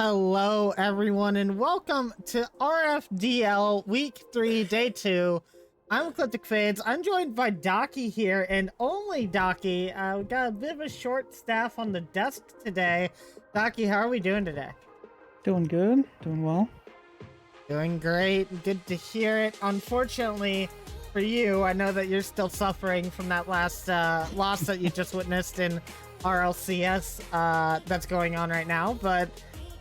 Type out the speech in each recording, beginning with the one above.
Hello, everyone, and welcome to RFDL Week 3, Day 2. I'm Ecliptic Fades. I'm joined by Docky here, and only Docky. We got a bit of a short staff on the desk today. Docky, how are we doing today? Doing good. Doing well. Doing great. Good to hear it. Unfortunately for you, I know that you're still suffering from that last loss that you just witnessed in RLCS that's going on right now, but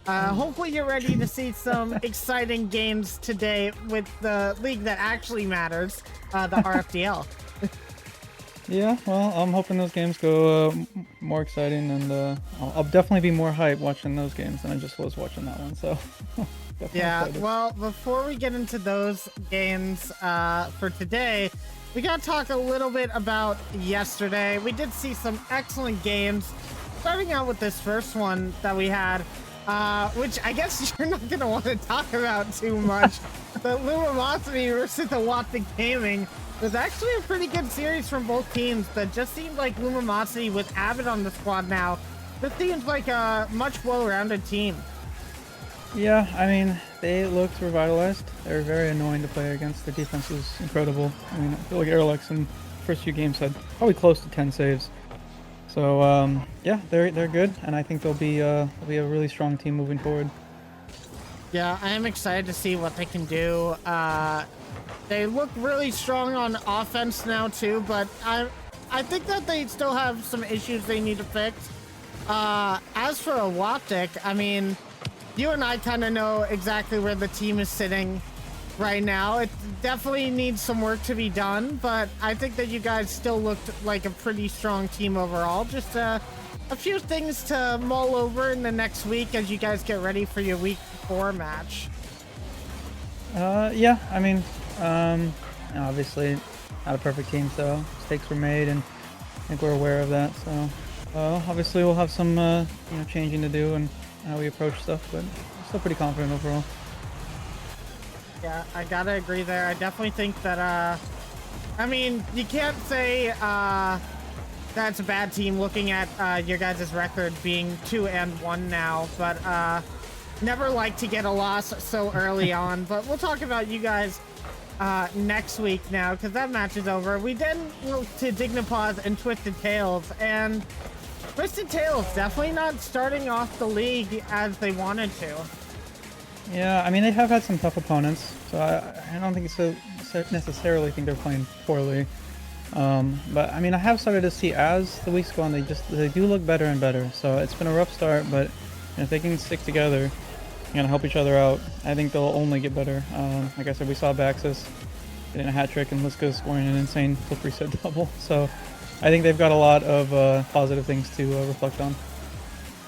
hopefully you're ready to see some exciting games today with the league that actually matters, the RFDL. Yeah, well, I'm hoping those games go more exciting, and I'll definitely be more hyped watching those games than I just was watching that one. So, definitely Yeah, excited. well, before we get into those games for today, we got to talk a little bit about yesterday. We did see some excellent games. Starting out with this first one that we had, which I guess you're not going to want to talk about too much. The Lumosity versus the Watson Gaming was actually a pretty good series from both teams that just seemed like Lumosity with Abbott on the squad now. This seems like a much well-rounded team. Yeah, I mean, they looked revitalized. They were very annoying to play against. The defense was incredible. I mean, I feel like Airlex in the first few games had probably close to 10 saves. So, yeah, they're good, and I think they'll be a really strong team moving forward. Yeah, I am excited to see what they can do. They look really strong on offense now too, but I think that they still have some issues they need to fix. As for a Waptic, I mean, you and I kind of know exactly where the team is sitting right now. It definitely needs some work to be done, but I think that you guys still looked like a pretty strong team overall. Just a few things to mull over in the next week as you guys get ready for your week 4 match. Yeah, I mean, obviously not a perfect team, so mistakes were made, and I think we're aware of that. So, obviously we'll have some, changing to do and how we approach stuff, but I'm still pretty confident overall. Yeah, I gotta agree there. I definitely think that, I mean, you can't say, that's a bad team looking at, your guys' record being 2-1 now, but, never like to get a loss so early on. But we'll talk about you guys, next week now, because that match is over. We then move to Dignipaws and Twisted Tails, and Twisted Tails definitely not starting off the league as they wanted to. Yeah, I mean, they have had some tough opponents, so I don't think necessarily think they're playing poorly. But I mean, I have started to see as the weeks go on, they do look better and better. So it's been a rough start, but if they can stick together and help each other out, I think they'll only get better. Like I said, we saw Baxis getting a hat trick and Liska scoring an insane flip reset double. So I think they've got a lot of positive things to reflect on.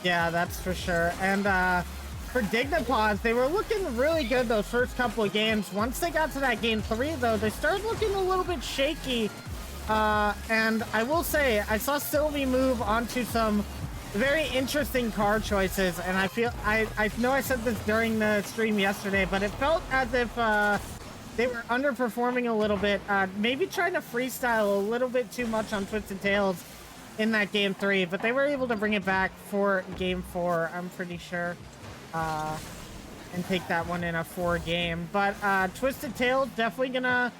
Yeah, that's for sure. And for Dignipaws, they were looking really good those first couple of games. Once they got to that game 3, though, they started looking a little bit shaky. And I will say, I saw Sylvie move onto some very interesting card choices, and I know I said this during the stream yesterday, but it felt as if they were underperforming a little bit, maybe trying to freestyle a little bit too much on Twisted Tails in that game 3, but they were able to bring it back for game 4, I'm pretty sure, and take that one in a 4 game. But Twisted Tails definitely gonna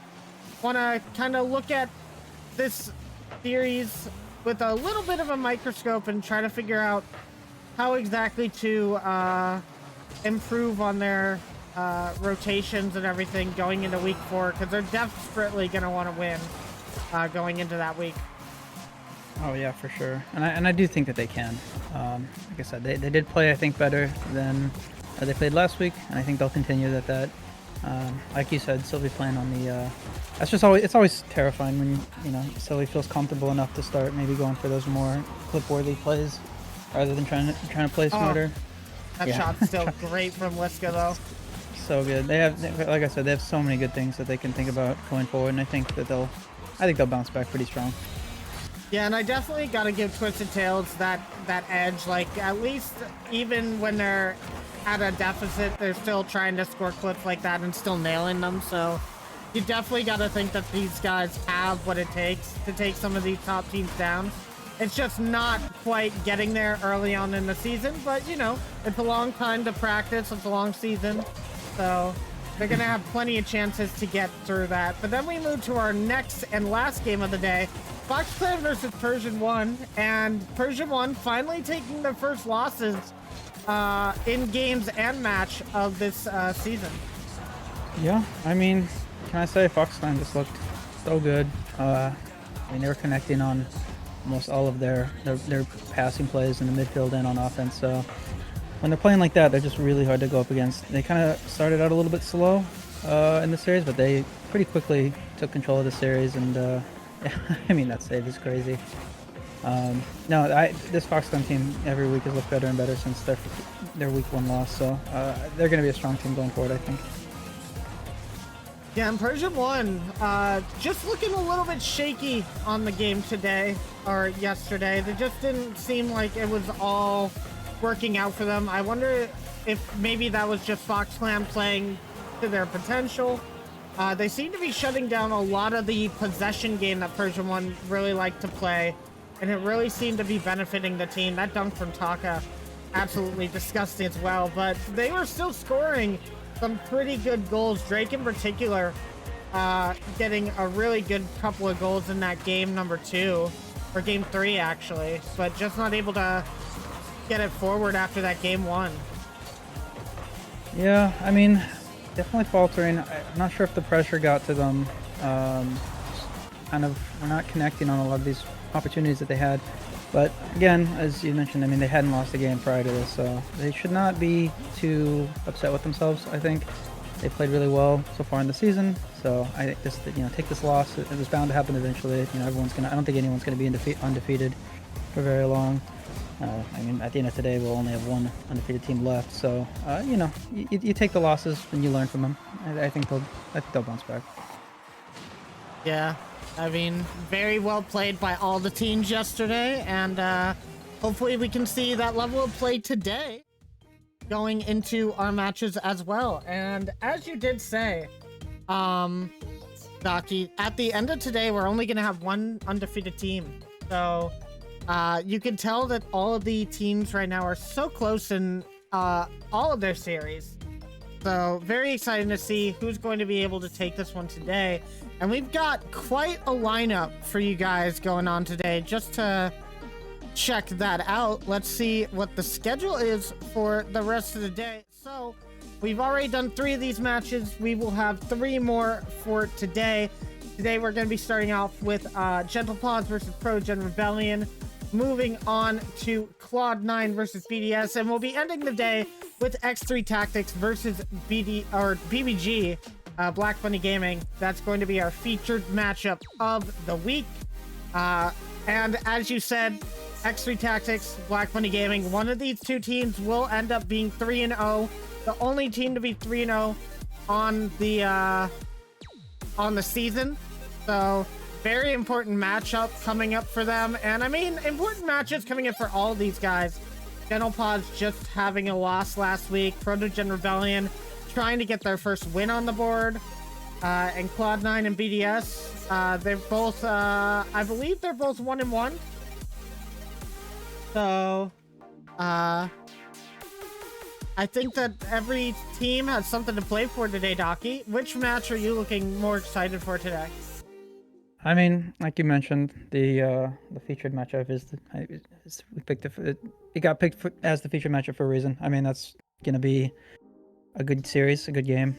want to kind of look at this series with a little bit of a microscope and try to figure out how exactly to improve on their rotations and everything going into week 4, because they're desperately going to want to win going into that week. Oh yeah, for sure, and I do think that they can. Like I said, they did play, I think, better than they played last week, and I think they'll continue that. Like you said, Sylvie playing on the. That's just always, it's always terrifying when Sylvie feels comfortable enough to start maybe going for those more clip-worthy plays rather than trying to play smarter. That shot's still great from Liska though. So good. They have, like I said, they have so many good things that they can think about going forward, and I think they'll bounce back pretty strong. Yeah, and I definitely got to give Twisted Tails that edge. Like, at least even when they're at a deficit, they're still trying to score clips like that and still nailing them. So you definitely got to think that these guys have what it takes to take some of these top teams down. It's just not quite getting there early on in the season, but it's a long time to practice. It's a long season, so they're gonna have plenty of chances to get through that. But then we move to our next and last game of the day, Fox Clan versus Persian 1, and Persian 1 finally taking their first losses in games and match of this season. Yeah, I mean, can I say Fox Clan just looked so good. I mean, they were connecting on almost all of their passing plays in the midfield and on offense. So when they're playing like that, they're just really hard to go up against. They kind of started out a little bit slow in the series, but they pretty quickly took control of the series and I mean, that save is crazy. No, this Foxconn team every week has looked better and better since their week 1 loss. So they're going to be a strong team going forward, I think. Yeah, and Persian 1, just looking a little bit shaky on the game today, or yesterday. It just didn't seem like it was all working out for them. I wonder if maybe that was just Fox Clan playing to their potential. They seem to be shutting down a lot of the possession game that Persian 1 really liked to play, and it really seemed to be benefiting the team. That dunk from Taka, absolutely disgusting as well, but they were still scoring some pretty good goals. Drake in particular, getting a really good couple of goals in that game number 2, or game 3 actually, but just not able to get it forward after that game 1. Yeah, I mean, definitely faltering. I'm not sure if the pressure got to them. Kind of, we're not connecting on a lot of these opportunities that they had. But again, as you mentioned, I mean, they hadn't lost a game prior to this, so they should not be too upset with themselves. I think they played really well so far in the season. So I think just, take this loss. It was bound to happen eventually. Everyone's gonna. I don't think anyone's gonna be undefeated for very long. I mean, at the end of today, we'll only have one undefeated team left. So you take the losses and you learn from them. I think they'll bounce back. Yeah, I mean, very well played by all the teams yesterday, and hopefully we can see that level of play today going into our matches as well. And as you did say, Docky, at the end of today, we're only going to have one undefeated team. So you can tell that all of the teams right now are so close in all of their series. So very exciting to see who's going to be able to take this one today. And we've got quite a lineup for you guys going on today. Just to check that out, let's see what the schedule is for the rest of the day. So we've already done 3 of these matches. We will have 3 more for today. Today we're going to be starting off with Gentle Paws versus Protogen Rebellion. Moving on to Cloud9 versus BDS, and we'll be ending the day with X3 Tactics versus BBG, Black Bunny Gaming. That's going to be our featured matchup of the week. And as you said, X3 Tactics, Black Bunny Gaming, one of these 2 teams will end up being 3-0. The only team to be 3-0 on the season. So very important matchup coming up for them. And I mean, important matches coming up for all these guys. Gentle Paws just having a loss last week. Protogen Rebellion trying to get their first win on the board. And Cloud9 and BDS, they're both, I believe they're both 1-1. So, I think that every team has something to play for today, Docky. Which match are you looking more excited for today? I mean, like you mentioned, the featured matchup we picked it got picked as the featured matchup for a reason. I mean, that's gonna be a good series, a good game.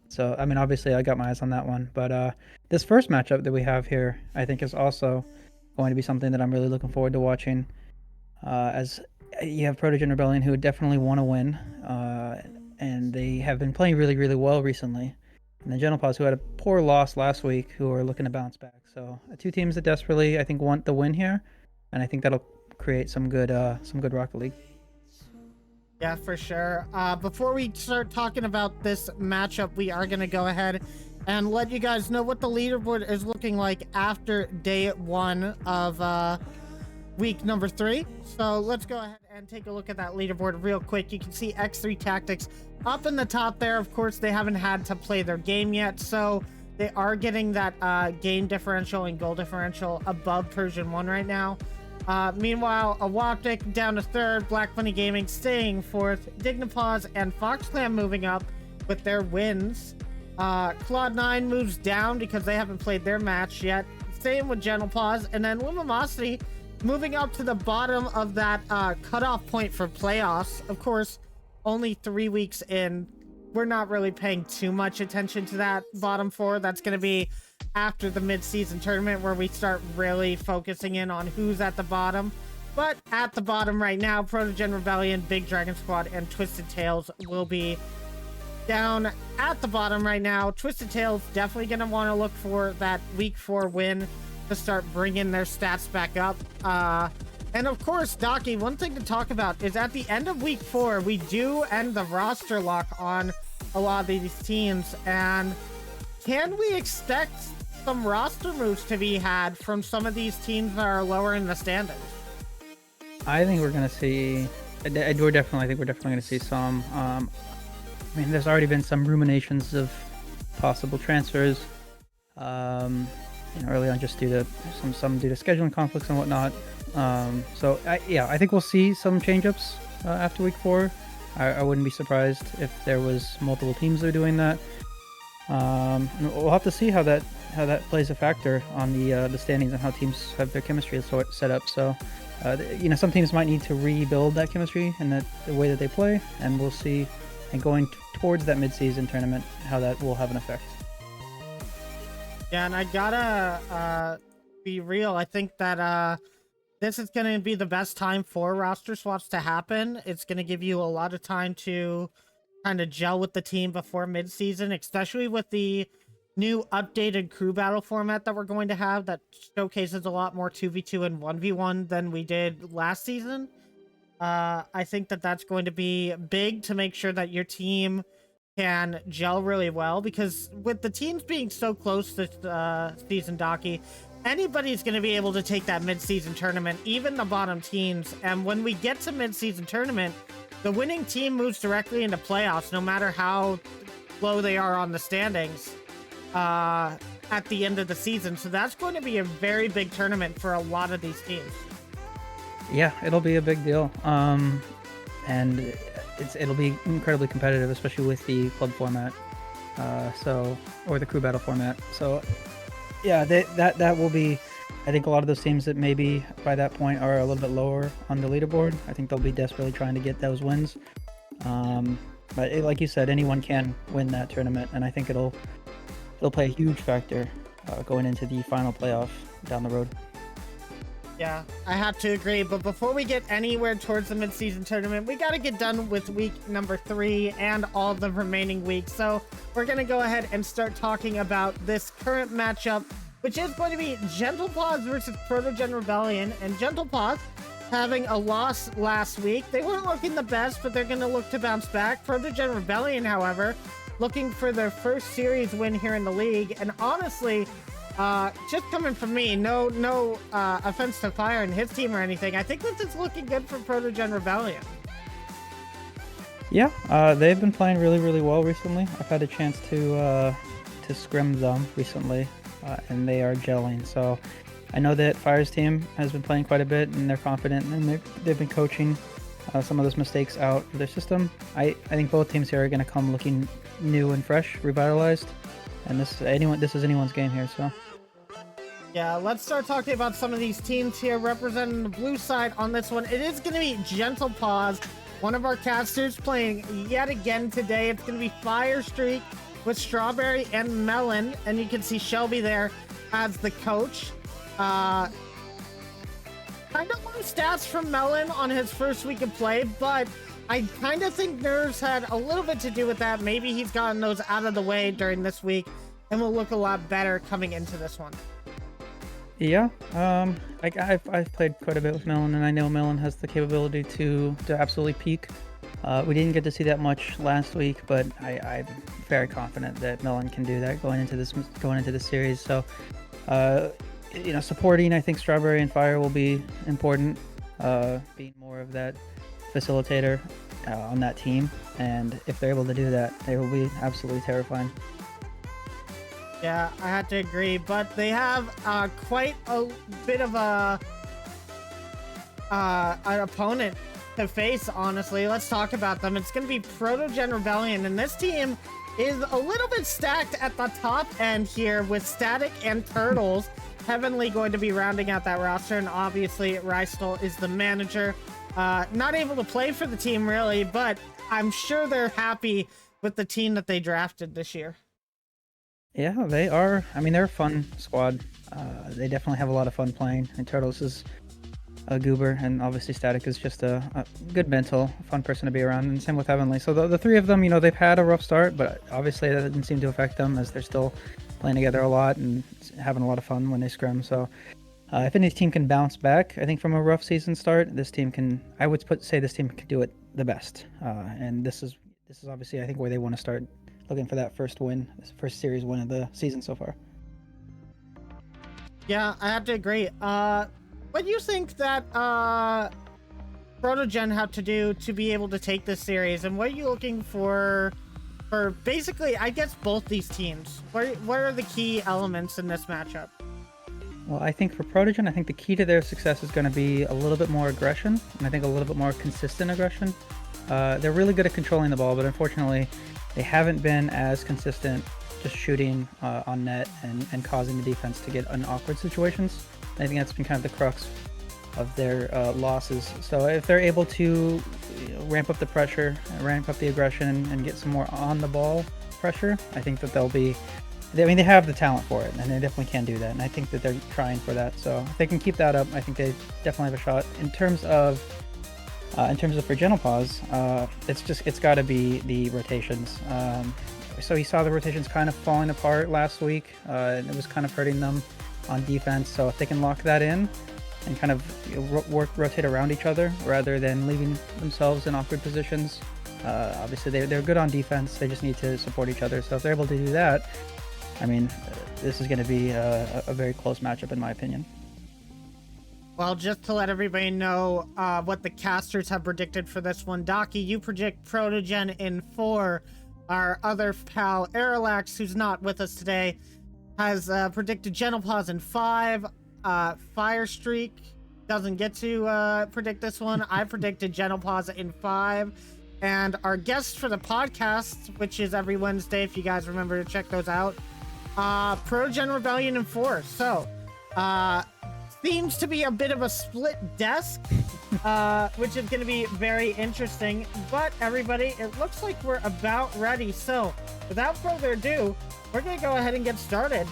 So I mean, obviously, I got my eyes on that one. But this first matchup that we have here, I think, is also going to be something that I'm really looking forward to watching. As you have Protogen Rebellion, who definitely want to win, and they have been playing really, really well recently. And the Gentle Paws, who had a poor loss last week, who are looking to bounce back. So 2 teams that desperately, I think, want the win here, and I think that'll create some good Rocket League. Yeah, for sure. Before we start talking about this matchup, we are going to go ahead and let you guys know what the leaderboard is looking like after day 1 of week number 3. So let's go ahead and take a look at that leaderboard real quick. You can see X3 Tactics up in the top there. Of course, they haven't had to play their game yet, so they are getting that game differential and goal differential above Persian 1 right now. Meanwhile, Awoptic down to 3rd, Black Bunny Gaming staying 4th, Dignipaws and Fox Clan moving up with their wins. Cloud9 moves down because they haven't played their match yet. Same with Gentle Paws, and then Lumimosity moving up to the bottom of that cutoff point for playoffs. Of course, only 3 weeks in. We're not really paying too much attention to that bottom 4. That's going to be after the mid-season tournament, where we start really focusing in on who's at the bottom. But at the bottom right now, Protogen Rebellion, Big Dragon Squad, and Twisted Tails will be down at the bottom right now. Twisted Tail's definitely going to want to look for that week 4 win to start bringing their stats back up. And of course, Docky, one thing to talk about is at the end of week 4, we do end the roster lock on a lot of these teams. And can we expect some roster moves to be had from some of these teams that are lower in the standings? I think we're gonna see. I think we're definitely gonna see some. I mean, there's already been some ruminations of possible transfers. Early on, just due to some due to scheduling conflicts and whatnot. So I think we'll see some change-ups after week 4. I wouldn't be surprised if there was multiple teams that are doing that. We'll have to see how that plays a factor on the standings and how teams have their chemistry set up. So, some teams might need to rebuild that chemistry and the way that they play, and we'll see. And going towards that mid-season tournament, how that will have an effect. Yeah, and I gotta be real. I think that this is going to be the best time for roster swaps to happen. It's going to give you a lot of time to kind of gel with the team before mid-season, especially with the new updated crew battle format that we're going to have that showcases a lot more 2v2 and 1v1 than we did last season. I think that that's going to be big to make sure that your team can gel really well, because with the teams being so close this season, Docky, anybody's going to be able to take that mid-season tournament, even the bottom teams. And when we get to mid-season tournament, the winning team moves directly into playoffs, no matter how low they are on the standings at the end of the season. So that's going to be a very big tournament for a lot of these teams. Yeah, it'll be a big deal. And it'll be incredibly competitive, especially with the club format, or the crew battle format. So, yeah, that will be. I think a lot of those teams that maybe by that point are a little bit lower on the leaderboard, I think they'll be desperately trying to get those wins. But like you said, anyone can win that tournament, and I think it'll play a huge factor going into the final playoff down the road. Yeah, I have to agree. But before we get anywhere towards the mid-season tournament, we got to get done with week number 3 and all the remaining weeks. So we're going to go ahead and start talking about this current matchup, which is going to be Gentle Paws versus Protogen Rebellion. And Gentle Paws having a loss last week. They weren't looking the best, but they're going to look to bounce back. Protogen Rebellion, however, looking for their first series win here in the league. And honestly, just coming from me, no offense to Fire and his team or anything, I think this is looking good for Protogen Rebellion. Yeah, they've been playing really, really well recently. I've had a chance to scrim them recently, and they are gelling. So I know that Fire's team has been playing quite a bit, and they're confident, and they've been coaching some of those mistakes out of their system. I think both teams here are going to come looking new and fresh, revitalized, and this is anyone's game here. So. Yeah, let's start talking about some of these teams here representing the blue side on this one. It is going to be Gentle Paws, one of our casters, playing yet again today. It's going to be Fire Streak with Strawberry and Melon, and you can see Shelby there as the coach. Kind of low stats from Melon on his first week of play, but I kind of think nerves had a little bit to do with that. Maybe he's gotten those out of the way during this week and will look a lot better coming into this one. Yeah, I've played quite a bit with Melon, and I know Melon has the capability to absolutely peak. We didn't get to see that much last week, but I'm very confident that Melon can do that going into this series. So, supporting, I think Strawberry and Fire will be important, being more of that facilitator on that team, and if they're able to do that, they will be absolutely terrifying. Yeah, I had to agree, but they have quite a bit of an opponent to face, honestly. Let's talk about them. It's going to be Protogen Rebellion, and this team is a little bit stacked at the top end here with Static and Turtles. Heavenly going to be rounding out that roster, and obviously Rystal is the manager. Not able to play for the team, really, but I'm sure they're happy with the team that they drafted this year. Yeah, they are. I mean, they're a fun squad. They definitely have a lot of fun playing. And Turtles is Goober, and obviously Static is just a good mental, fun person to be around, and same with Heavenly. So the three of them, you know, they've had a rough start, but obviously that didn't seem to affect them as they're still playing together a lot and having a lot of fun when they scrim. So if any team can bounce back, I think from a rough season start, this team can. I would say this team can do it the best, and this is obviously I think where they want to start looking for that first win, this first series win of the season so far. Yeah, I have to agree. What do you think that Protogen have to do to be able to take this series, and what are you looking for basically, I guess, both these teams? What are the key elements in this matchup? Well, I think for Protogen, I think the key to their success is going to be a little bit more aggression, and I think a little bit more consistent aggression. They're really good at controlling the ball, but unfortunately, they haven't been as consistent just shooting on net and causing the defense to get in awkward situations. I think that's been kind of the crux of their losses. So if they're able to ramp up the pressure, ramp up the aggression, and get some more on the ball pressure, I think that they'll be. I mean, they have the talent for it, and they definitely can do that. And I think that they're trying for that. So if they can keep that up, I think they definitely have a shot. In terms of for Gentle Paws, it's got to be the rotations. So you saw the rotations kind of falling apart last week, and it was kind of hurting them on defense. So if they can lock that in and kind of rotate around each other rather than leaving themselves in awkward positions, obviously they're good on defense. They just need to support each other. So if they're able to do that, I mean, this is going to be a very close matchup in my opinion. Well, just to let everybody know what the casters have predicted for this one, Docky, you predict Protogen in 4. Our other pal, Arilax, who's not with us today, has predicted Gentle Paws in 5. Fire Streak doesn't get to predict this one. I predicted Gentle Paws in 5. And our guest for the podcast, which is every Wednesday, if you guys remember to check those out, Protogen Rebellion in 4. So, seems to be a bit of a split desk, which is going to be very interesting. But everybody, it looks like we're about ready. So, without further ado, we're going to go ahead and get started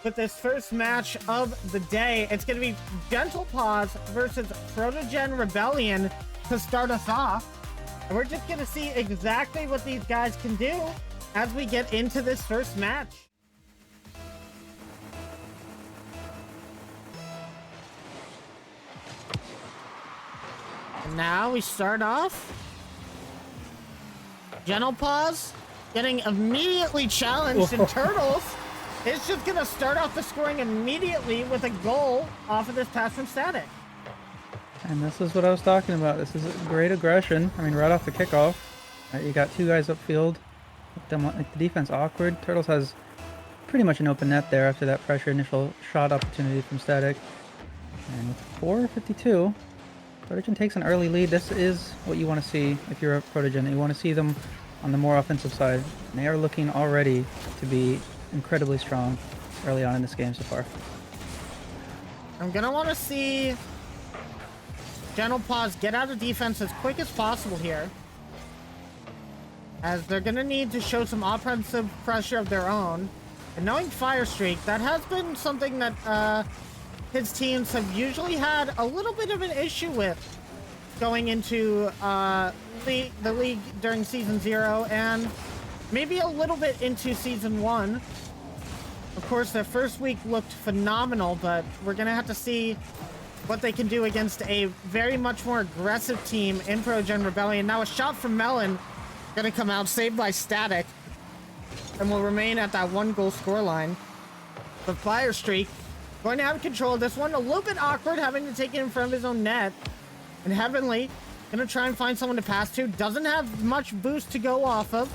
with this first match of the day. It's going to be Gentle Paws versus Protogen Rebellion to start us off. And we're just going to see exactly what these guys can do as we get into this first match. And now we start off. Gentle Paws getting immediately challenged, and Turtles is just going to start off the scoring immediately with a goal off of this pass from Static. And this is what I was talking about. This is great aggression. I mean, right off the kickoff, you got two guys upfield. Make the defense awkward. Turtles has pretty much an open net there after that pressure initial shot opportunity from Static. And with 4:52, Protogen takes an early lead. This is what you want to see if you're a Protogen. You want to see them on the more offensive side. And they are looking already to be incredibly strong early on in this game so far. I'm going to want to see Gentle Paws get out of defense as quick as possible here, as they're going to need to show some offensive pressure of their own. And knowing Fire Streak, that has been something that his teams have usually had a little bit of an issue with going into the league during Season 0 and maybe a little bit into Season 1. Of course, their first week looked phenomenal, but we're going to have to see what they can do against a very much more aggressive team in Protogen Rebellion. Now a shot from Melon going to come out, saved by Static, and will remain at that 1-goal scoreline. But Fire Streak going to have control of this one. A little bit awkward having to take it in front of his own net. And Heavenly going to try and find someone to pass to. Doesn't have much boost to go off of.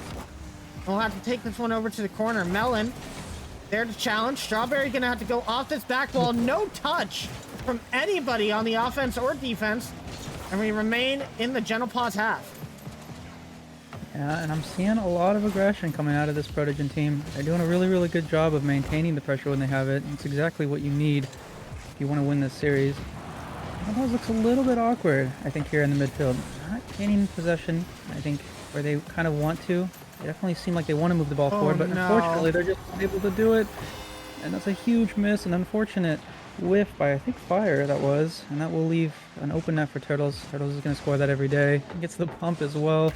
We'll have to take this one over to the corner. Melon there to challenge. Strawberry going to have to go off this back wall. No touch from anybody on the offense or defense. And we remain in the Gentle Paws half. Yeah, and I'm seeing a lot of aggression coming out of this Protogen team. They're doing a really, really good job of maintaining the pressure when they have it. It's exactly what you need if you want to win this series. It looks a little bit awkward, I think, here in the midfield. Not gaining possession, I think, where they kind of want to. They definitely seem like they want to move the ball forward, but unfortunately they're just unable to do it. And that's a huge miss and unfortunate. whiff by, I think, Fire that was, and that will leave an open net for Turtles. Turtles is going to score that every day. He gets the pump as well,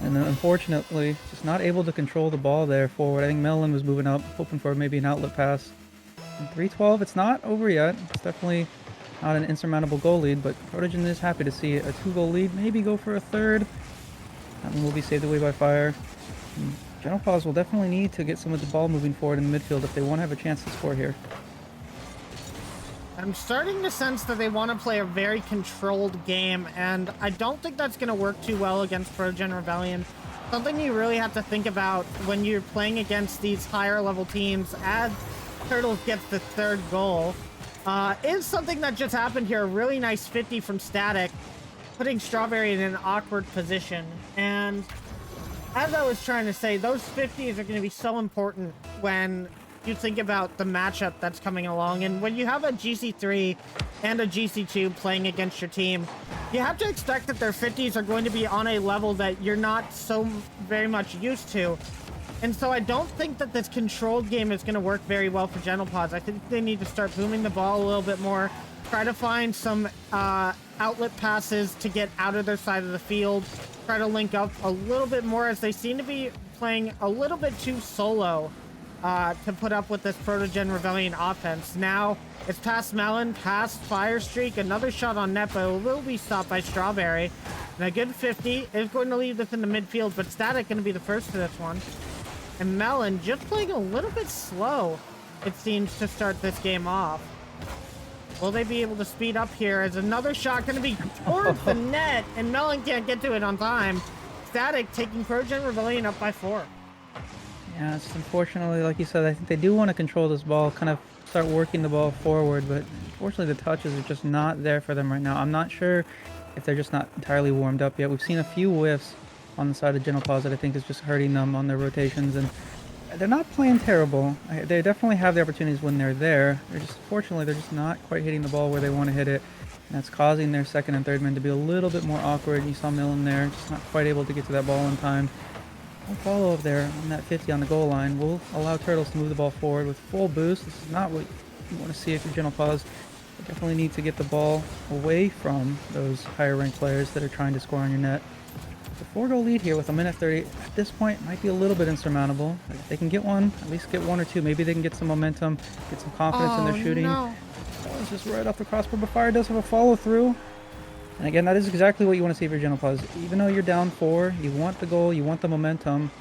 and then unfortunately, just not able to control the ball there forward. I think Melon was moving up, hoping for maybe an outlet pass. And 3-12, it's not over yet. It's definitely not an insurmountable goal lead, but Protogen is happy to see a 2-goal lead, maybe go for a third. That one will be saved away by Fire. And General Paws will definitely need to get some of the ball moving forward in the midfield if they want to have a chance to score here. I'm starting to sense that they want to play a very controlled game, and I don't think that's going to work too well against Protogen Rebellion. Something you really have to think about when you're playing against these higher level teams as Turtles gets the third goal is something that just happened here. A really nice 50 from Static, putting Strawberry in an awkward position. And as I was trying to say, those 50s are going to be so important when you think about the matchup that's coming along. And when you have a GC3 and a GC2 playing against your team, you have to expect that their 50s are going to be on a level that you're not so very much used to. And so I don't think that this controlled game is going to work very well for Gentle Paws. I think they need to start booming the ball a little bit more, try to find some outlet passes to get out of their side of the field, try to link up a little bit more, as they seem to be playing a little bit too solo to put up with this Protogen Rebellion offense. Now it's past Melon, past Fire Streak, another shot on net, but it will be stopped by Strawberry. And a good 50 is going to leave this in the midfield, but Static going to be the first to this one. And Melon just playing a little bit slow, it seems, to start this game off. Will they be able to speed up here? As another shot going to be towards the net, and Melon can't get to it on time. Static taking Protogen Rebellion up by 4. Yeah, it's unfortunately, like you said, I think they do want to control this ball, kind of start working the ball forward, but unfortunately the touches are just not there for them right now. I'm not sure if they're just not entirely warmed up yet. We've seen a few whiffs on the side of Gentle Paws that I think is just hurting them on their rotations, and they're not playing terrible. They definitely have the opportunities when they're there. Unfortunately, they're just not quite hitting the ball where they want to hit it, and that's causing their second and third men to be a little bit more awkward. You saw Millen there, just not quite able to get to that ball in time. One follow up there on that 50 on the goal line will allow Turtles to move the ball forward with full boost. This is not what you want to see if you're Gentle Paws. You definitely need to get the ball away from those higher ranked players that are trying to score on your net. The 4-goal lead here with a minute 30 at this point might be a little bit insurmountable. If they can get one, at least get one or two, maybe they can get some momentum, get some confidence in their shooting. No. That was just right off the crossbar, but Fire does have a follow through. And again, that is exactly what you want to see for Gentle Paws. Even though you're down 4, you want the goal, you want the momentum.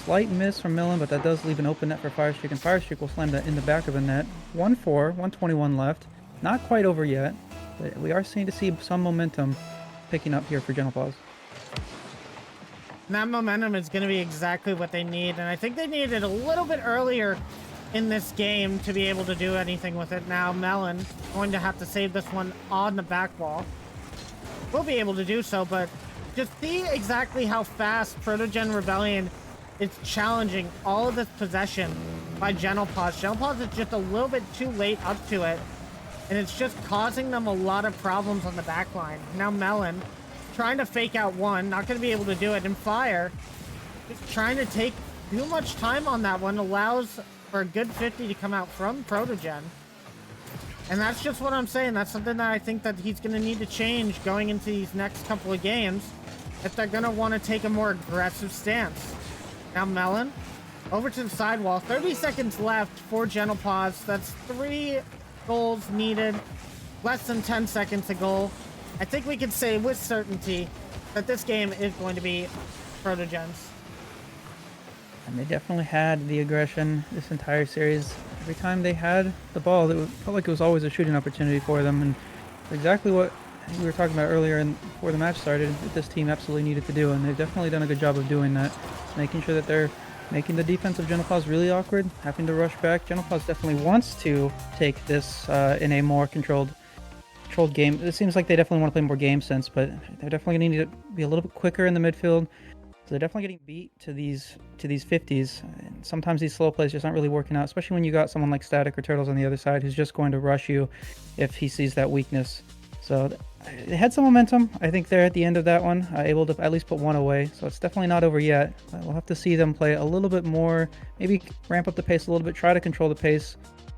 Slight miss from Millen, but that does leave an open net for Fire Streak, and Fire Streak will slam that in the back of the net. 1-4, 121 left. Not quite over yet, but we are seeing to see some momentum picking up here for Gentle Paws. That momentum is going to be exactly what they need, and I think they need it a little bit earlier in this game to be able to do anything with it. Now Melon going to have to save this one on the back wall. We'll be able to do so, but just see exactly how fast Protogen Rebellion is challenging all of this possession by Gentle Paws. Gentle Paws is just a little bit too late up to it, and it's just causing them a lot of problems on the back line. Now Melon trying to fake out one, not going to be able to do it, and Fire just trying to take too much time on that one, allows for a good 50 to come out from Protogen. And that's just what I'm saying. That's something that I think that he's going to need to change going into these next couple of games if they're going to want to take a more aggressive stance. Now Melon over to the sidewall. 30 seconds left for Gentle Paws. That's 3 goals needed. Less than 10 seconds a goal. I think we can say with certainty that this game is going to be Protogen's. And they definitely had the aggression this entire series. Every time they had the ball, it felt like it was always a shooting opportunity for them, and exactly what we were talking about earlier and before the match started, that this team absolutely needed to do, and they've definitely done a good job of doing that, making sure that they're making the defense of Gentle Paws really awkward, having to rush back. Gentle Paws definitely wants to take this in a more controlled game. It seems like they definitely want to play more game sense, but they're definitely going to need to be a little bit quicker in the midfield. So they're definitely getting beat to these 50s. And sometimes these slow plays just aren't really working out, especially when you got someone like Static or Turtles on the other side who's just going to rush you if he sees that weakness. So they had some momentum. I think they're at the end of that one, able to at least put one away. So it's definitely not over yet. We'll have to see them play a little bit more, maybe ramp up the pace a little bit, try to control the pace,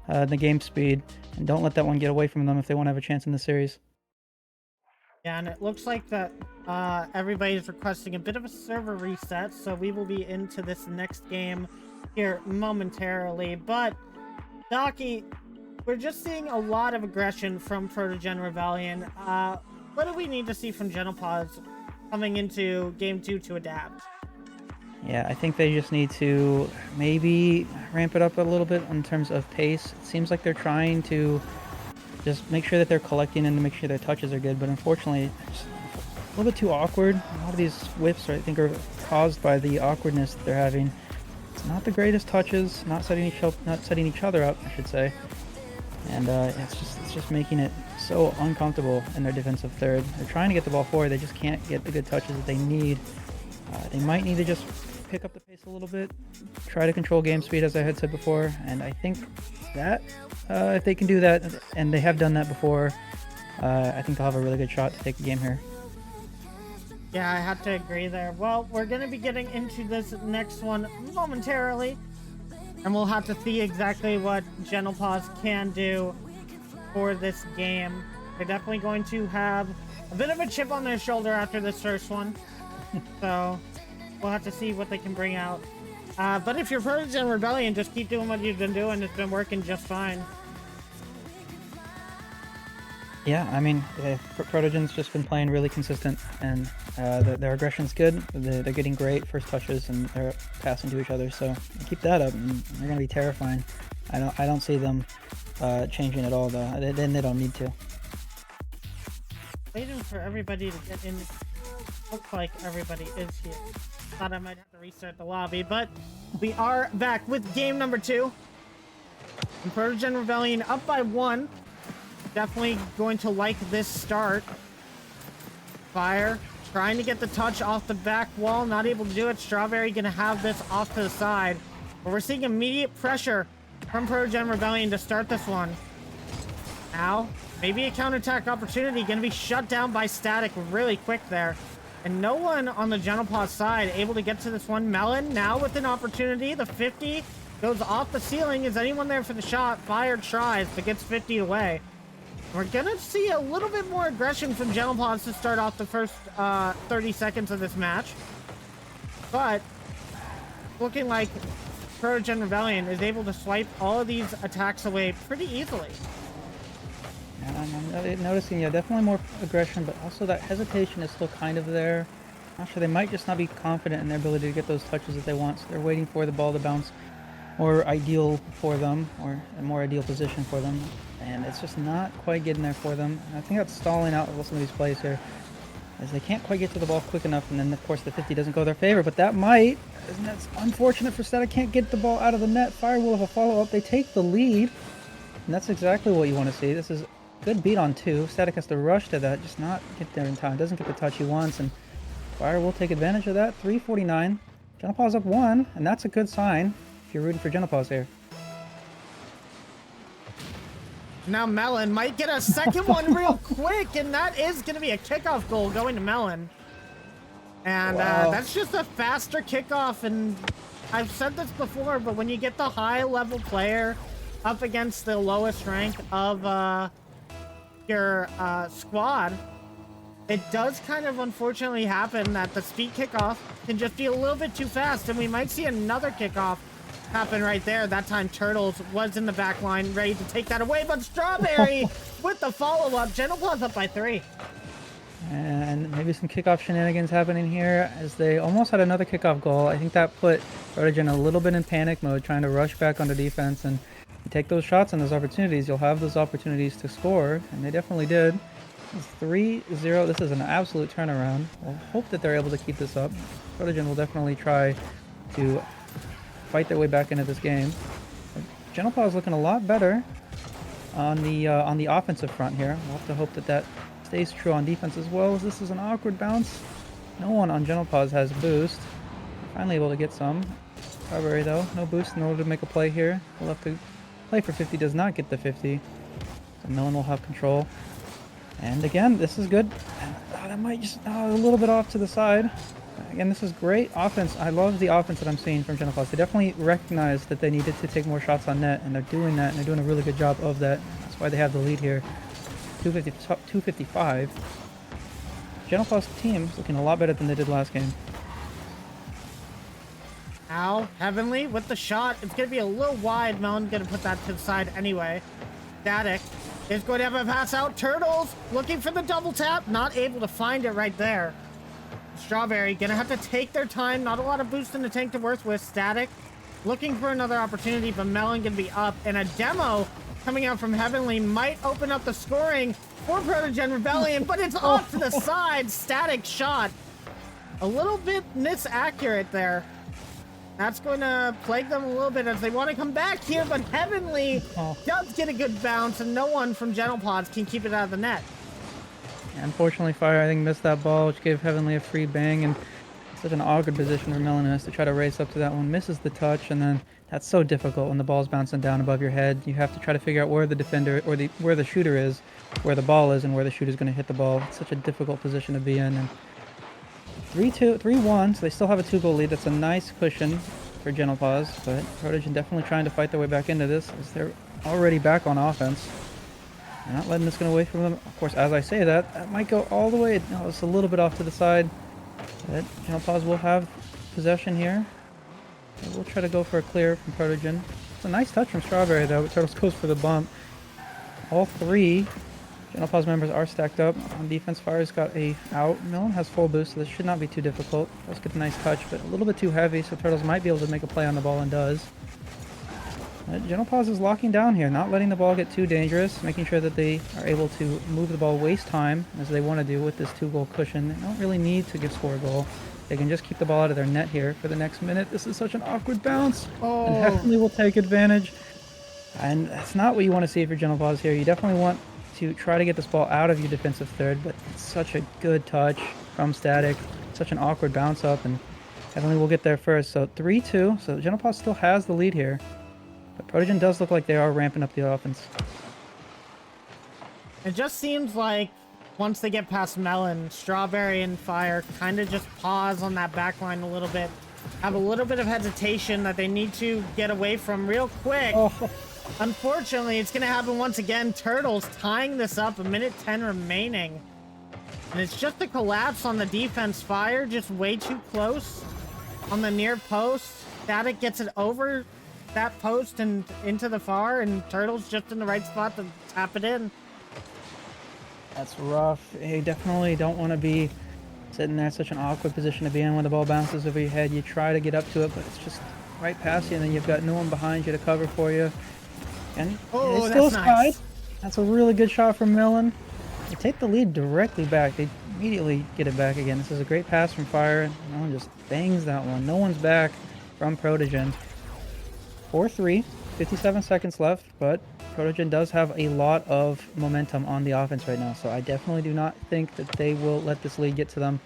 the game speed. and don't let that one get away from them if they want to have a chance in the series. Yeah, and it looks like that everybody's requesting a bit of a server reset, so we will be into this next game here momentarily. But, Docky, we're just seeing a lot of aggression from Protogen Rebellion. What do we need to see from Paws coming into Game 2 to adapt? Yeah, I think they just need to maybe ramp it up a little bit in terms of pace. It seems like they're trying to just make sure that they're collecting and to make sure their touches are good, but unfortunately, it's a little bit too awkward. A lot of these whiffs, I think, are caused by the awkwardness that they're having. It's not the greatest touches, not setting each other up, I should say, and it's just making it so uncomfortable in their defensive third. They're trying to get the ball forward, they just can't get the good touches that they need. They might need to just pick up the pace a little bit, try to control game speed, as I had said before, and I think that if they can do that, and they have done that before, I think they'll have a really good shot to take the game here. Yeah, I have to agree there. Well, we're going to be getting into this next one momentarily, and we'll have to see exactly what Paws can do for this game. They're definitely going to have a bit of a chip on their shoulder after this first one, so we'll have to see what they can bring out. But if you're Protogen Rebellion, just keep doing what you've been doing. It's been working just fine. Yeah, I mean, Protogen's just been playing really consistent, and their aggression's good. They're getting great first touches, and they're passing to each other. So keep that up, and they're gonna be terrifying. I don't see them changing at all, though. Then they don't need to. Waiting for everybody to get in. Looks like everybody is here. Thought I might have to restart the lobby, but we are back with game number 2. And Protogen Rebellion up by 1. Definitely going to like this start. Fire trying to get the touch off the back wall, not able to do it. Strawberry gonna have this off to the side, but we're seeing immediate pressure from Protogen Rebellion to start this one. Now maybe a counterattack opportunity, gonna be shut down by Static really quick there, and no one on the Paws side able to get to this one. Melon now with an opportunity. The 50 goes off the ceiling. Is anyone there for the shot? Fire tries but gets 50 away. We're gonna see a little bit more aggression from Paws to start off the first 30 seconds of this match. But looking like Protogen Rebellion is able to swipe all of these attacks away pretty easily. And I'm noticing, yeah, definitely more aggression, but also that hesitation is still kind of there. Not sure, they might just not be confident in their ability to get those touches that they want, so they're waiting for the ball to bounce more ideal for them, or a more ideal position for them, and it's just not quite getting there for them. And I think that's stalling out some of these plays here, as they can't quite get to the ball quick enough, and then of course the 50 doesn't go their favor, but that might, and that's unfortunate for Static. Can't get the ball out of the net. Fire will have a follow-up. They take the lead, and that's exactly what you want to see. This is good beat on 2. Static has to rush to that, just not get there in time. Doesn't get the touch he wants, and Fire will take advantage of that. 349. Paws up 1, and that's a good sign if you're rooting for Paws here. Now Melon might get a second one real quick, and that is going to be a kickoff goal going to Melon. And wow. That's just a faster kickoff, and I've said this before, but when you get the high-level player up against the lowest rank of your squad, it does kind of unfortunately happen that the speed kickoff can just be a little bit too fast, and we might see another kickoff happen right there. That time Turtles was in the back line ready to take that away, but Strawberry with the follow-up. Paws up by 3. And maybe some kickoff shenanigans happening here, as they almost had another kickoff goal. I think that put Protogen a little bit in panic mode, trying to rush back onto defense, and you take those shots and those opportunities, you'll have those opportunities to score, and they definitely did. It's 3-0. This is an absolute turnaround. We'll hope that they're able to keep this up. Protogen will definitely try to fight their way back into this game. Paws is looking a lot better on the offensive front here. We'll have to hope that that stays true on defense as well, as this is an awkward bounce. No one on Paws has a boost. Finally able to get some. Strawberry though, no boost in order to make a play here. We'll have to play for 50, does not get the 50. So Millen will have control. And again, this is good. That might just a little bit off to the side. Again, this is great offense. I love the offense that I'm seeing from Paws. They definitely recognize that they needed to take more shots on net, and they're doing that, and they're doing a really good job of that. That's why they have the lead here. 255. Gentle Paws team is looking a lot better than they did last game. Now, Heavenly with the shot. It's going to be a little wide. Melon's going to put that to the side anyway. Static is going to have a pass out. Turtles looking for the double tap. Not able to find it right there. Strawberry going to have to take their time. Not a lot of boost in the tank to work with. Static looking for another opportunity, but Melon going to be up. And a demo coming out from Heavenly might open up the scoring for Protogen Rebellion, but it's off to the side. Static shot. A little bit misaccurate there. That's going to plague them a little bit as they want to come back here, but Heavenly does get a good bounce, and no one from Gentle Pods can keep it out of the net. Unfortunately, Fire, I think, missed that ball, which gave Heavenly a free bang, and such an awkward position for Melanus to try to race up to that one. Misses the touch, and then that's so difficult when the ball's bouncing down above your head. You have to try to figure out where the defender, or where the shooter is, where the ball is, and where the shooter's going to hit the ball. It's such a difficult position to be in. And 3-1, so they still have a 2-goal lead. That's a nice cushion for Gentle Paws, but Protogen definitely trying to fight their way back into this as they're already back on offense. They're not letting this get away from them. Of course, as I say that, that might go all the way. No, it's a little bit off to the side. But Gentle Paws will have possession here. We'll try to go for a clear from Protogen. It's a nice touch from Strawberry, though, but Turtles goes for the bump. All three Gentle Paws members are stacked up. On defense, Fire's got a out. Melon has full boost, so this should not be too difficult. Let's get a nice touch, but a little bit too heavy, so Turtles might be able to make a play on the ball and does. Gentle Paws is locking down here, not letting the ball get too dangerous, making sure that they are able to move the ball, waste time, as they want to do with this 2-goal cushion. They don't really need to score a goal. They can just keep the ball out of their net here for the next minute. This is such an awkward bounce, and Heavenly will take advantage. And that's not what you want to see if you're Gentle Paws here. You definitely want to try to get this ball out of your defensive third, but it's such a good touch from Static. Such an awkward bounce up, and Heavenly will get there first. So 3-2, so Gentle Paws still has the lead here. But Protogen does look like they are ramping up the offense. It just seems like once they get past Melon, Strawberry and Fire kind of just pause on that back line a little bit. Have a little bit of hesitation that they need to get away from real quick. Unfortunately, it's going to happen once again. Turtles tying this up, 1:10 remaining. And it's just a collapse on the defense. Fire just way too close on the near post. Static gets it over that post and into the far, and Turtles just in the right spot to tap it in. That's rough. You definitely don't want to be sitting there. Such an awkward position to be in when the ball bounces over your head. You try to get up to it, but it's just right past you, and then you've got no one behind you to cover for you. And it's still that's tied. nice. That's a really good shot from Melon. They take the lead directly back. They immediately get it back again. This is a great pass from Fire. Melon just bangs that one. No one's back from Protogen. 4-3, 57 seconds left, but Protogen does have a lot of momentum on the offense right now, so I definitely do not think that they will let this lead get to them.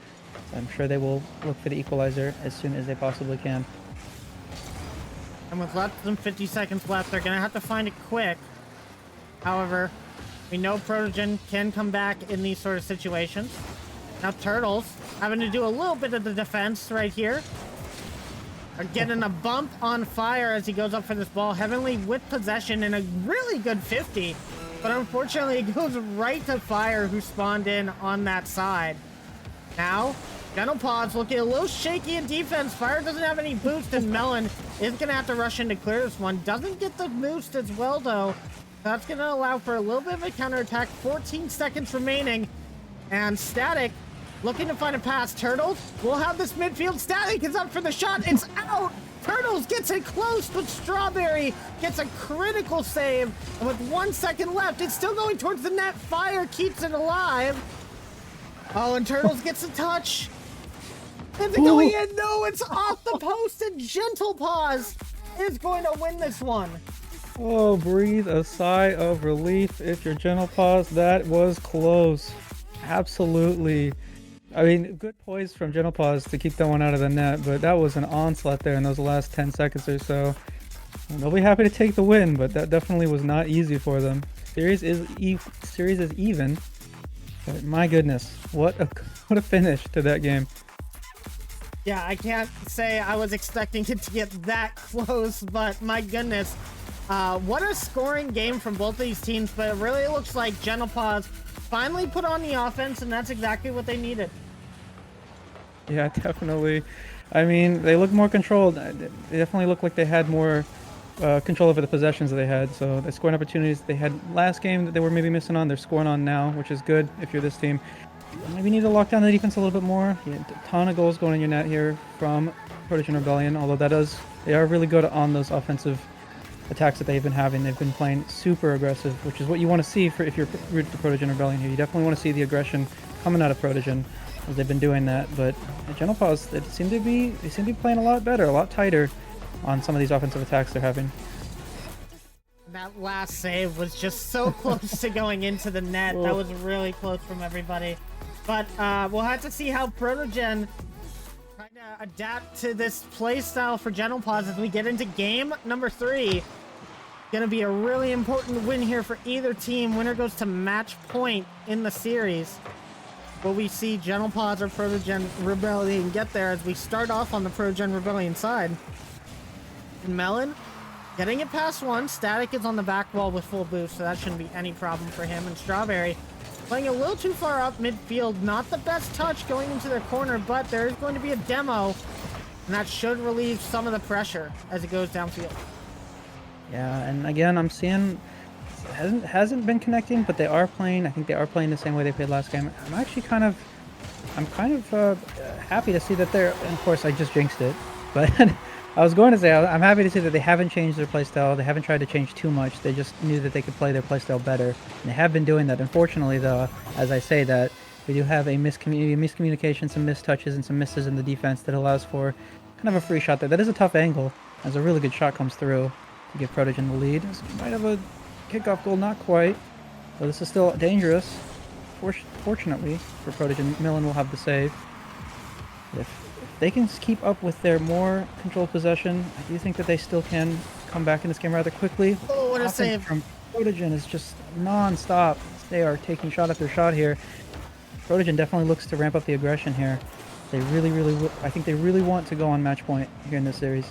I'm sure they will look for the equalizer as soon as they possibly can. And with less than 50 seconds left, they're going to have to find it quick. However, we know Protogen can come back in these sort of situations. Now Turtles having to do a little bit of the defense right here. Are getting a bump on Fire as he goes up for this ball. Heavenly with possession and a really good 50. But unfortunately, it goes right to Fire, who spawned in on that side. Now, Gentle Paws looking a little shaky in defense. Fire doesn't have any boost, and Melon is going to have to rush in to clear this one. Doesn't get the boost as well, though. That's going to allow for a little bit of a counterattack. 14 seconds remaining. And Static looking to find a pass. Turtles will have this midfield. Static is up for the shot. It's out. Turtles gets it close, but Strawberry gets a critical save. And with 1 second left, it's still going towards the net. Fire keeps it alive. Oh, and Turtles gets a touch. Is it going in? No, it's off the post, and Gentle Paws is going to win this one. Oh, breathe a sigh of relief if you're Gentle Paws. That was close. Absolutely. I mean, good poise from Gentle Paws to keep that one out of the net, but that was an onslaught there in those last 10 seconds or so. And they'll be happy to take the win, but that definitely was not easy for them. Series is even, but my goodness, what a finish to that game. Yeah, I can't say I was expecting it to get that close, but my goodness. What a scoring game from both of these teams, but it really looks like Gentle Paws finally put on the offense, and that's exactly what they needed. Yeah, definitely. I mean, they look more controlled. They definitely look like they had more control over the possessions that they had. So the scoring opportunities they had last game that they were maybe missing on, they're scoring on now, which is good if you're this team. Maybe need to lock down the defense a little bit more. Yeah, a ton of goals going in your net here from Protogen Rebellion, although they are really good on those offensive attacks that they've been having. They've been playing super aggressive, which is what you want to see if you're rooting for Protogen Rebellion here. You definitely want to see the aggression coming out of Protogen, as they've been doing that. But Gentle Paws, they seem to be playing a lot better, a lot tighter on some of these offensive attacks they're having. That last save was just so close to going into the net. That was really close from everybody. But we'll have to see how Protogen try to adapt to this play style for Gentle Paws as we get into game number 3. Gonna be a really important win here for either team. Winner goes to match point in the series. Will we see Gentle Paws or Protogen Rebellion get there as we start off on the Protogen Rebellion side? And Melon getting it past one. Static is on the back wall with full boost, so that shouldn't be any problem for him. And Strawberry playing a little too far up midfield. Not the best touch going into their corner, but there is going to be a demo, and that should relieve some of the pressure as it goes downfield. Yeah, and again, I'm seeing hasn't been connecting, but they are playing. I think they are playing the same way they played last game. I'm actually kind of happy to see that they're. And of course, I just jinxed it, but I was going to say I'm happy to see that they haven't changed their playstyle. They haven't tried to change too much. They just knew that they could play their playstyle better, and they have been doing that. Unfortunately, though, as I say that, we do have a miscommunication, some missed touches, and some misses in the defense that allows for kind of a free shot there. That is a tough angle, as a really good shot comes through to give Protogen the lead. So we might have a kickoff goal, not quite. So this is still dangerous. Fortunately for Protogen, Millen will have the save. If they can keep up with their more controlled possession, I do think that they still can come back in this game rather quickly. Oh, what a save from Protogen is just non-stop. They are taking shot after shot here. Protogen definitely looks to ramp up the aggression here. They I think they really want to go on match point here in this series.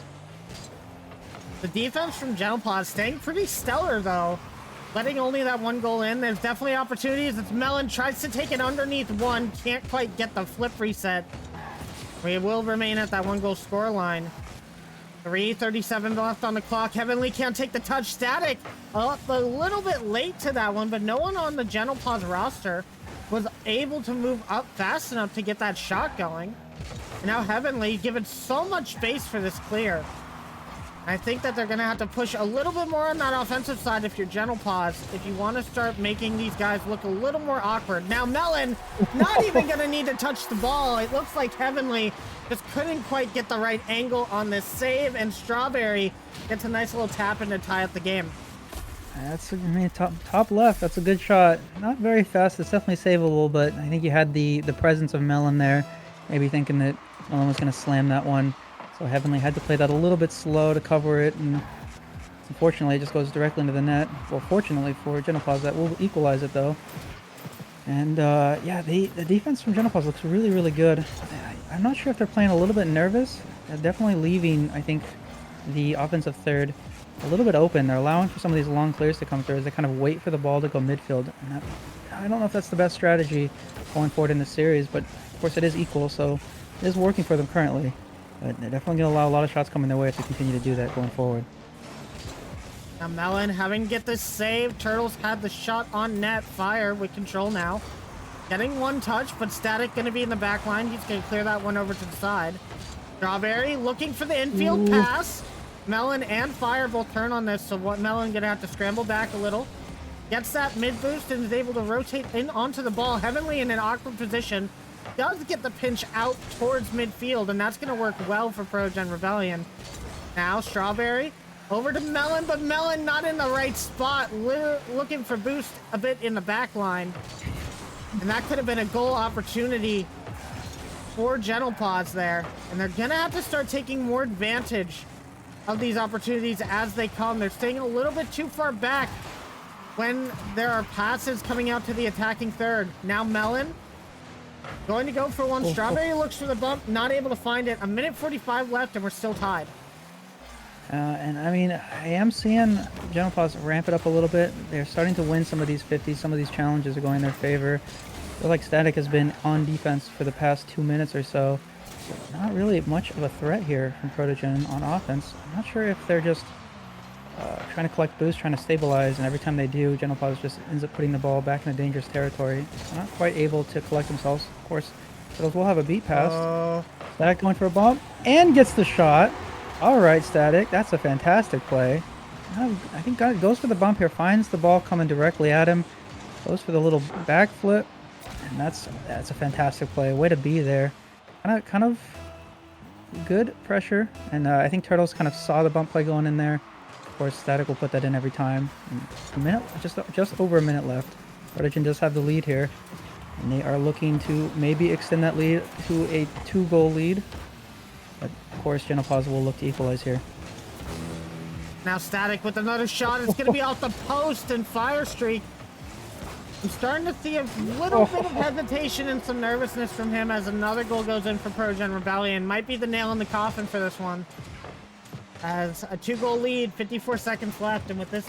The defense from Gentle Paws staying pretty stellar, though. Letting only that one goal in. There's definitely opportunities. It's Melon tries to take it underneath one. Can't quite get the flip reset. We will remain at that 1-goal score line. 3:37 left on the clock. Heavenly can't take the touch. Static a little bit late to that one, but no one on the Gentle Paws roster was able to move up fast enough to get that shot going. And now Heavenly given so much space for this clear. I think that they're going to have to push a little bit more on that offensive side if you're Gentle Paws, if you want to start making these guys look a little more awkward. Now Melon, not even going to need to touch the ball. It looks like Heavenly just couldn't quite get the right angle on this save, and Strawberry gets a nice little tap in to tie up the game. That's, I mean, top left. That's a good shot. Not very fast. It's definitely savable, but I think you had the presence of Melon there. Maybe thinking that Melon was going to slam that one. So Heavenly had to play that a little bit slow to cover it, and unfortunately it just goes directly into the net. Well, fortunately for Gentle Paws, that will equalize it though. And yeah, the defense from Gentle Paws looks really, really good. I'm not sure if they're playing a little bit nervous. They're definitely leaving, I think, the offensive third a little bit open. They're allowing for some of these long clears to come through as they kind of wait for the ball to go midfield. And I don't know if that's the best strategy going forward in this series, but of course it is equal, so it is working for them currently. But they're definitely going to allow a lot of shots coming their way if they continue to do that going forward. Now Melon having to get this save. Turtles had the shot on net. Fire with control now. Getting one touch, but Static going to be in the back line. He's going to clear that one over to the side. Strawberry looking for the infield pass. Melon and Fire both turn on this, so what Melon going to have to scramble back a little. Gets that mid boost and is able to rotate in onto the ball. Heavenly in an awkward position. Does get the pinch out towards midfield, and that's going to work well for Protogen Rebellion. Now Strawberry over to Melon, but Melon not in the right spot, looking for boost a bit in the back line. And that could have been a goal opportunity for Gentle Paws there. And they're going to have to start taking more advantage of these opportunities as they come. They're staying a little bit too far back when there are passes coming out to the attacking third. Now Melon going to go for one. Strawberry looks for the bump, not able to find it. 1:45 left, and we're still tied. And I mean, I am seeing General Paws ramp it up a little bit. They're starting to win some of these 50s. Some of these challenges are going in their favor. I feel like Static has been on defense for the past 2 minutes or so. Not really much of a threat here from Protogen on offense. I'm not sure if they're just trying to collect boost, trying to stabilize, and every time they do, General Paws just ends up putting the ball back into dangerous territory. They're not quite able to collect themselves. Of course, Turtles will have a beat pass. Static going for a bump and gets the shot. All right, Static, that's a fantastic play. I think God goes for the bump here, finds the ball coming directly at him, goes for the little backflip, and that's a fantastic play. Way to be there. Kind of good pressure, and I think Turtles kind of saw the bump play going in there. Of course, Static will put that in every time. And a minute, just over a minute left. Protogen does have the lead here, and they are looking to maybe extend that lead to a 2-goal lead. But of course, General Paws will look to equalize here. Now Static with another shot. It's going to be off the post and fire streak. I'm starting to see a little bit of hesitation and some nervousness from him as another goal goes in for Protogen Rebellion. Might be the nail in the coffin for this one. As a 2-goal lead, 54 seconds left, and with this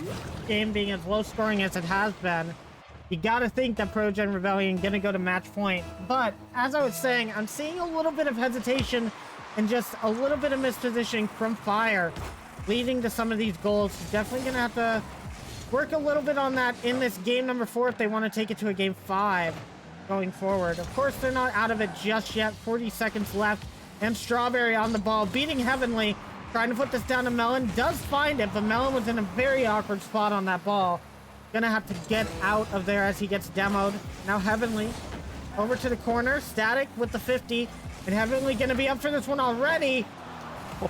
game being as low scoring as it has been, you gotta think that Protogen Rebellion gonna go to match point. But as I was saying, I'm seeing a little bit of hesitation and just a little bit of mispositioning from Fire, leading to some of these goals. Definitely gonna have to work a little bit on that in this game number 4 if they want to take it to a game 5 going forward. Of course, they're not out of it just yet. 40 seconds left, and Strawberry on the ball, beating Heavenly, trying to put this down to Melon. Does find it, but Melon was in a very awkward spot on that ball. Gonna have to get out of there as he gets demoed. Now Heavenly over to the corner. Static with the 50, and Heavenly gonna be up for this one already.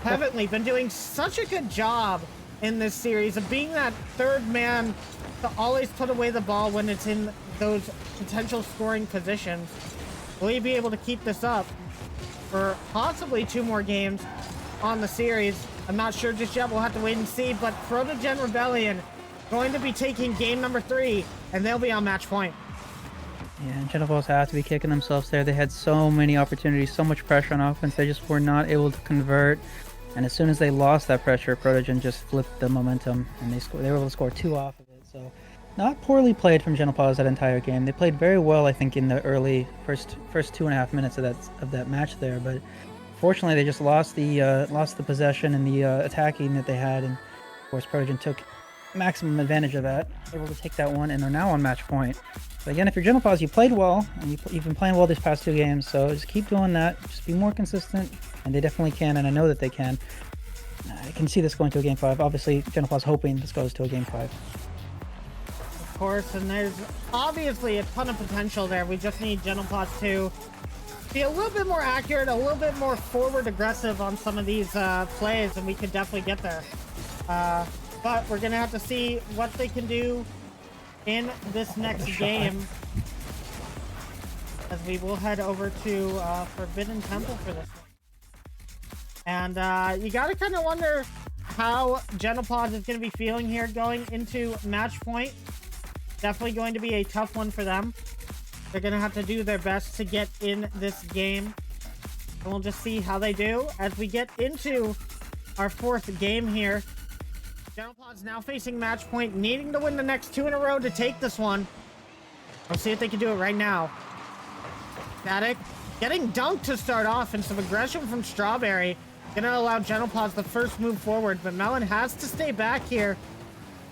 Heavenly been doing such a good job in this series of being that third man to always put away the ball when it's in those potential scoring positions. Will he be able to keep this up for possibly 2 more games on the series? I'm not sure just yet. We'll have to wait and see. But Protogen Rebellion going to be taking game number 3, and they'll be on match point. Yeah, and General Paws have to be kicking themselves there. They had so many opportunities, so much pressure on offense. They just were not able to convert. And as soon as they lost that pressure, Protogen just flipped the momentum, and they were able to score 2 off of it. So, not poorly played from General Paws that entire game. They played very well, I think, in the early first 2.5 minutes of that match there. But fortunately, they just lost the possession and the attacking that they had, and of course, Protogen took maximum advantage of that, able to take that one, and are now on match point. So again, if you're General Paws, you played well, and you've been playing well these past 2 games, so just keep doing that. Just be more consistent, and they definitely can, and I know that they can. I can see this going to a game 5. Obviously, General Paws hoping this goes to a game 5. Of course, and there's obviously a ton of potential there. We just need General Paws to be a little bit more accurate, a little bit more forward aggressive on some of these plays, and we could definitely get there. But we're gonna have to see what they can do in this next game, as we will head over to Forbidden Temple for this one. And you gotta kind of wonder how General Paws is going to be feeling here going into match point. Definitely going to be a tough one for them. They're going to have to do their best to get in this game. And we'll just see how they do as we get into our 4th game here. General Paws now facing match point, needing to win the next 2 in a row to take this one. We'll see if they can do it right now. Static getting dunked to start off, and some aggression from Strawberry. Gonna allow General Paws the first move forward, but Melon has to stay back here.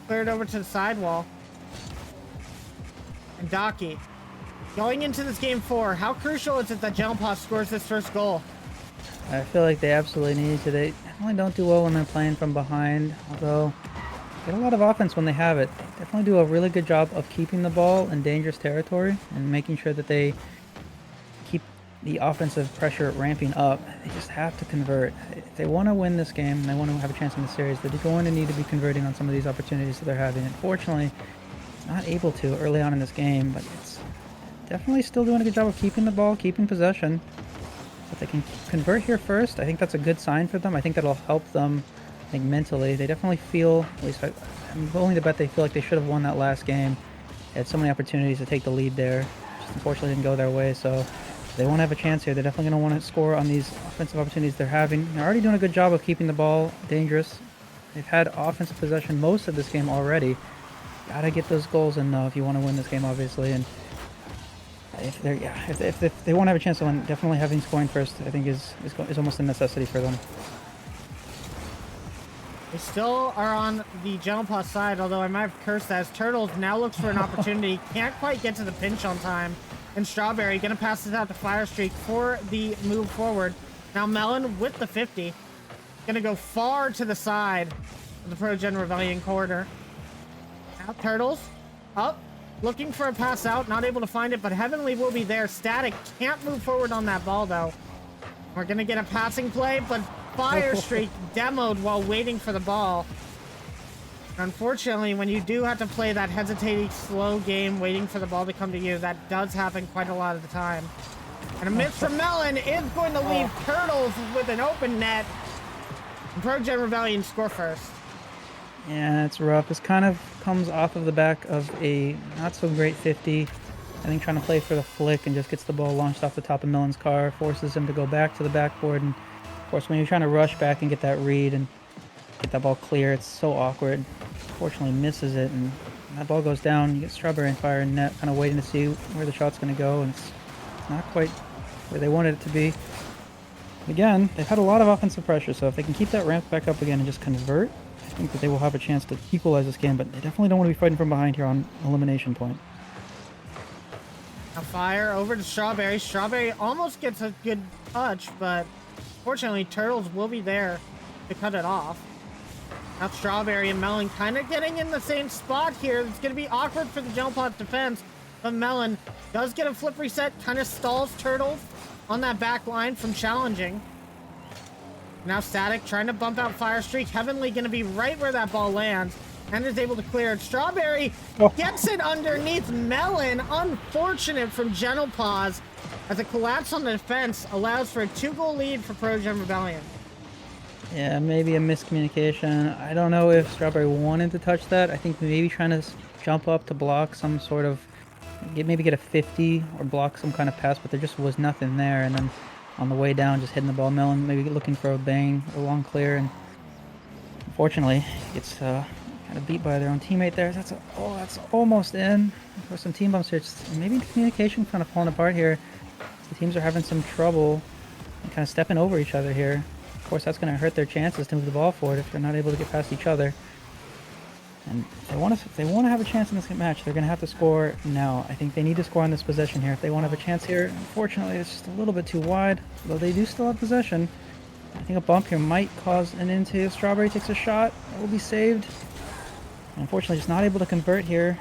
Cleared over to the sidewall. And Daki going into this game 4. How crucial is it that General Paws scores this first goal? I feel like they absolutely need to. They definitely don't do well when they're playing from behind, although they get a lot of offense when they have it. They definitely do a really good job of keeping the ball in dangerous territory and making sure that they keep the offensive pressure ramping up. They just have to convert. If they want to win this game and they want to have a chance in the series, they're going to need to be converting on some of these opportunities that they're having. Unfortunately, it's not able to early on in this game, but it's definitely still doing a good job of keeping the ball, keeping possession. If they can convert here first, I think that's a good sign for them. I think that'll help them, I think, mentally. They definitely feel, at least I'm willing to bet they feel like they should have won that last game. They had so many opportunities to take the lead there. Just unfortunately didn't go their way, so they won't have a chance here. They're definitely going to want to score on these offensive opportunities they're having. They're already doing a good job of keeping the ball dangerous. They've had offensive possession most of this game already. Gotta get those goals in though if you want to win this game, obviously. And if they're if they want to have a chance to win, definitely having scoring first, I think is almost a necessity for them. They still are on the Gentle Paws side, although I might have cursed as Turtles now looks for an opportunity. Can't quite get to the pinch on time. And Strawberry gonna pass this out to Fire Streak for the move forward. Now Melon with the 50. Gonna go far to the side of the Protogen Rebellion corridor. Now Turtles up, looking for a pass out, not able to find it, but Heavenly will be there. Static can't move forward on that ball though. We're gonna get a passing play, but Fire Streak demoed while waiting for the ball. Unfortunately, when you do have to play that hesitating, slow game, waiting for the ball to come to you, that does happen quite a lot of the time. And a miss from Melon is going to leave Turtles with an open net. And Protogen Rebellion score first. Yeah, it's rough. This kind of comes off of the back of a not so great 50. I think trying to play for the flick and just gets the ball launched off the top of Melon's car, forces him to go back to the backboard. And of course, when you're trying to rush back and get that read and get that ball clear, it's so awkward. Fortunately, misses it, and that ball goes down. You get Strawberry and Fire and net, kind of waiting to see where the shot's going to go, and it's not quite where they wanted it to be. Again, they've had a lot of offensive pressure, so if they can keep that ramp back up again and just convert, I think that they will have a chance to equalize this game, but they definitely don't want to be fighting from behind here on elimination point. Now Fire over to Strawberry. Strawberry almost gets a good touch, but fortunately, Turtles will be there to cut it off. Now Strawberry and Melon kind of getting in the same spot here. It's going to be awkward for the Gentle Paws defense, but Melon does get a flip reset, kind of stalls Turtles on that back line from challenging. Now Static trying to bump out Fire Streak. Heavenly going to be right where that ball lands and is able to clear it. Strawberry gets it underneath Melon. Unfortunate from Gentle Paws as a collapse on the defense allows for a 2-goal lead for Protogen Rebellion. Yeah, maybe a miscommunication. I don't know if Strawberry wanted to touch that. I think maybe trying to jump up to block some sort of, maybe get a 50 or block some kind of pass, but there just was nothing there. And then on the way down, just hitting the ball. Melon maybe looking for a bang, a long clear, and unfortunately gets kind of beat by their own teammate there. That's almost in. There's some team bumps here. Maybe communication kind of falling apart here. The teams are having some trouble and kind of stepping over each other here. Of course, that's going to hurt their chances to move the ball forward if they're not able to get past each other. And if they want to have a chance in this match, they're going to have to score now. I think they need to score on this possession here if they want to have a chance here. Unfortunately, it's just a little bit too wide, though they do still have possession. I think a bump here might cause an into. Strawberry takes a shot. It will be saved. Unfortunately, just not able to convert here.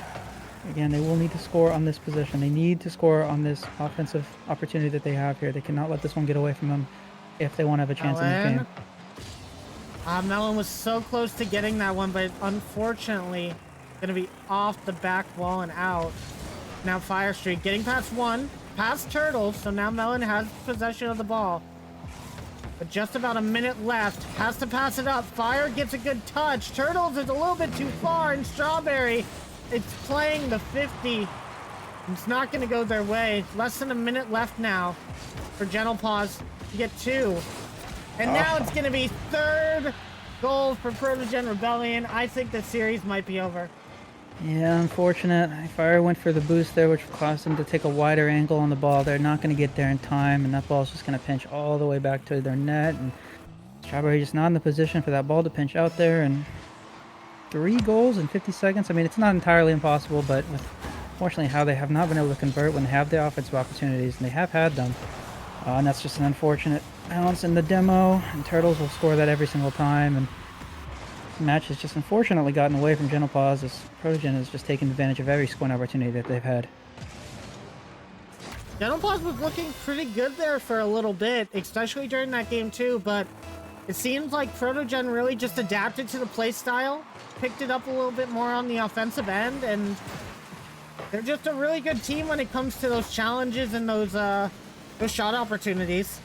Again, they will need to score on this possession. They need to score on this offensive opportunity that they have here. They cannot let this one get away from them if they want to have a chance in this game. Melon was so close to getting that one, but unfortunately going to be off the back wall and out. Now Fire Streak getting past one, past Turtles, so now Melon has possession of the ball. But just about a minute left, has to pass it up. Fire gets a good touch. Turtles is a little bit too far, and Strawberry, it's playing the 50. It's not going to go their way. Less than a minute left now for Gentle Paws to get 2. And now it's going to be 3rd goal for Protogen Rebellion. I think the series might be over. Yeah, unfortunate. Fire went for the boost there, which caused them to take a wider angle on the ball. They're not going to get there in time, and that ball's just going to pinch all the way back to their net. And Strawberry just not in the position for that ball to pinch out there. And 3 goals in 50 seconds. I mean, it's not entirely impossible, but with unfortunately how they have not been able to convert when they have the offensive opportunities, and they have had them. And that's just an unfortunate balance in the demo, and Turtles will score that every single time. And the match has just unfortunately gotten away from Gentle Paws as Protogen has just taken advantage of every scoring opportunity that they've had. Gentle Paws was looking pretty good there for a little bit, especially during that game too, but it seems like Protogen really just adapted to the play style, picked it up a little bit more on the offensive end, and they're just a really good team when it comes to those challenges and those shot opportunities.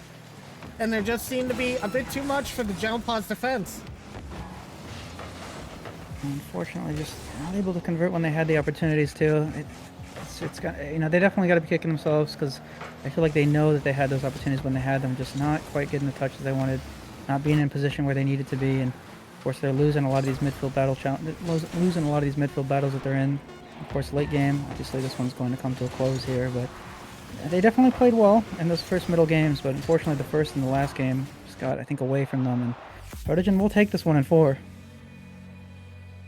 And there just seemed to be a bit too much for the Gentle Paws defense. Unfortunately, just not able to convert when they had the opportunities to. It's got, you know, they definitely got to be kicking themselves because I feel like they know that they had those opportunities when they had them, just not quite getting the touches they wanted, not being in position where they needed to be, and course, they're losing a lot of these midfield losing a lot of these midfield battles that they're in. Of course, late game, obviously this one's going to come to a close here, but they definitely played well in those first middle games, but unfortunately the first and the last game just got, I think, away from them, and Protogen will take this one in 4.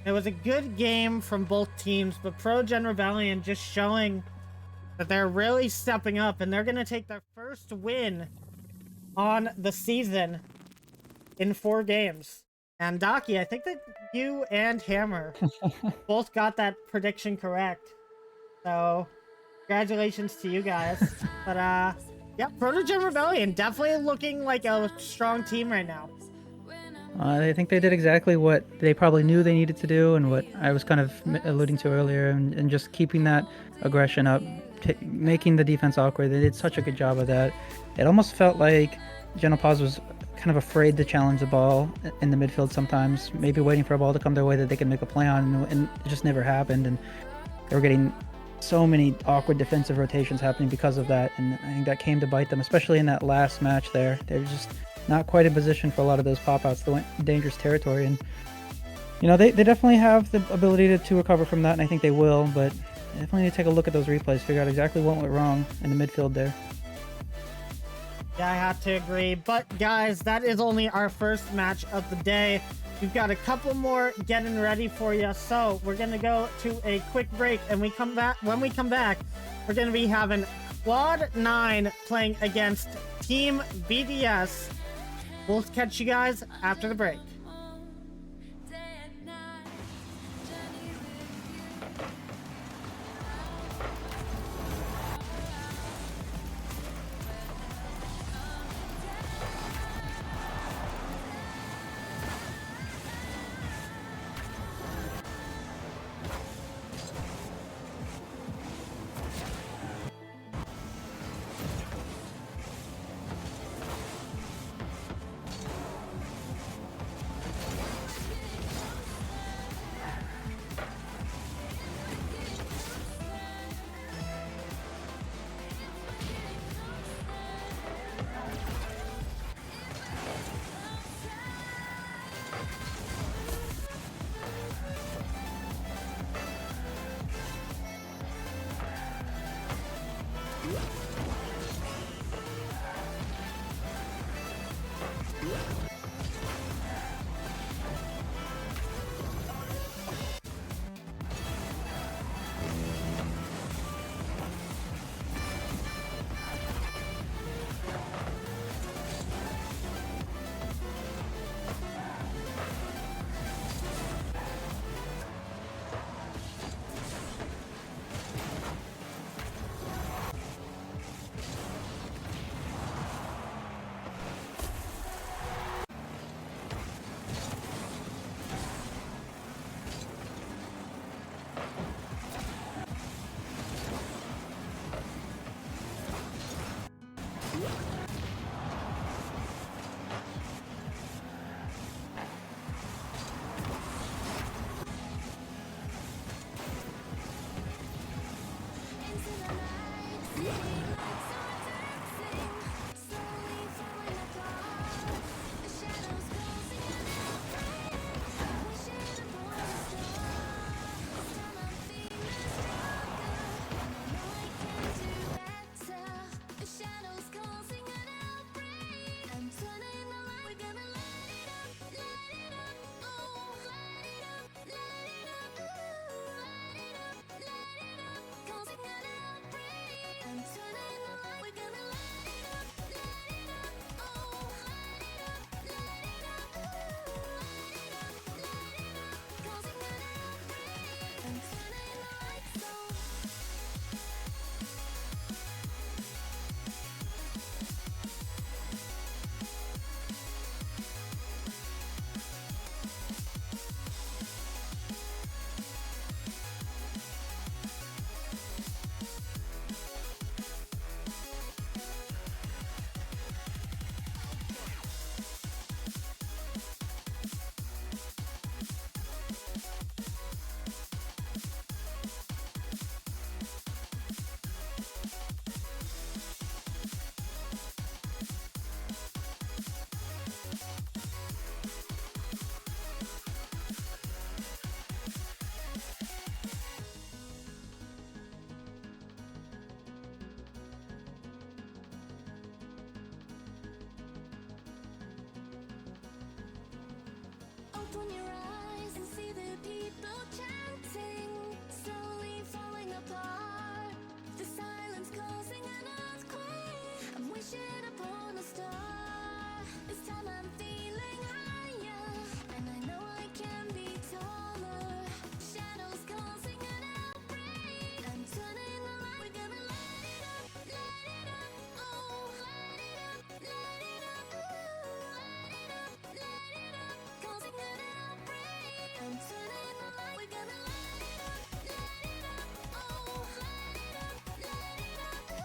It was a good game from both teams, but Protogen Rebellion just showing that they're really stepping up, and they're going to take their first win on the season in 4 games. And Daki, I think that you and Hammer both got that prediction correct. So, congratulations to you guys. But, yeah, Protogen Rebellion definitely looking like a strong team right now. I think they did exactly what they probably knew they needed to do, and what I was kind of alluding to earlier, and just keeping that aggression up, making the defense awkward. They did such a good job of that. It almost felt like Paws was kind of afraid to challenge the ball in the midfield sometimes, maybe waiting for a ball to come their way that they could make a play on, and it just never happened. And they were getting so many awkward defensive rotations happening because of that, and I think that came to bite them, especially in that last match there. They're just not quite in position for a lot of those pop-outs. They went dangerous territory, and they definitely have the ability to recover from that, and I think they will, but they definitely need to take a look at those replays, figure out exactly what went wrong in the midfield there. Yeah, I have to agree. But guys, that is only our first match of the day. We've got a couple more getting ready for you, so we're gonna go to a quick break, and when we come back, we're gonna be having Quad 9 playing against Team BDS. We'll catch you guys after the break. Open your eyes and see the people chanting, slowly falling apart. The silence causing an earthquake. I'm wishing upon a star. This time I'm feeling higher, and I know I can be taller. Shadows causing an outbreak. I'm turning the light. We're gonna light it up, oh, light it up, ooh, light it up, causing an outbreak. I'm turning the light. We're gonna light it up, oh, light it up, ooh,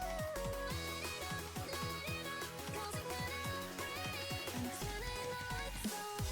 light it up, causing an outbreak. I'm turning the lights on.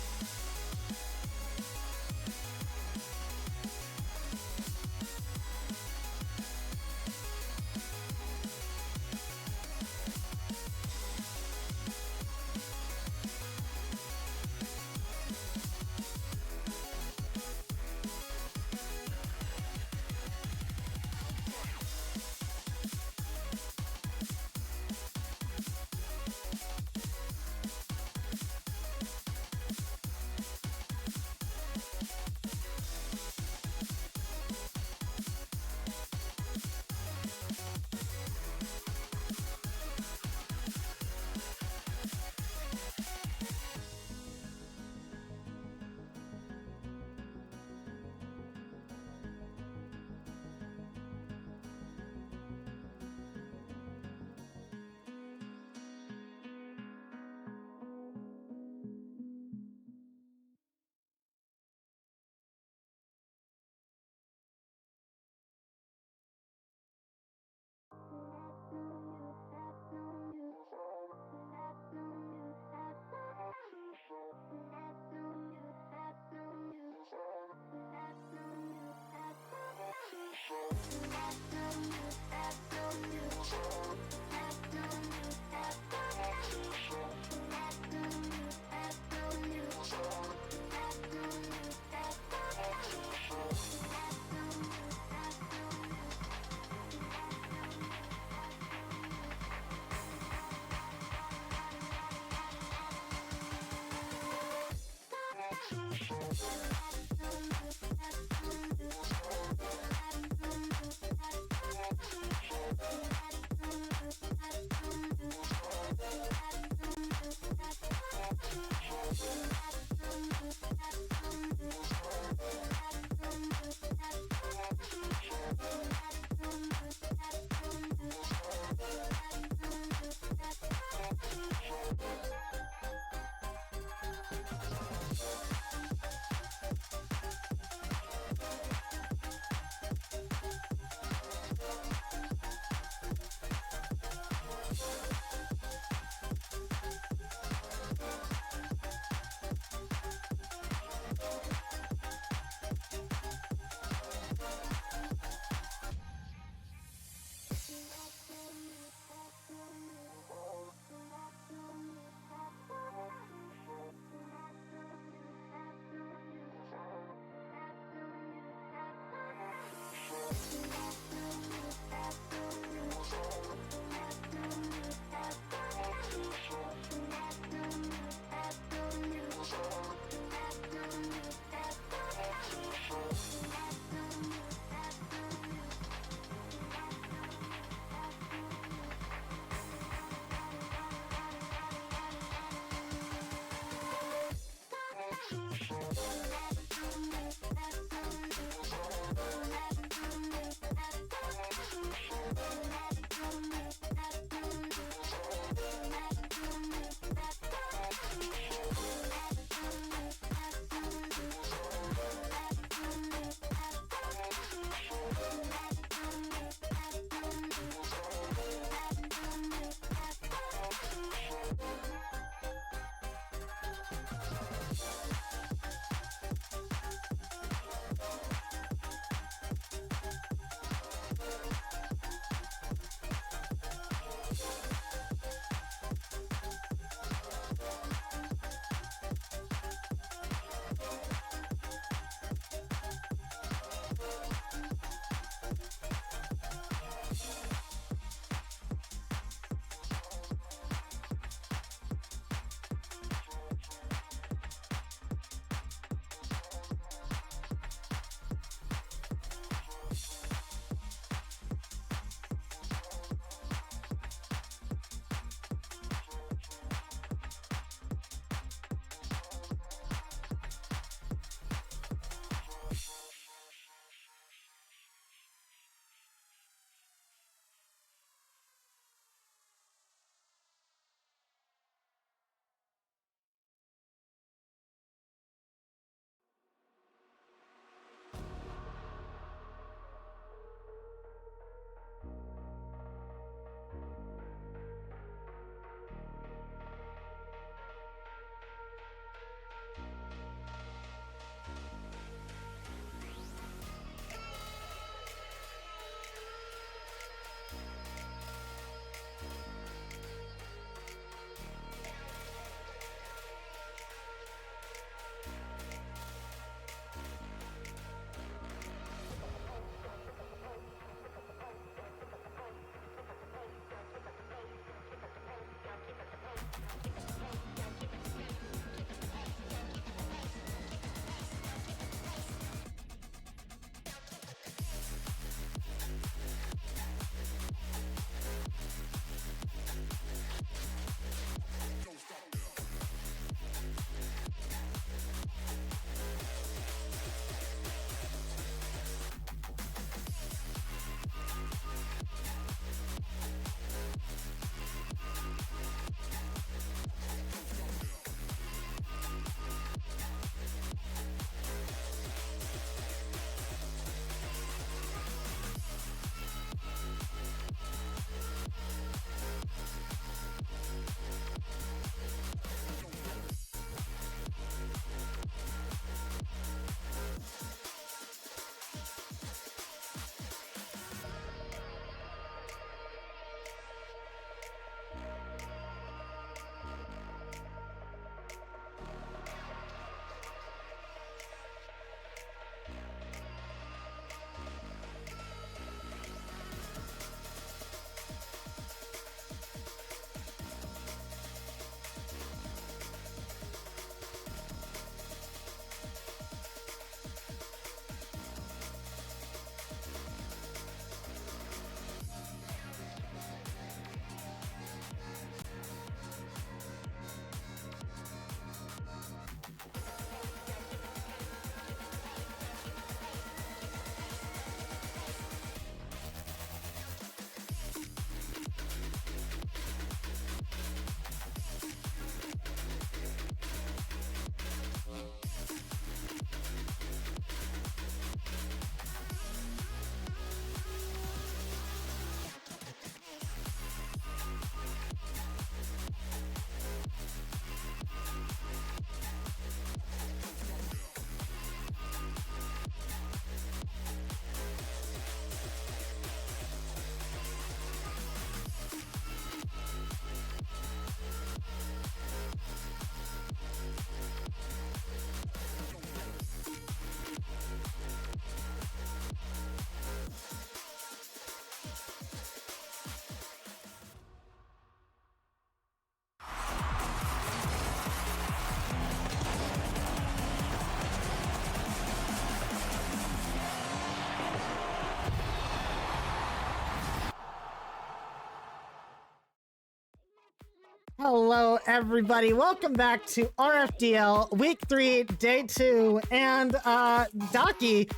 Hello, everybody. Welcome back to RFDL Week 3, Day 2. And, Docky,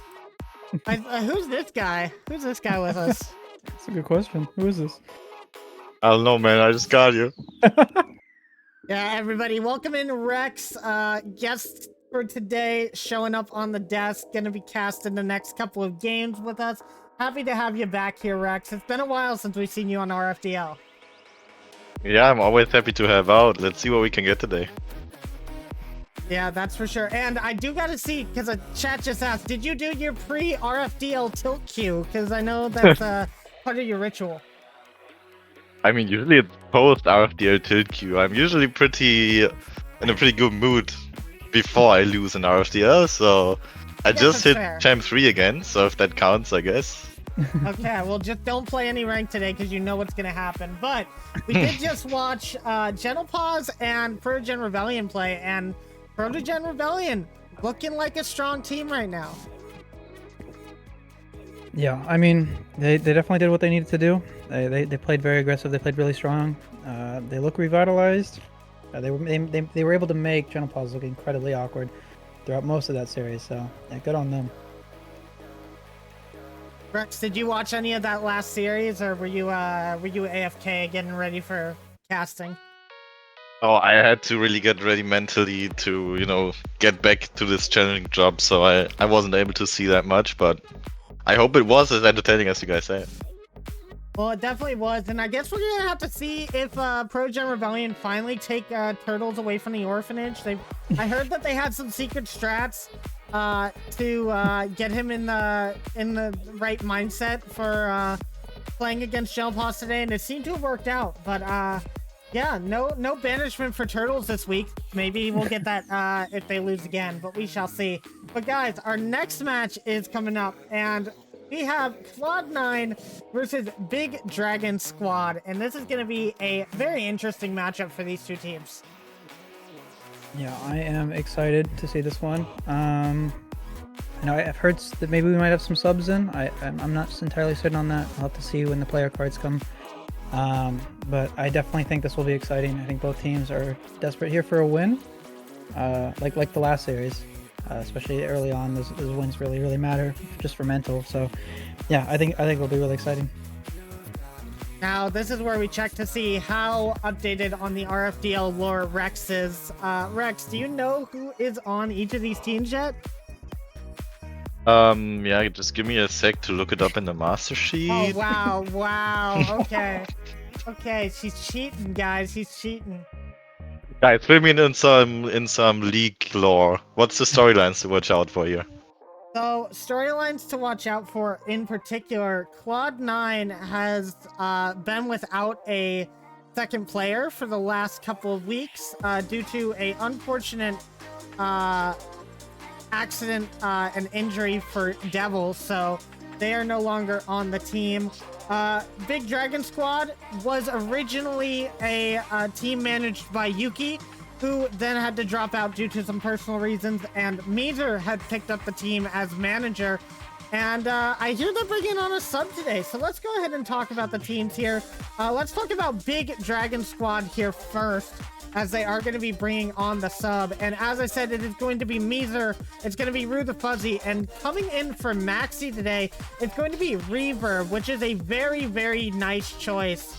who's this guy? Who's this guy with us? That's a good question. Who is this? I don't know, man. I just got you. Yeah, everybody, welcome in Rex. Guest for today, showing up on the desk, gonna be casting the next couple of games with us. Happy to have you back here, Rex. It's been a while since we've seen you on RFDL. Yeah, I'm always happy to have out. Let's see what we can get today. Yeah, that's for sure. And I do gotta see, because a chat just asked, did you do your pre-RFDL tilt queue? Because I know that's part of your ritual. I mean, usually it's post RFDL tilt queue. I'm usually in a pretty good mood before I lose an RFDL, so I Yes, just that's hit fair. Champ 3 again, so if that counts, I guess. Okay, well, just don't play any rank today because you know what's gonna happen. But we did just watch Paws and Protogen Rebellion play, and Protogen Rebellion looking like a strong team right now. Yeah, I mean, they definitely did what they needed to do. They played very aggressive. They played really strong. They look revitalized. They were able to make Paws look incredibly awkward throughout most of that series. So yeah, good on them. Rex, did you watch any of that last series, or were you AFK getting ready for casting? Oh, I had to really get ready mentally to, get back to this challenging job, so I wasn't able to see that much, but I hope it was as entertaining as you guys say. Well, it definitely was, and I guess we're gonna have to see if Protogen Rebellion finally take Turtles away from the orphanage. I heard that they had some secret strats to get him in the right mindset for playing against Paws today, and it seemed to have worked out. But yeah, no banishment for Turtles this week. Maybe we'll get that if they lose again, but we shall see. But guys, our next match is coming up, and we have Cloud9 versus Big Dragon Squad, and this is going to be a very interesting matchup for these two teams. Yeah, I am excited to see this one. I've heard that maybe we might have some subs in. I'm not entirely certain on that. I'll have to see when the player cards come. But I definitely think this will be exciting. I think both teams are desperate here for a win, like the last series. Especially early on, those wins really matter just for mental. So, yeah, I think it'll be really exciting. Now, this is where we check to see how updated on the RFDL lore Rex is. Rex, do you know who is on each of these teams yet? Yeah, just give me a sec to look it up in the master sheet. Oh, wow, okay. Okay, she's cheating, guys, he's cheating. Guys, fill me in some league lore. What's the storylines to watch out for here? So, storylines to watch out for in particular, Cloud9 has been without a second player for the last couple of weeks due to an unfortunate accident and injury for Devil, so they are no longer on the team. Big Dragon Squad was originally a team managed by Yuki, who then had to drop out due to some personal reasons, and Meezer had picked up the team as manager. And I hear they're bringing on a sub today, so let's go ahead and talk about the teams here. Let's talk about Big Dragon Squad here first, as they are going to be bringing on the sub. And as I said, it is going to be Meezer, it's going to be Rue the Fuzzy, and coming in for Maxi today, it's going to be Reverb, which is a very nice choice.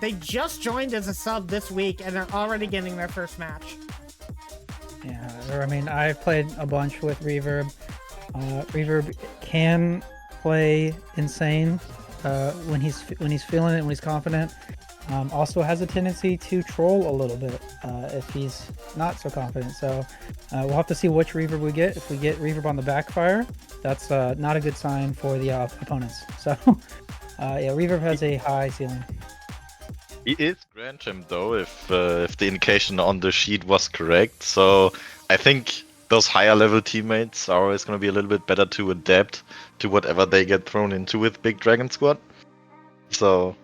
They just joined as a sub this week, and they're already getting their first match. Yeah, I mean, I've played a bunch with Reverb. Reverb can play insane when he's feeling it, when he's confident. Also has a tendency to troll a little bit if he's not so confident. So we'll have to see which Reverb we get. If we get Reverb on the backfire, that's not a good sign for the opponents. So yeah, Reverb has a high ceiling. He is Grand Champ though, if the indication on the sheet was correct. So I think those higher level teammates are always going to be a little bit better to adapt to whatever they get thrown into with Big Dragon Squad. So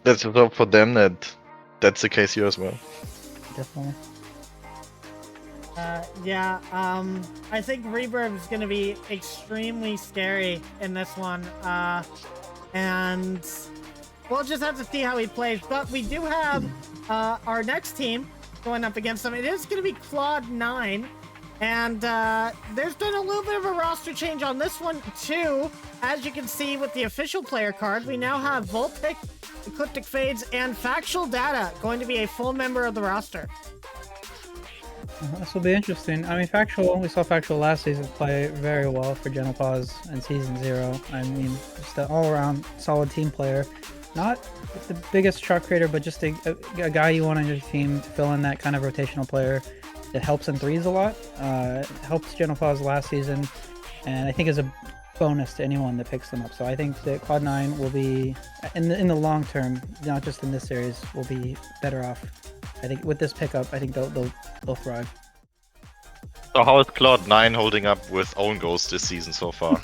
let's just hope for them that that's the case here as well. Definitely. Yeah, I think Reverb is going to be extremely scary in this one. And we'll just have to see how he plays. But we do have our next team going up against them, it is going to be Cloud9. And there's been a little bit of a roster change on this one, too. As you can see with the official player card, we now have Volpic, Ecliptic Fades, and Factual Data going to be a full member of the roster. This will be interesting. I mean, we saw Factual last season play very well for Paws in Season 0. I mean, just an all-around solid team player. Not the biggest shot creator, but just a guy you want on your team to fill in that kind of rotational player that helps in threes a lot. Helped Paws last season, and I think is a bonus to anyone that picks them up. So I think that Cloud9 will be, in the long term, not just in this series, will be better off. I think with this pickup, I think they'll thrive. So how is Cloud9 holding up with own goals this season so far?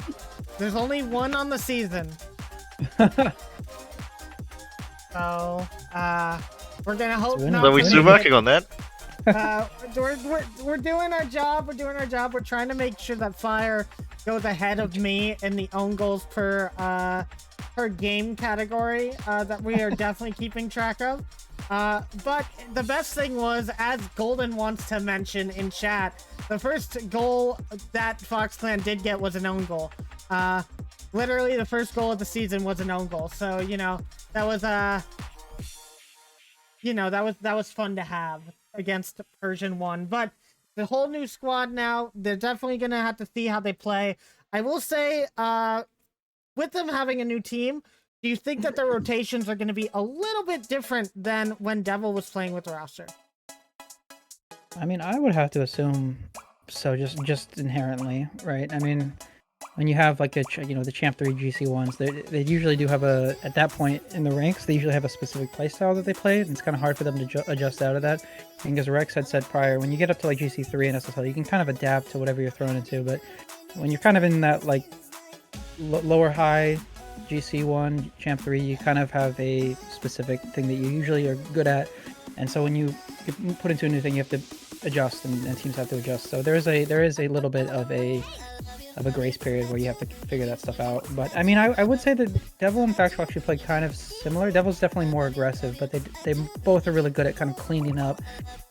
There's only one on the season. So, we're gonna hope not. So we're still working on that. We're doing our job. We're doing our job. We're trying to make sure that Fire goes ahead of me in the own goals per game category that we are definitely keeping track of. But the best thing was, as Golden wants to mention in chat, the first goal that Fox Clan did get was an own goal. Literally, the first goal of the season was an own goal. So, you know, that was that was fun to have against Persian 1. But the whole new squad now, they're definitely gonna have to see how they play. I will say, with them having a new team, do you think that their rotations are going to be a little bit different than when Devil was playing with the roster? I mean, I would have to assume so, just inherently, right? I mean, when you have like the Champ 3 GC1s, they usually do have at that point in the ranks, they usually have a specific playstyle that they play, and it's kind of hard for them to adjust out of that. And as Rex had said prior, when you get up to like GC3 and SSL, you can kind of adapt to whatever you're thrown into, but when you're kind of in that like lower high GC1, Champ 3, you kind of have a specific thing that you usually are good at, and so when you put into a new thing, you have to adjust, and teams have to adjust. So there is a little bit of a grace period where you have to figure that stuff out. But I mean, I would say that Devil and Factual actually play kind of similar. Devil's definitely more aggressive, but they both are really good at kind of cleaning up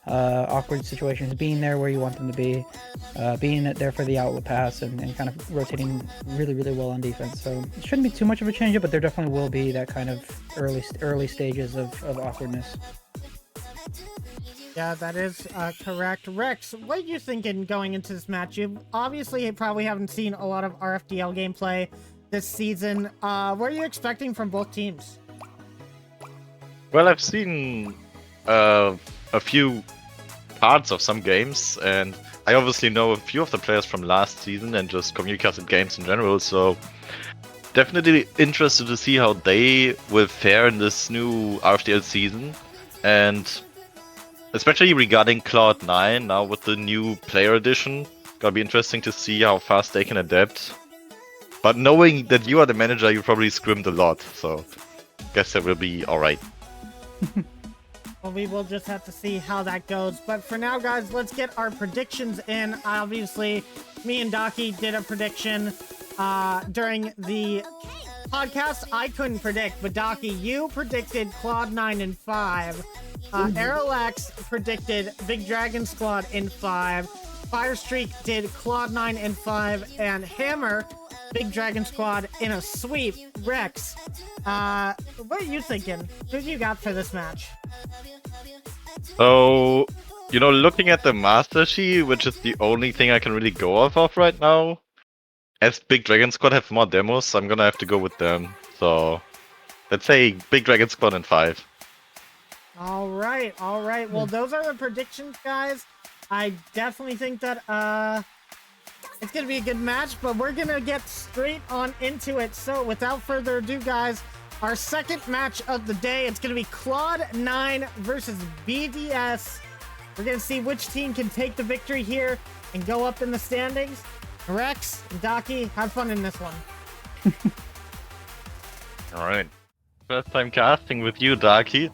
awkward situations, being there where you want them to be, being there for the outlet pass, and kind of rotating really, really well on defense. So it shouldn't be too much of a change up, but there definitely will be that kind of early stages of awkwardness. Yeah, that is correct. Rex, what are you thinking going into this match? You obviously probably haven't seen a lot of RFDL gameplay this season. What are you expecting from both teams? Well, I've seen a few parts of some games, and I obviously know a few of the players from last season and just communicated games in general, so definitely interested to see how they will fare in this new RFDL season. And especially regarding Cloud9, now with the new player edition, gonna be interesting to see how fast they can adapt. But knowing that you are the manager, you probably scrimmed a lot, so guess that will be alright. Well, we will just have to see how that goes. But for now, guys, let's get our predictions in. Obviously, me and Daki did a prediction during the podcast. I couldn't predict, but Daki, you predicted Cloud9 in 5. Aerolex predicted Big Dragon Squad in 5. Firestreak did Cloud9 in 5. And Hammer, Big Dragon Squad in a sweep. Rex, what are you thinking? Who do you got for this match? So, looking at the Master Sheet, which is the only thing I can really go off of right now, as Big Dragon Squad have more demos, I'm gonna have to go with them. So, let's say Big Dragon Squad in 5. All right. Well, those are the predictions, guys. I definitely think that it's gonna be a good match, but we're gonna get straight on into it. So without further ado, guys, our second match of the day, it's gonna be Cloud9 versus BDS. We're gonna see which team can take the victory here and go up in the standings. Rex and Daki, have fun in this one. All right, first time casting with you, Daki.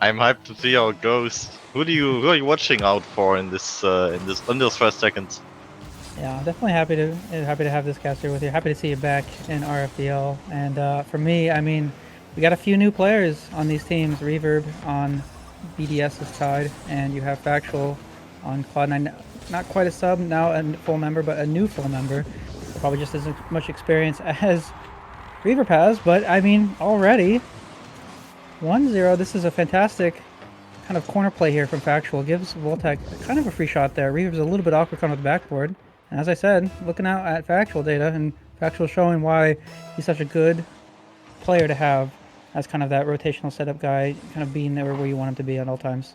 I'm hyped to see how it goes. Who are you watching out for in those first seconds? Yeah, I'm definitely happy to have this cast here with you. Happy to see you back in RFDL. And for me, I mean, we got a few new players on these teams. Reverb on BDS's side, and you have Factual on Cloud9. Not quite a sub, now a full member, but a new full member. Probably just as much experience as Reaver has, but I mean, already 1-0. This is a fantastic kind of corner play here from Factual. Gives Voltec kind of a free shot there. Reaver's a little bit awkward coming with the backboard. And as I said, looking out at Factual data, and Factual showing why he's such a good player to have as kind of that rotational setup guy, kind of being there where you want him to be at all times.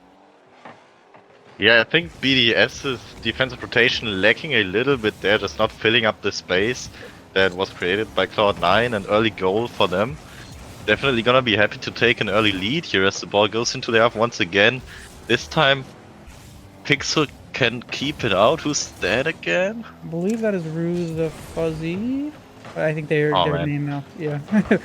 Yeah, I think BDS's defensive rotation lacking a little bit there, just not filling up the space that was created by Cloud9. An early goal for them. Definitely gonna be happy to take an early lead here as the ball goes into the half once again. This time, Pixel can keep it out. Who's that again? I believe that is Ruse the Fuzzy. I think their man. name now. Yeah.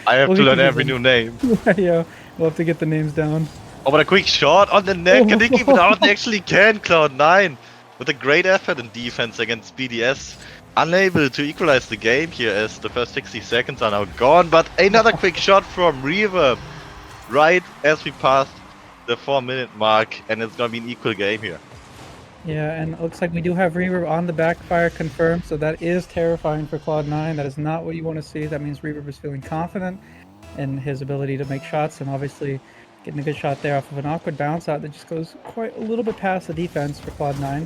I have We'll to get learn every them. new name. Yeah, we'll have to get the names down. Oh, but a quick shot on the net. Can they keep it out? They actually can. Cloud9 with a great effort in defense against BDS. Unable to equalize the game here as the first 60 seconds are now gone. But another quick shot from Reaver right as we pass the 4-minute mark. And it's going to be an equal game here. Yeah, and it looks like we do have Reaver on the backfire confirmed, so that is terrifying for Cloud9. That is not what you want to see. That means Reaver is feeling confident in his ability to make shots, and obviously getting a good shot there off of an awkward bounce out that just goes quite a little bit past the defense for Cloud9.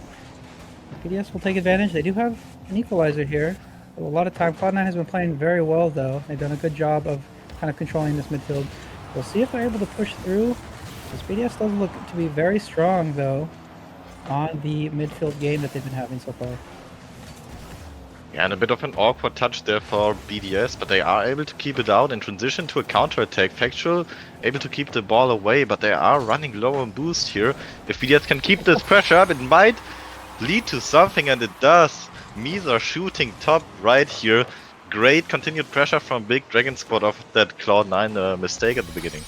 BDS will take advantage. They do have an equalizer here. A lot of time. Cloud9 has been playing very well, though. They've done a good job of kind of controlling this midfield. We'll see if they're able to push through. This BDS does look to be very strong, though, on the midfield game that they've been having so far. Yeah, and a bit of an awkward touch there for BDS, but they are able to keep it out and transition to a counter-attack. Factual able to keep the ball away, but they are running low on boost here. If BDS can keep this pressure up, it might lead to something, and it does. Misa shooting top right here. Great continued pressure from Big Dragon Squad off that Cloud9 mistake at the beginning.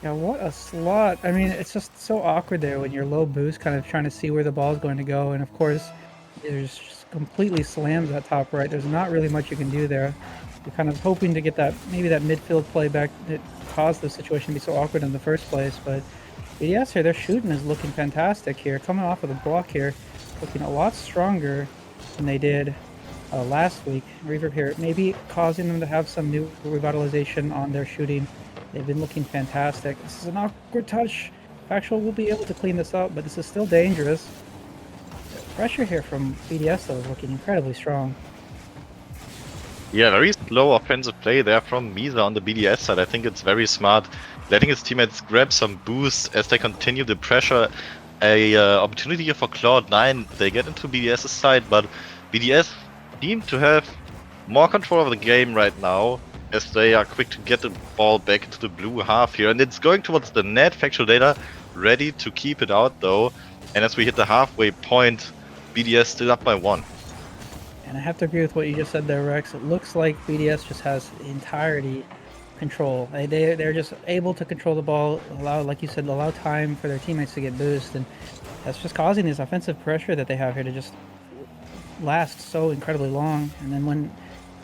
Yeah, what a slot. I mean, it's just so awkward there when you're low boost, kind of trying to see where the ball is going to go. And of course, there's just completely slams that top right. There's not really much you can do there. You're kind of hoping to get that, maybe that midfield play back that caused the situation to be so awkward in the first place. But BDS here, their shooting is looking fantastic here. Coming off of the block here, looking a lot stronger than they did last week. Reaver here, maybe causing them to have some new revitalization on their shooting. They've been looking fantastic. This is an awkward touch. Factual will be able to clean this up, but this is still dangerous. The pressure here from BDS, though, is looking incredibly strong. Yeah, very slow offensive play there from Misa on the BDS side. I think it's very smart, letting his teammates grab some boost as they continue the pressure. A opportunity here for Cloud9. They get into BDS's side, but BDS seem to have more control over the game right now, as they are quick to get the ball back into the blue half here. And it's going towards the net. Factual data ready to keep it out though. And as we hit the halfway point, BDS still up by 1. And I have to agree with what you just said there, Rex. It looks like BDS just has entirety control. They're just able to control the ball, allow, like you said, allow time for their teammates to get boost. And that's just causing this offensive pressure that they have here to just last so incredibly long. And then when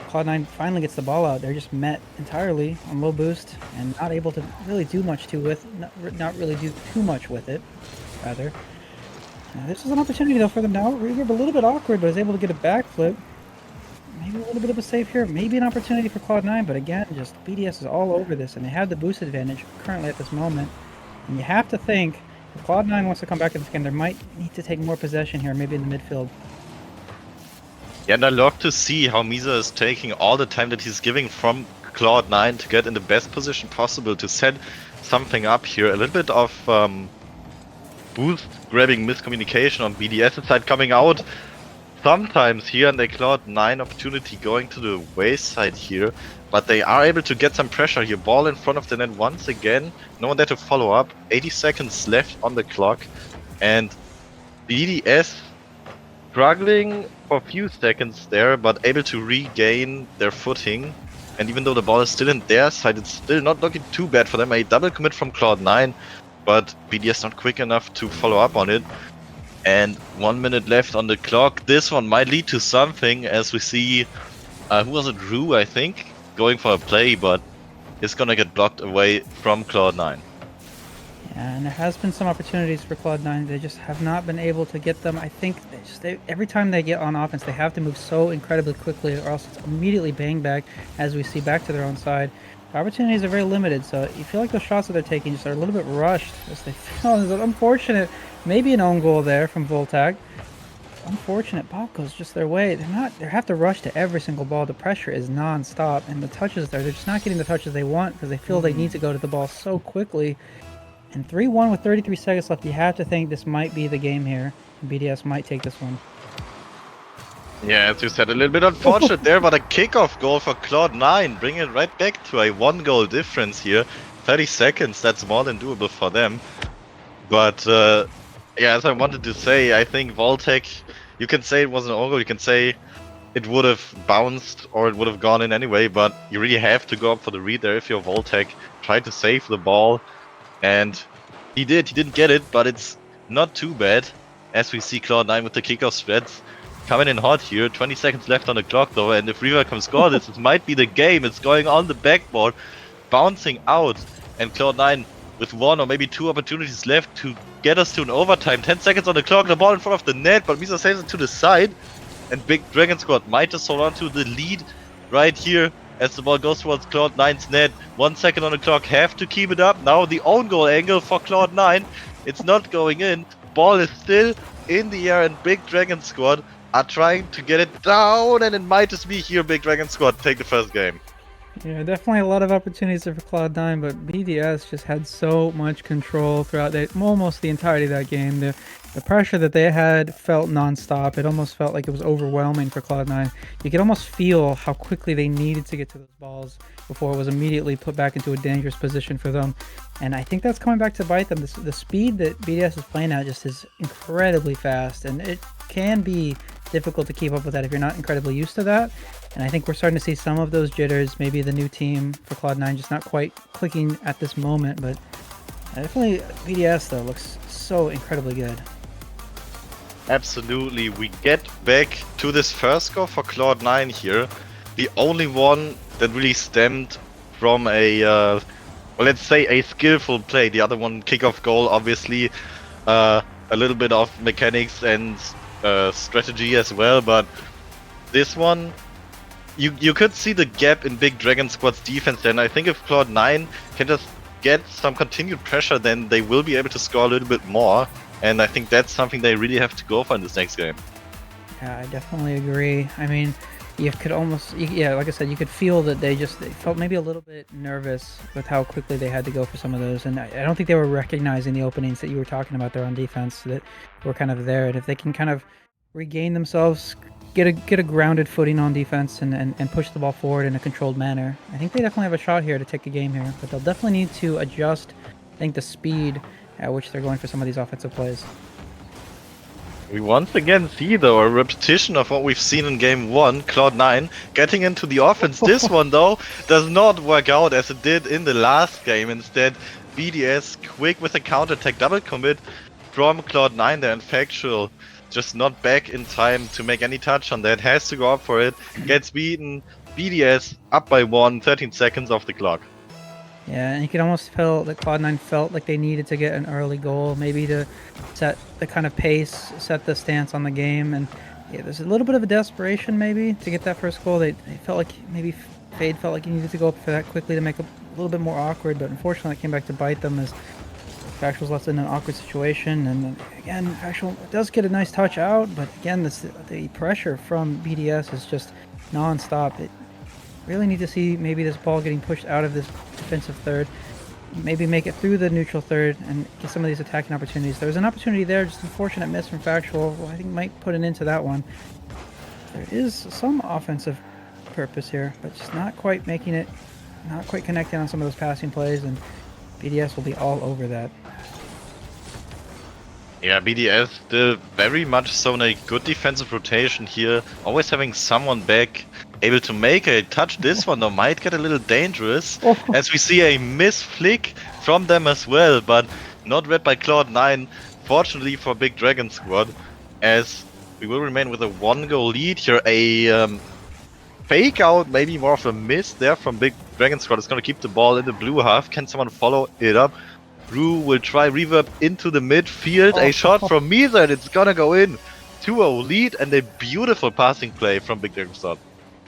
Cloud9 finally gets the ball out, they're just met entirely on low boost and not able to really do much not really do too much with it, rather. This is an opportunity though for them now. Reaver a little bit awkward, but is able to get a backflip. Maybe a little bit of a save here. Maybe an opportunity for Cloud9, but again, just BDS is all over this, and they have the boost advantage currently at this moment. And you have to think, if Cloud9 wants to come back in this game, they might need to take more possession here, maybe in the midfield. Yeah, and I love to see how Misa is taking all the time that he's giving from Cloud9 to get in the best position possible to set something up here. A little bit of boost grabbing miscommunication on BDS's side coming out sometimes here, and the Cloud9 opportunity going to the wayside here. But they are able to get some pressure here. Ball in front of the net once again. No one there to follow up. 80 seconds left on the clock. And BDS struggling for a few seconds there, but able to regain their footing. And even though the ball is still in their side, it's still not looking too bad for them. A double commit from Cloud9, but BDS not quick enough to follow up on it. And 1 minute left on the clock. This one might lead to something, as we see, who was it, Rue, I think, going for a play, but it's gonna get blocked away from Cloud9. And there has been some opportunities for Cloud9. They just have not been able to get them. I think every time they get on offense, they have to move so incredibly quickly, or else it's immediately bang back, as we see, back to their own side. The opportunities are very limited, so you feel like the shots that they're taking just are a little bit rushed, as they feel. It's unfortunate. Maybe an own goal there from Voltag. Unfortunate ball goes just their way. They have to rush to every single ball. The pressure is non-stop, and the touches they're just not getting the touches they want because they feel they need to go to the ball so quickly. And 3-1 with 33 seconds left, you have to think this might be the game here. BDS might take this one. Yeah, as you said, a little bit unfortunate there, but a kickoff goal for Cloud9, bringing it right back to a 1-goal difference here. 30 seconds, that's more than doable for them. But yeah, as I wanted to say, I think Voltec, you can say it was an own goal, you can say it would have bounced or it would have gone in anyway, but you really have to go up for the read there if you're Voltec. Try to save the ball, and he didn't get it, but it's not too bad, as we see Cloud9 with the kickoff spreads coming in hot here. 20 seconds left on the clock though, and if Riva can score this, it might be the game. It's going on the backboard, bouncing out, and Cloud9 with 1 or maybe 2 opportunities left to get us to an overtime. 10 seconds on the clock, the ball in front of the net, but Misa saves it to the side, and Big Dragon Squad might just hold on to the lead right here as the ball goes towards Cloud9's net. 1 second on the clock, have to keep it up. Now the own goal angle for Cloud9, it's not going in. Ball is still in the air, and Big Dragon Squad are trying to get it down, and it might just be here Big Dragon Squad take the first game. Yeah, definitely a lot of opportunities there for Cloud9, but BDS just had so much control throughout almost the entirety of that game. The pressure that they had felt non-stop. It almost felt like it was overwhelming for Cloud9. You could almost feel how quickly they needed to get to those balls before it was immediately put back into a dangerous position for them. And I think that's coming back to bite them. The speed that BDS is playing at just is incredibly fast, and it can be difficult to keep up with that if you're not incredibly used to that. And I think we're starting to see some of those jitters. Maybe the new team for Cloud9 just not quite clicking at this moment, but definitely BDS though looks so incredibly good. Absolutely, we get back to this first goal for Cloud9 here. The only one that really stemmed from a, well, let's say a skillful play. The other one, kickoff goal, obviously, a little bit of mechanics and strategy as well, but this one, you could see the gap in Big Dragon Squad's defense, and I think if Cloud9 can just get some continued pressure, then they will be able to score a little bit more, and I think that's something they really have to go for in this next game. Yeah, I definitely agree. I mean, you could almost, yeah, like I said, you could feel that they felt maybe a little bit nervous with how quickly they had to go for some of those, and I don't think they were recognizing the openings that you were talking about there on defense that were kind of there, and if they can kind of regain themselves, get a grounded footing on defense and push the ball forward in a controlled manner, I think they definitely have a shot here to take a game here, but they'll definitely need to adjust, I think, the speed at which they're going for some of these offensive plays. We once again see, though, a repetition of what we've seen in Game 1, Cloud9 getting into the offense. This one, though, does not work out as it did in the last game. Instead, BDS quick with a counter-attack double commit from Cloud9 there, and Factual just not back in time to make any touch on that. Has to go up for it, gets beaten. BDS up by 1, 13 seconds off the clock. Yeah, and you could almost feel that Cloud9 felt like they needed to get an early goal, maybe to set the kind of pace, set the stance on the game, and yeah, there's a little bit of a desperation maybe to get that first goal. They felt like maybe Fade felt like he needed to go up for that quickly to make it a little bit more awkward, but unfortunately it came back to bite them as Factual's left in an awkward situation, and again, Factual does get a nice touch out, but again, the pressure from BDS is just non-stop. It really need to see maybe this ball getting pushed out of this defensive third, maybe make it through the neutral third and get some of these attacking opportunities. There was an opportunity there, just unfortunate miss from Factual. Well, I think might put an end to that one. There is some offensive purpose here, but just not quite making it, not quite connecting on some of those passing plays, and BDS will be all over that. Yeah, BDS still very much so in a good defensive rotation here, always having someone back able to make a touch. This one though might get a little dangerous, as we see a miss flick from them as well, but not read by Cloud9, fortunately for Big Dragon Squad, as we will remain with a 1-goal lead here. A fake out, maybe more of a miss there from Big Dragon Squad, is going to keep the ball in the blue half. Can someone follow it up? Rue will try reverb into the midfield. A shot from Misa, and it's gonna go in. 2-0 lead, and a beautiful passing play from Big Dragon Start.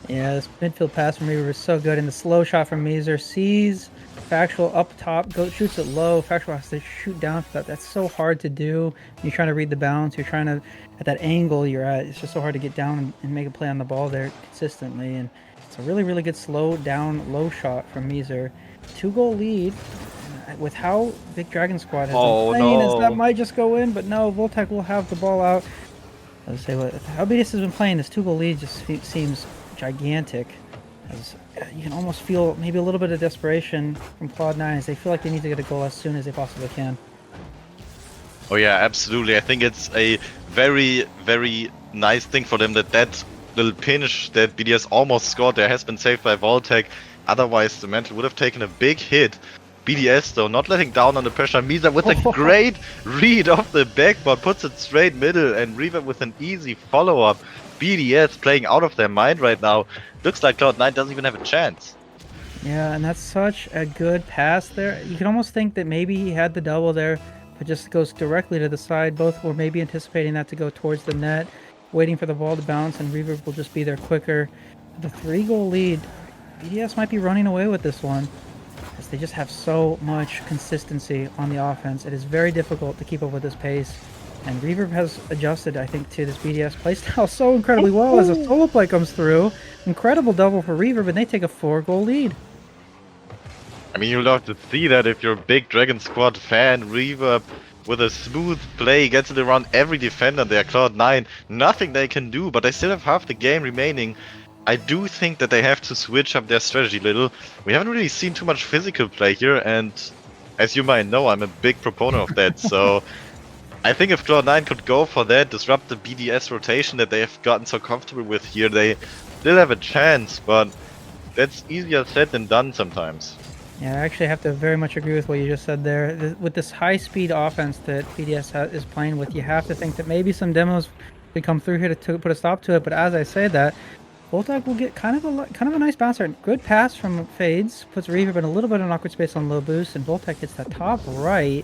Yeah, this midfield pass from Reaver is so good, and the slow shot from Meezer sees Factual up top, shoots it low. Factual has to shoot down for that. That's so hard to do. You're trying to read the bounce. You're trying to, at that angle you're at, it's just so hard to get down and make a play on the ball there consistently. And it's a really, really good slow down, low shot from Meezer. 2-goal lead. With how Big Dragon Squad has been playing, as that might just go in, but no, Voltec will have the ball out. I was say how BDS has been playing, this 2-goal lead just seems gigantic. As you can almost feel maybe a little bit of desperation from Cloud9 as they feel like they need to get a goal as soon as they possibly can. Oh yeah, absolutely. I think it's a very, very nice thing for them that little pinch that BDS almost scored there has been saved by Voltec. Otherwise, the Mantle would have taken a big hit. BDS though not letting down on the pressure. Misa with a great read off the backboard, puts it straight middle, and Reaver with an easy follow-up. BDS playing out of their mind right now. Looks like Cloud9 doesn't even have a chance. Yeah, and that's such a good pass there. You can almost think that maybe he had the double there, but just goes directly to the side. Both were maybe anticipating that to go towards the net, waiting for the ball to bounce, and Reaver will just be there quicker. The 3-goal lead, BDS might be running away with this one, as they just have so much consistency on the offense. It is very difficult to keep up with this pace. And Reverb has adjusted, I think, to this BDS playstyle so incredibly well as a solo play comes through. Incredible double for Reverb, and they take a 4-goal lead. I mean, you'll love to see that if you're a big Dragon Squad fan. Reverb with a smooth play gets it around every defender there. Cloud9, nothing they can do, but they still have half the game remaining. I do think that they have to switch up their strategy a little. We haven't really seen too much physical play here, and as you might know, I'm a big proponent of that, so I think if Cloud9 could go for that, disrupt the BDS rotation that they have gotten so comfortable with here, they still have a chance, but that's easier said than done sometimes. Yeah, I actually have to very much agree with what you just said there. With this high-speed offense that BDS is playing with, you have to think that maybe some demos could come through here to put a stop to it, but as I say that, Voltec will get kind of a nice bouncer. Good pass from Fades, puts Reverb in a little bit of an awkward space on low boost, and Voltec hits that top right.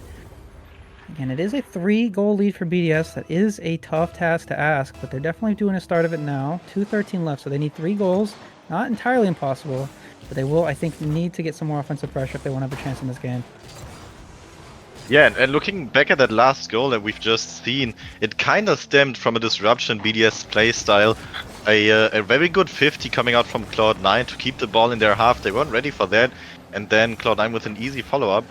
Again, it is a 3-goal lead for BDS. That is a tough task to ask, but they're definitely doing a start of it now. 2:13 left, so they need 3 goals. Not entirely impossible, but they will, I think, need to get some more offensive pressure if they want to have a chance in this game. Yeah, and looking back at that last goal that we've just seen, it kind of stemmed from a disruption BDS playstyle. A very good 50 coming out from Cloud9 to keep the ball in their half. They weren't ready for that, and then Cloud9 with an easy follow-up.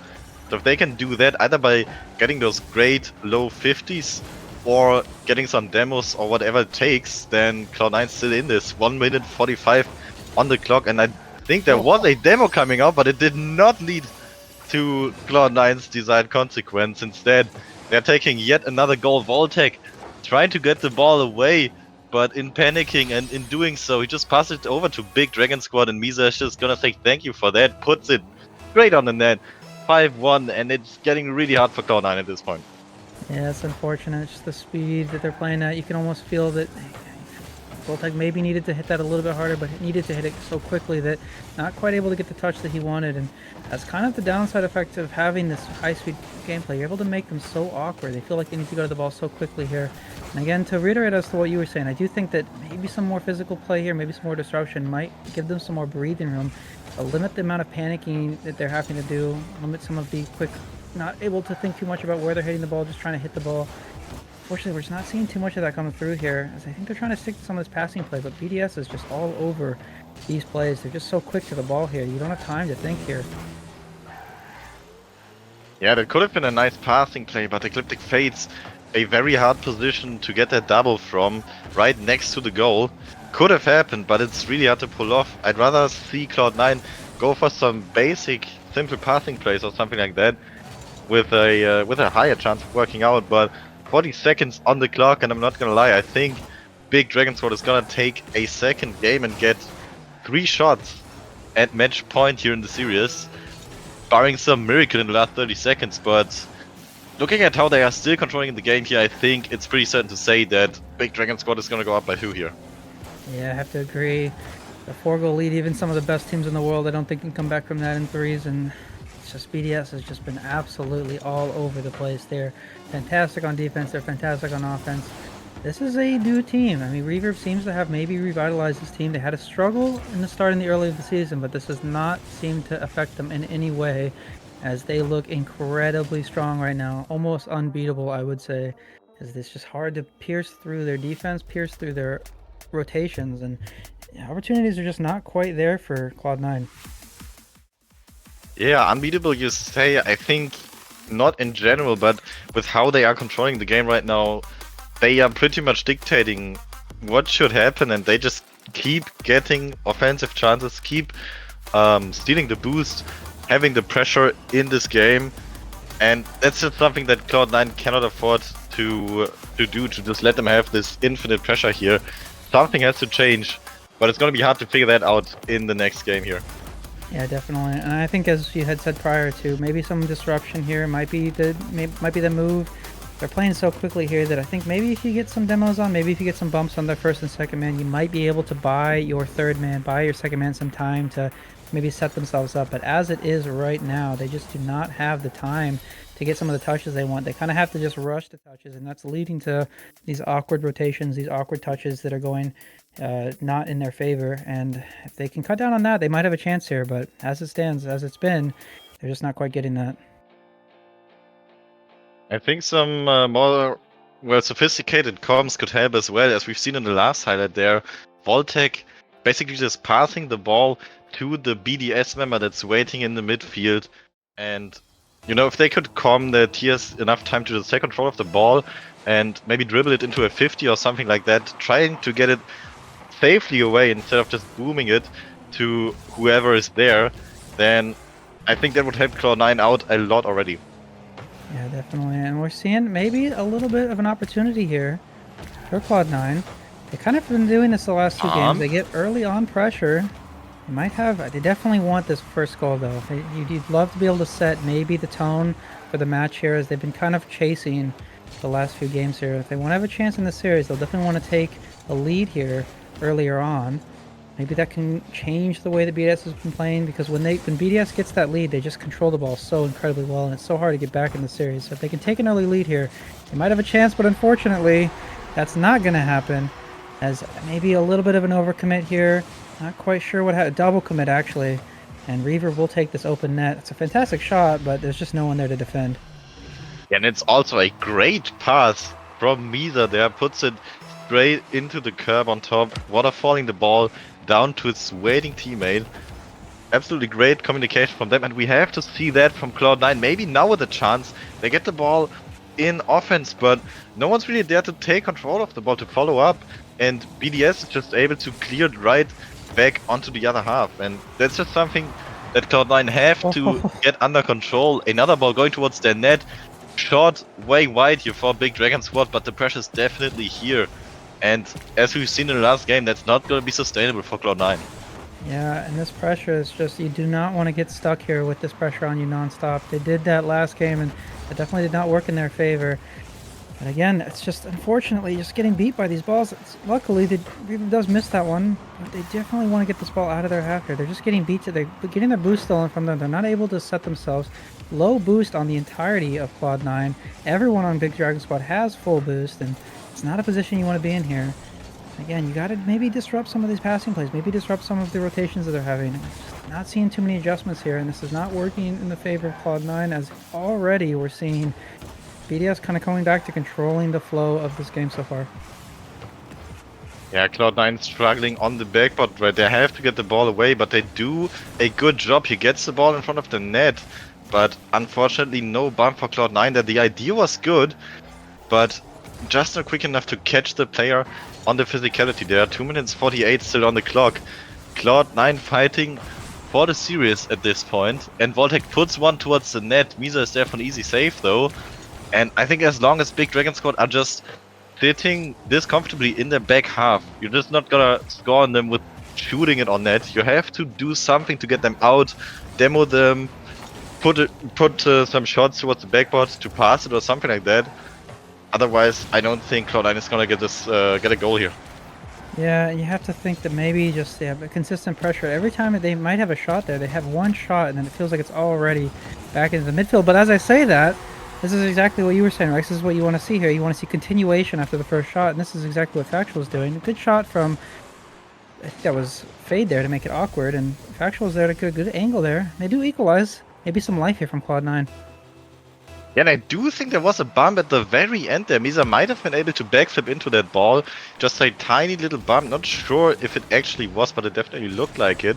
So if they can do that either by getting those great low 50s or getting some demos or whatever it takes, then Cloud9's still in this. 1 minute 45 on the clock, and I think there was a demo coming out, but it did not lead to Cloud9's desired consequence. Instead, they're taking yet another goal. Voltec trying to get the ball away, but in panicking and in doing so, he just passes it over to Big Dragon Squad, and Misa is just gonna say thank you for that. Puts it straight on the net. 5-1, and it's getting really hard for Cloud9 at this point. Yeah, it's unfortunate. It's just the speed that they're playing at. You can almost feel that Voltec maybe needed to hit that a little bit harder, but it needed to hit it so quickly that not quite able to get the touch that he wanted. And that's kind of the downside effect of having this high-speed gameplay. You're able to make them so awkward. They feel like they need to go to the ball so quickly here. And again, to reiterate as to what you were saying, I do think that maybe some more physical play here, maybe some more disruption might give them some more breathing room. Limit the amount of panicking that they're having to do, limit some of the quick, not able to think too much about where they're hitting the ball, just trying to hit the ball. Fortunately, we're just not seeing too much of that coming through here, as I think they're trying to stick to some of this passing play, but BDS is just all over these plays. They're just so quick to the ball here. You don't have time to think here. Yeah, that could have been a nice passing play, but Ecliptic Fates, a very hard position to get that double from, right next to the goal. Could have happened, but it's really hard to pull off. I'd rather see Cloud9 go for some basic, simple passing plays or something like that, with a higher chance of working out. But 40 seconds on the clock, and I'm not gonna lie, I think Big Dragon Sword is gonna take a second game and get 3 shots at match point here in the series, barring some miracle in the last 30 seconds. But looking at how they are still controlling the game here, I think it's pretty certain to say that Big Dragon Squad is gonna go up by 2 here. Yeah, I have to agree. The 4-goal lead, even some of the best teams in the world, I don't think can come back from that in threes, and It's just BDS has just been absolutely all over the place. They're fantastic on defense. They're fantastic on offense. This is a new team. I mean, Reverb seems to have maybe revitalized this team. They had a struggle in the start in the early of the season, but this does not seem to affect them in any way, as they look incredibly strong right now. Almost unbeatable, I would say, as it's just hard to pierce through their defense, pierce through their rotations, and opportunities are just not quite there for Cloud9. Yeah, unbeatable you say. I think not in general, but with how they are controlling the game right now, they are pretty much dictating what should happen, and they just keep getting offensive chances, keep stealing the boost, having the pressure in this game, and that's just something that Cloud9 cannot afford to do, to just let them have this infinite pressure here. Something has to change, but it's going to be hard to figure that out in the next game here. Yeah, definitely. And I think, as you had said prior to, maybe some disruption here might be the move. They're playing so quickly here that I think maybe if you get some demos on, maybe if you get some bumps on their first and second man, you might be able to buy your third man, buy your second man some time to maybe set themselves up. But as it is right now, they just do not have the time to get some of the touches they want. They kind of have to just rush the touches, and that's leading to these awkward rotations, these awkward touches that are going not in their favor. And if they can cut down on that, they might have a chance here. But as it stands, as it's been, they're just not quite getting that. I think some more sophisticated comms could help as well, as we've seen in the last highlight there. Voltec basically just passing the ball to the BDS member that's waiting in the midfield, and you know, if they could calm their tiers enough time to just take control of the ball and maybe dribble it into a 50 or something like that, trying to get it safely away instead of just booming it to whoever is there, then I think that would help Cloud9 out a lot already. Yeah, definitely. And we're seeing maybe a little bit of an opportunity here for Cloud9. They kind of been doing this the last two games. They get early on pressure. They definitely want this first goal, though. You'd love to be able to set maybe the tone for the match here, as they've been kind of chasing the last few games here. If they want to have a chance in the series, they'll definitely want to take a lead here earlier on. Maybe that can change the way that BDS has been playing, because when BDS gets that lead, they just control the ball so incredibly well, and it's so hard to get back in the series. So if they can take an early lead here, they might have a chance, but unfortunately, that's not going to happen, as maybe a little bit of an overcommit here. Not quite sure what happened. Double commit, actually, and Reaver will take this open net. It's a fantastic shot, but there's just no one there to defend. And it's also a great pass from Misa there, puts it straight into the curb on top, waterfalling the ball down to its waiting teammate. Absolutely great communication from them, and we have to see that from Cloud9. Maybe now with a chance, they get the ball in offense, but no one's really there to take control of the ball, to follow up, and BDS is just able to clear it right back onto the other half, and that's just something that Cloud9 have to get under control. Another ball going towards their net, short way wide here for a big Dragon squad, but the pressure is definitely here. And as we've seen in the last game, that's not going to be sustainable for Cloud9. Yeah, and this pressure is just, you do not want to get stuck here with this pressure on you nonstop. They did that last game, and it definitely did not work in their favor. But again, it's just, unfortunately, just getting beat by these balls. Luckily, Reaver does miss that one, but they definitely want to get this ball out of their half here. They're just getting beat. They're getting their boost stolen from them. They're not able to set themselves. Low boost on the entirety of Cloud9. Everyone on Big Dragon Squad has full boost, and it's not a position you want to be in here. Again, you got to maybe disrupt some of these passing plays, maybe disrupt some of the rotations that they're having. Just not seeing too many adjustments here, and this is not working in the favor of Cloud9, as already we're seeing BDS kind of coming back to controlling the flow of this game so far. Yeah, Cloud9 struggling on the backboard, right? They have to get the ball away, but they do a good job. He gets the ball in front of the net, but unfortunately no bump for Cloud9. That the idea was good, but just not quick enough to catch the player on the physicality there. 2 minutes 48 still on the clock. Cloud9 fighting for the series at this point, and Voltec puts one towards the net. Misa is there for an easy save though, and I think as long as Big Dragon Squad are just sitting this comfortably in their back half, you're just not gonna score on them with shooting it on net. You have to do something to get them out, demo them, put some shots towards the backboard to pass it or something like that. Otherwise, I don't think Cloud9 is gonna get a goal here. Yeah, you have to think that maybe just they have a consistent pressure. Every time they might have a shot there, they have one shot, and then it feels like it's already back into the midfield. But as I say that, this is exactly what you were saying, Rex. This is what you want to see here. You want to see continuation after the first shot, and this is exactly what Factual is doing. A good shot from, I think that was Fade there to make it awkward, and Factual is there to get a good angle there. They do equalize. Maybe some life here from Cloud9. Yeah, and I do think there was a bump at the very end there. Misa might have been able to backflip into that ball. Just a tiny little bump. Not sure if it actually was, but it definitely looked like it.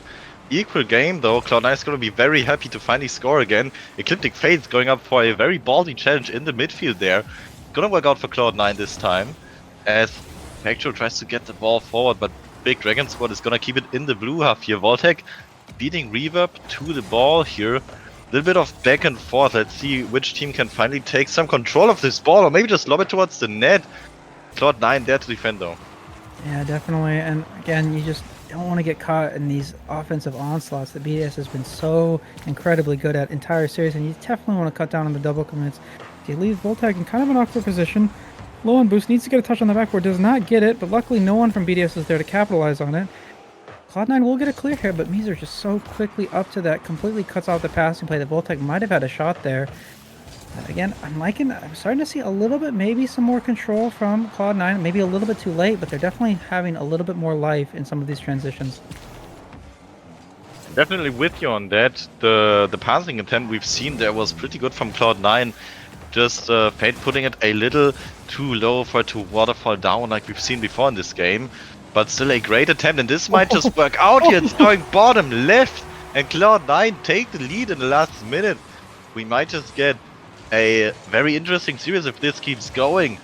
Equal game though. Cloud9 is going to be very happy to finally score again. Ecliptic Fates going up for a very ballsy challenge in the midfield there. Gonna work out for Cloud9 this time. As Factual tries to get the ball forward, but Big Dragon Squad is gonna keep it in the blue half here. Voltec beating Reverb to the ball here. Little bit of back and forth. Let's see which team can finally take some control of this ball, or maybe just lob it towards the net. Cloud9 there to defend though. Yeah, definitely. And again, you just don't want to get caught in these offensive onslaughts that BDS has been so incredibly good at entire series, and you definitely want to cut down on the double commits. He leaves Voltec in kind of an awkward position. Low on boost, needs to get a touch on the backboard, does not get it, but luckily no one from BDS is there to capitalize on it. Cloud9 will get a clear here, but Meezer just so quickly up to that, completely cuts out the passing play that Voltec might have had a shot there. Again, I'm starting to see a little bit, maybe some more control from Cloud9, maybe a little bit too late, but they're definitely having a little bit more life in some of these transitions. Definitely with you on that. The passing intent we've seen there was pretty good from Cloud9. Just Fate putting it a little too low for it to waterfall down like we've seen before in this game. But still a great attempt, and this might just work out here. It's going bottom left, and Cloud9 take the lead in the last minute. We might just get a very interesting series if this keeps going.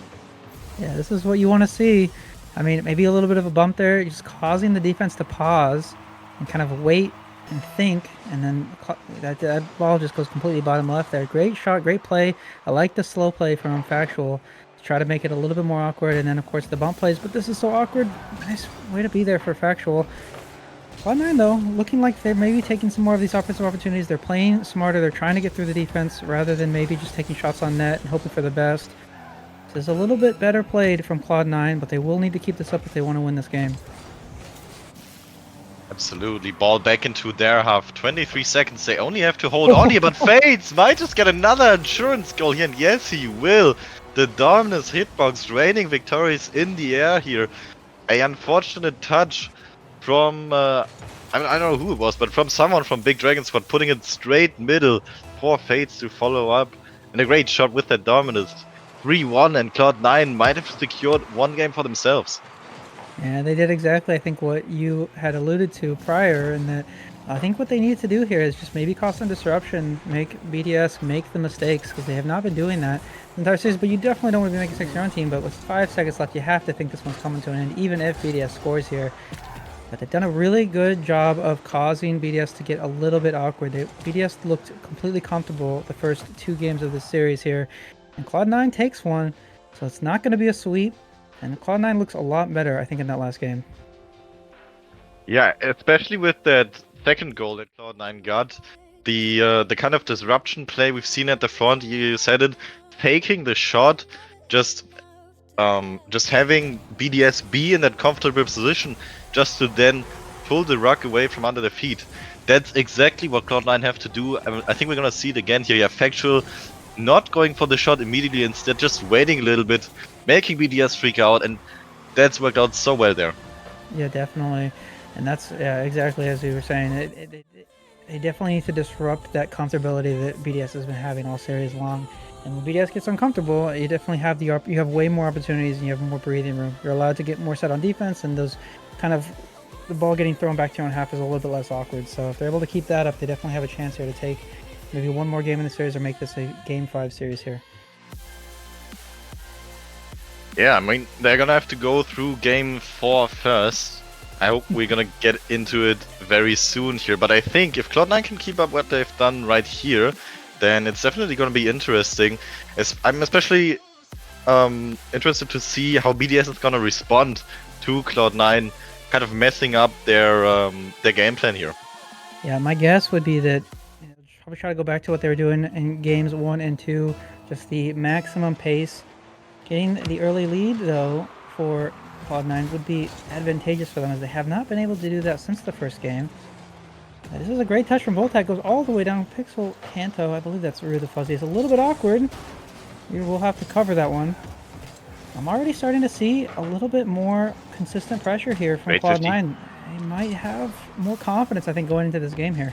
Yeah, this is what you want to see. I mean, maybe a little bit of a bump there, just causing the defense to pause and kind of wait and think, and then that ball just goes completely bottom left there. Great shot, great play. I like the slow play from Factual to try to make it a little bit more awkward, and then of course the bump plays, but this is so awkward. Nice way to be there for Factual. Cloud9 though, looking like they're maybe taking some more of these offensive opportunities. They're playing smarter, they're trying to get through the defense rather than maybe just taking shots on net and hoping for the best. This is a little bit better played from Cloud9, but they will need to keep this up if they want to win this game. Absolutely. Ball back into their half. 23 seconds. They only have to hold on here, but Fates might just get another insurance goal here, and yes, he will. The Dominus hitbox raining victories in the air here. A unfortunate touch from, I don't know who it was, but from someone from Big Dragon Squad, putting it straight middle for Fates to follow up. And a great shot with that Dominus. 3-1, and Cloud9 might have secured one game for themselves. Yeah, they did exactly, I think, what you had alluded to prior, and that I think what they need to do here is just maybe cause some disruption, make BDS make the mistakes, because they have not been doing that the entire series. But you definitely don't want to be making mistakes on your own team, but with 5 seconds left, you have to think this one's coming to an end, even if BDS scores here. But they've done a really good job of causing BDS to get a little bit awkward. BDS looked completely comfortable the first 2 games of this series here, and Cloud9 takes one, so it's not going to be a sweep. And Cloud9 looks a lot better, I think, in that last game. Yeah, especially with that second goal that Cloud9 got. The kind of disruption play we've seen at the front, you said it, taking the shot, just having BDS be in that comfortable position, just to then pull the rug away from under their feet. That's exactly what Cloud9 have to do. I think we're gonna see it again here. You have Factual not going for the shot immediately, instead just waiting a little bit, making BDS freak out, and that's worked out so well there. Yeah, definitely. And that's exactly as we were saying. They definitely need to disrupt that comfortability that BDS has been having all series long. And when BDS gets uncomfortable, you definitely have you have way more opportunities and you have more breathing room. You're allowed to get more set on defense, and those kind of the ball getting thrown back to your own half is a little bit less awkward. So if they're able to keep that up, they definitely have a chance here to take maybe one more game in the series or make this a Game 5 series here. Yeah, I mean, they're gonna have to go through Game 4 first. I hope we're gonna get into it very soon here, but I think if Cloud9 can keep up what they've done right here, then it's definitely gonna be interesting. I'm especially interested to see how BDS is gonna respond to Cloud9 kind of messing up their game plan here. Yeah, my guess would be that probably try to go back to what they were doing in games 1 and 2, just the maximum pace. Getting the early lead, though, for Cloud9 would be advantageous for them, as they have not been able to do that since the first game. This is a great touch from Voltec, goes all the way down. Pixel Kanto, I believe that's Rue the Fuzzy. It's a little bit awkward. We'll have to cover that one. I'm already starting to see a little bit more consistent pressure here from Cloud9. They might have more confidence, I think, going into this game here.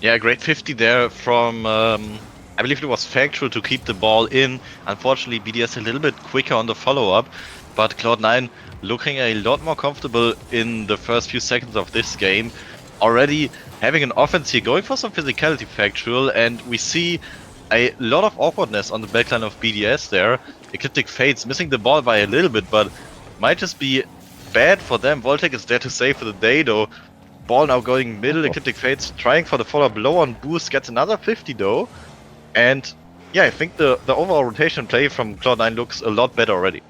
Yeah, great 50 there from, I believe it was Factual to keep the ball in. Unfortunately, BDS a little bit quicker on the follow-up, but Cloud9 looking a lot more comfortable in the first few seconds of this game. Already having an offense here, going for some physicality, Factual, and we see a lot of awkwardness on the backline of BDS there. Ecliptic Fates missing the ball by a little bit, but might just be bad for them. Voltec is there to save for the day though. Ball now going middle, Ecliptic Fates trying for the follow-up low on boost, gets another 50 though. And yeah, I think the overall rotation play from Cloud9 looks a lot better already.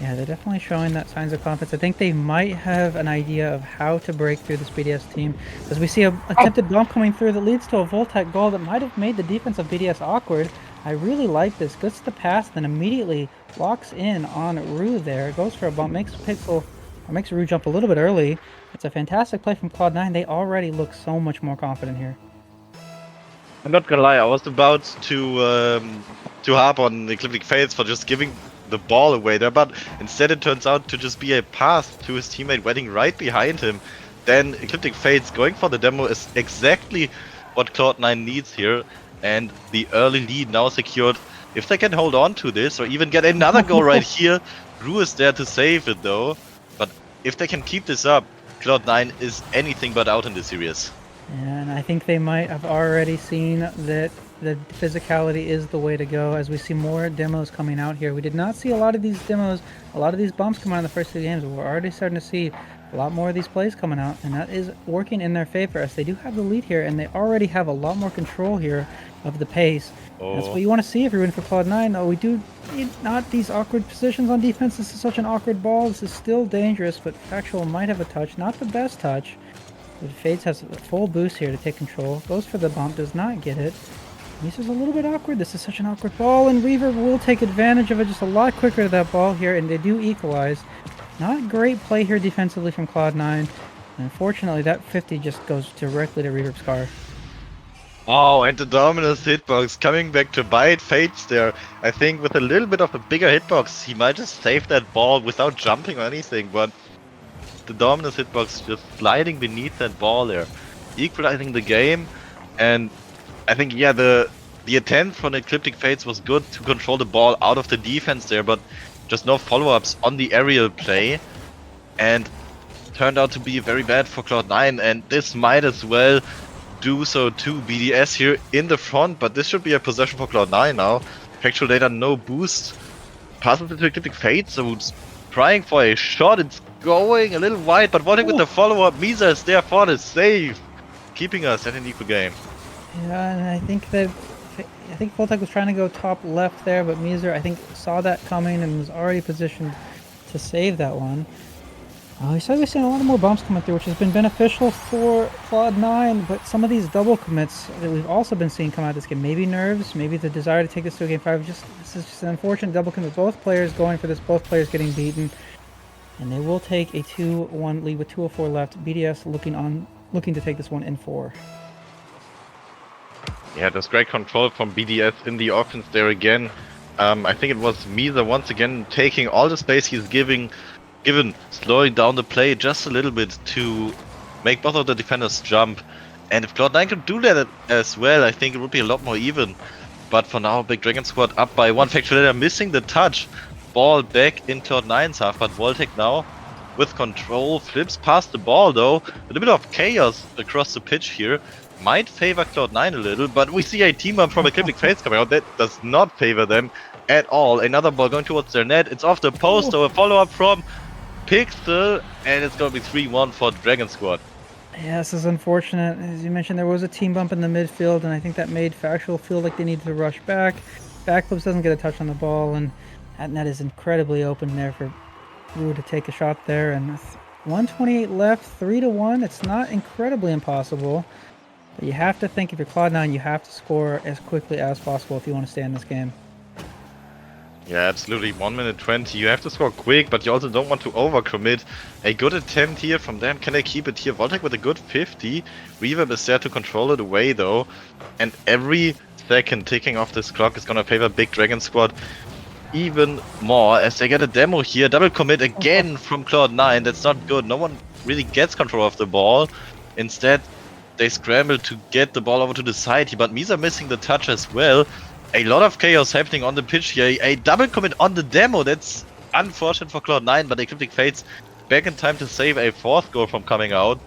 Yeah, they're definitely showing that signs of confidence. I think they might have an idea of how to break through this BDS team, as we see a attempted bump coming through that leads to a Voltec goal that might have made the defense of BDS awkward. I really like this. Gets the pass, then immediately locks in on Rue there. Goes for a bump, makes Rue jump a little bit early. It's a fantastic play from Cloud9. They already look so much more confident here. I'm not gonna lie, I was about to harp on Ecliptic Fates for just giving the ball away there, but instead it turns out to just be a pass to his teammate waiting right behind him. Then Ecliptic Fates going for the demo is exactly what Cloud9 needs here, and the early lead now secured. If they can hold on to this or even get another goal right here, Rue is there to save it though. But if they can keep this up, Cloud9 is anything but out in this series. And I think they might have already seen that the physicality is the way to go, as we see more demos coming out here. We did not see a lot of these demos, a lot of these bumps come out in the first two games, but we're already starting to see a lot more of these plays coming out, and that is working in their favor, as they do have the lead here, and they already have a lot more control here of the pace. That's what you want to see if you're in for Cloud9. Oh, we do need not these awkward positions on defense. This is such an awkward ball. This is still dangerous, but Factual might have a touch. Not the best touch. But Fates has a full boost here to take control. Goes for the bump, does not get it. This is a little bit awkward. This is such an awkward ball, and Reverb will take advantage of it just a lot quicker to that ball here, and they do equalize. Not great play here defensively from Cloud9. And unfortunately, that 50 just goes directly to Reverb's car. Oh, and the Dominus hitbox coming back to bite Fates there. I think with a little bit of a bigger hitbox, he might just save that ball without jumping or anything, but the Dominus hitbox just sliding beneath that ball there, equalizing the game. And I think, yeah, the attempt from Ecliptic Fates was good to control the ball out of the defense there, but just no follow-ups on the aerial play, and turned out to be very bad for Cloud9, and this might as well do so to BDS here in the front, but this should be a possession for Cloud9 now. Factual data, no boost. Passes it to Ecliptic Fates, so it's trying for a shot. It's going a little wide, but wanting with the follow-up. Misa is there for the save, keeping us at an equal game. Yeah, and I think Voltec was trying to go top left there, but Misa, I think, saw that coming and was already positioned to save that one. We said we've seen a lot of more bumps coming through, which has been beneficial for Cloud9, but some of these double commits that we've also been seeing come out of this game, maybe nerves, maybe the desire to take this to a game 5, this is just an unfortunate double commit. Both players going for this, both players getting beaten, and they will take a 2-1 lead with 2:04 left. BDS looking to take this one in 4. Yeah, there's great control from BDS in the offense there again. I think it was Misa once again taking all the space he's given, slowing down the play just a little bit to make both of the defenders jump. And if Cloud9 could do that as well, I think it would be a lot more even. But for now, Big Dragon Squad up by 1. Factual missing the touch. Ball back in Cloud9's half, but Voltec now with control, flips past the ball though. A little bit of chaos across the pitch here. Might favor Cloud9 a little, but we see a team up from Ecliptic Fates coming out. That does not favor them at all. Another ball going towards their net. It's off the post, so a follow-up from Pixel, and it's going to be 3-1 for Dragon Squad. Yeah, this is unfortunate. As you mentioned, there was a team bump in the midfield, and I think that made Factual feel like they needed to rush back. Backflips doesn't get a touch on the ball, and that net is incredibly open there for Rue to take a shot there. And 128 left, 3-1. It's not incredibly impossible, but you have to think if you're Cloud9, you have to score as quickly as possible if you want to stay in this game. Yeah, absolutely. 1 minute 20. You have to score quick, but you also don't want to overcommit. A good attempt here from them. Can they keep it here? Voltec with a good 50. Reverb is there to control it away, though. And every second ticking off this clock is gonna favor Big Dragon Squad even more as they get a demo here. Double commit again from Cloud9. That's not good. No one really gets control of the ball. Instead, they scramble to get the ball over to the side here, but Misa missing the touch as well. A lot of chaos happening on the pitch here. A double commit on the demo. That's unfortunate for Cloud9, but Ecliptic Fates back in time to save a fourth goal from coming out.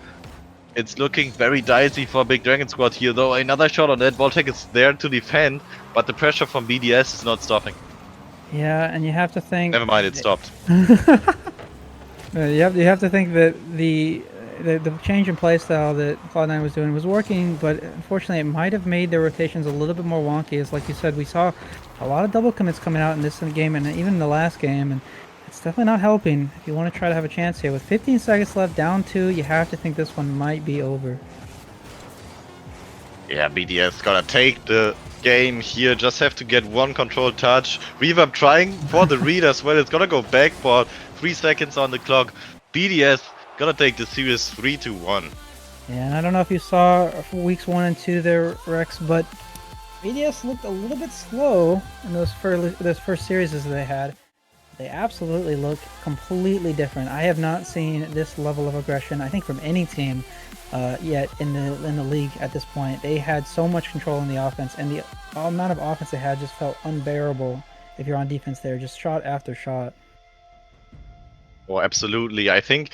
It's looking very dicey for Big Dragon Squad here, though. Another shot on that. Voltec is there to defend, but the pressure from BDS is not stopping. Yeah, and you have to think. Never mind, it stopped. You have to think that the change in playstyle that Cloud9 was doing was working, but unfortunately it might have made their rotations a little bit more wonky. As like you said, we saw a lot of double commits coming out in this game and even in the last game, and it's definitely not helping if you want to try to have a chance here. With 15 seconds left, down 2, you have to think this one might be over. Yeah, BDS gonna take the game here. Just have to get one control touch. Reverb trying for the read as well. It's gonna go backboard. 3 seconds on the clock. BDS gonna take the series 3-1. Yeah, and I don't know if you saw weeks 1 and 2 there, Rex, but BDS looked a little bit slow in those first series that they had. They absolutely look completely different. I have not seen this level of aggression, I think, from any team yet in the league at this point. They had so much control in the offense, and the amount of offense they had just felt unbearable if you're on defense there, just shot after shot. Oh, absolutely. I think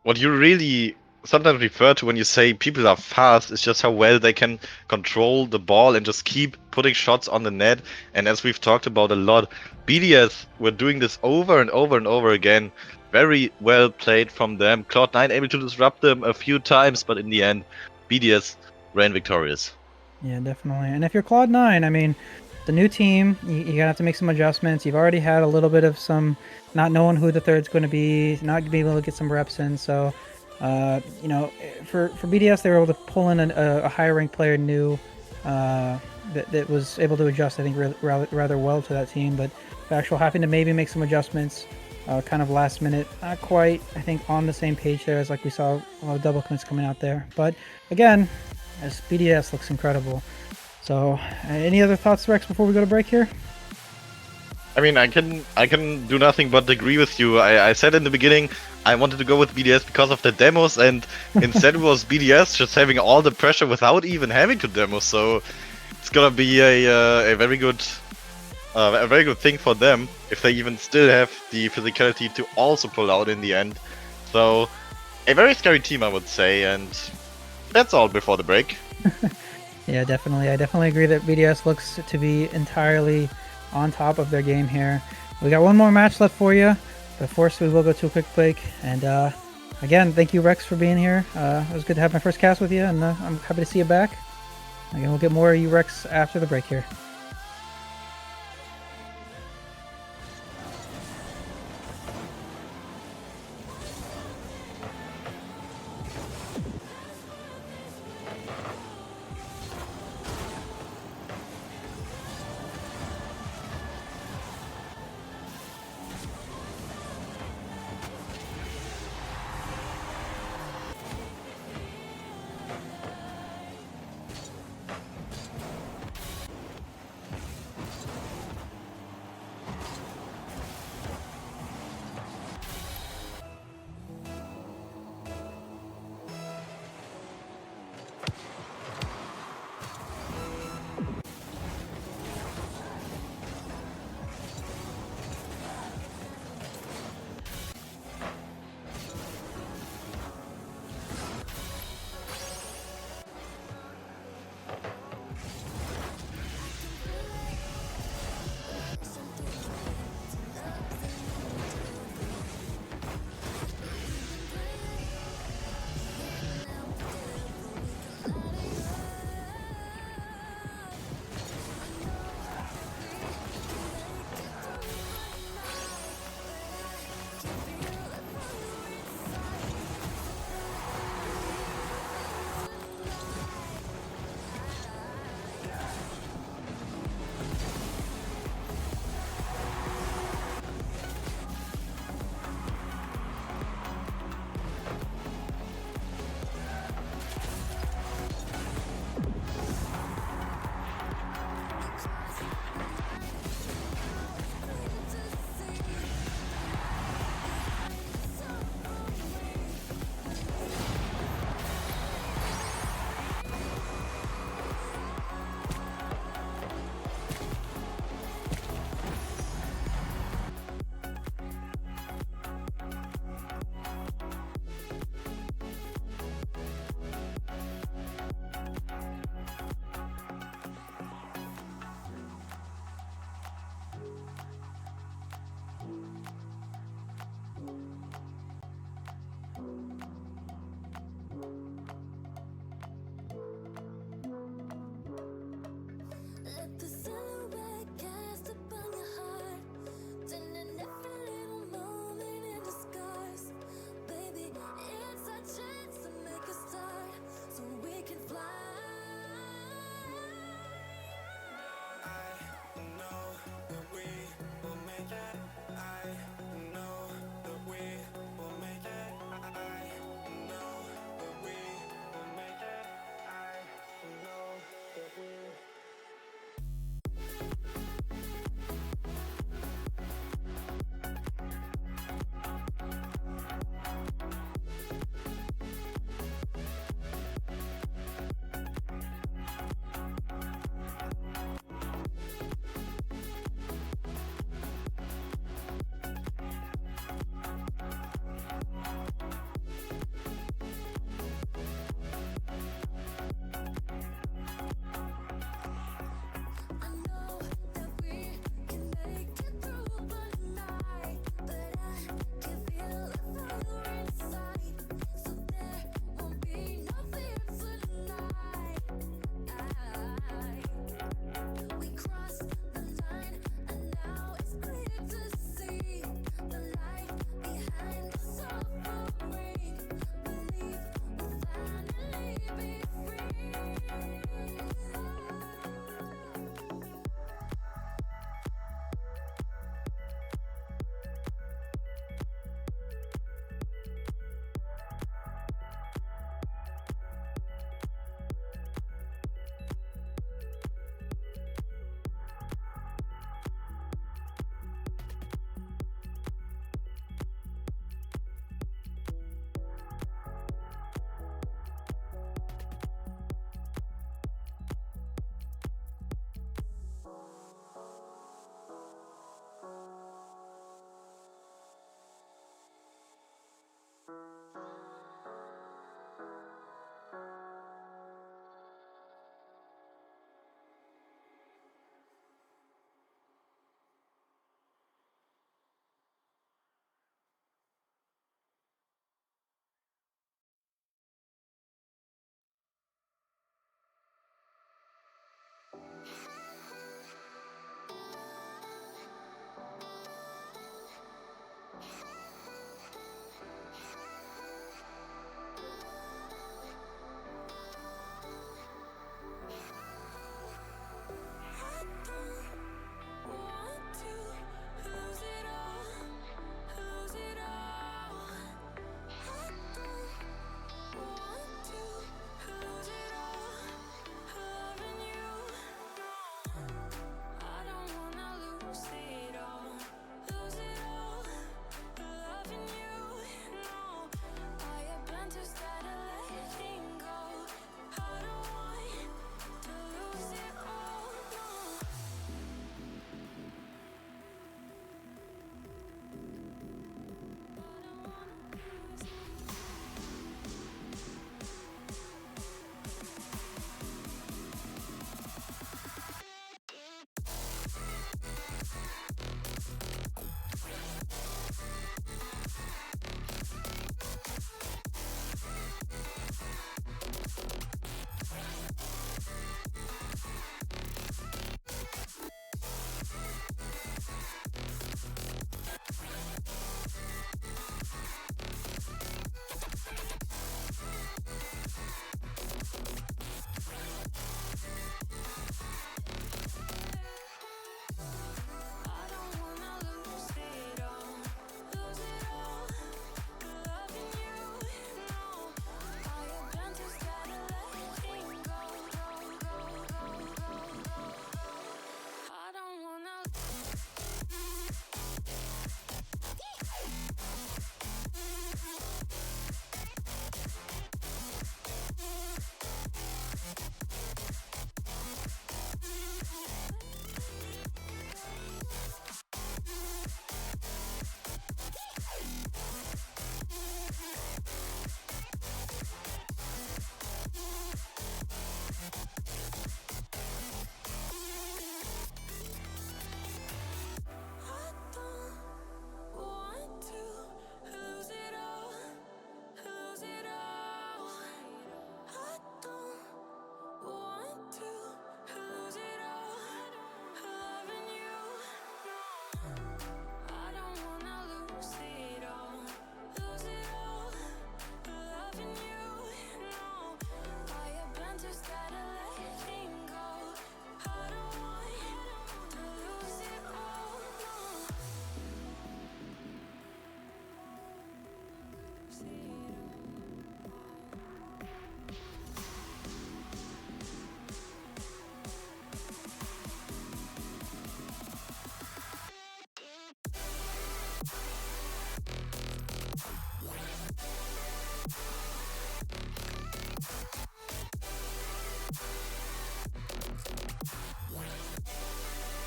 what you really sometimes refer to when you say people are fast is just how well they can control the ball and just keep putting shots on the net. And as we've talked about a lot, BDS were doing this over and over and over again. Very well played from them. Cloud9 able to disrupt them a few times, but in the end, BDS ran victorious. Yeah, definitely. And if you're Cloud9, I mean, the new team, you're going to have to make some adjustments. You've already had a little bit of some not knowing who the third's going to be, not being able to get some reps in. So, you know, for BDS, they were able to pull in a higher ranked player new that was able to adjust, I think, rather well to that team. But Factual having to maybe make some adjustments kind of last minute. Not quite, I think, on the same page there as like we saw a lot of double commits coming out there. But again, as BDS looks incredible. So, any other thoughts, Rex, before we go to break here? I mean, I can do nothing but agree with you. I said in the beginning I wanted to go with BDS because of the demos, and instead it was BDS just having all the pressure without even having to demo. So it's gonna be a very good thing for them if they even still have the physicality to also pull out in the end. So a very scary team, I would say, and that's all before the break. Yeah, definitely. I definitely agree that BDS looks to be entirely on top of their game here. We got one more match left for you, but first we will go to a quick break. And again, thank you, Rex, for being here. It was good to have my first cast with you, and I'm happy to see you back. Again, we'll get more of you, Rex, after the break here.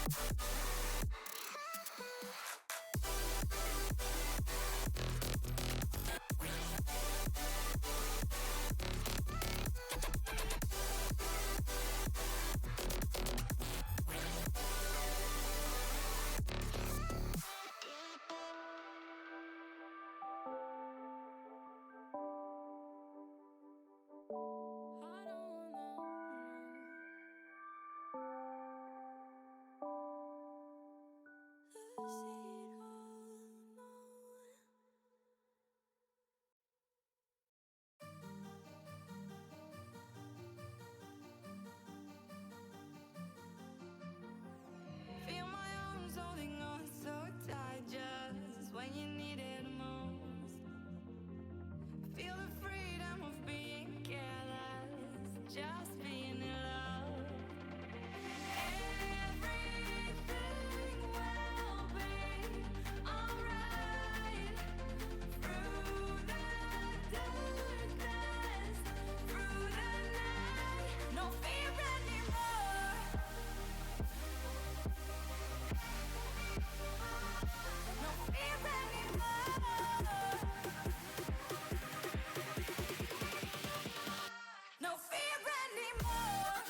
I don't wanna lose it all, no. Feel my arms holding on so tight just when you need it most. Feel the freedom of being careless, just being in love. Everything will be alright through the darkness, through the night. No fear anymore. No fear anymore. No fear anymore.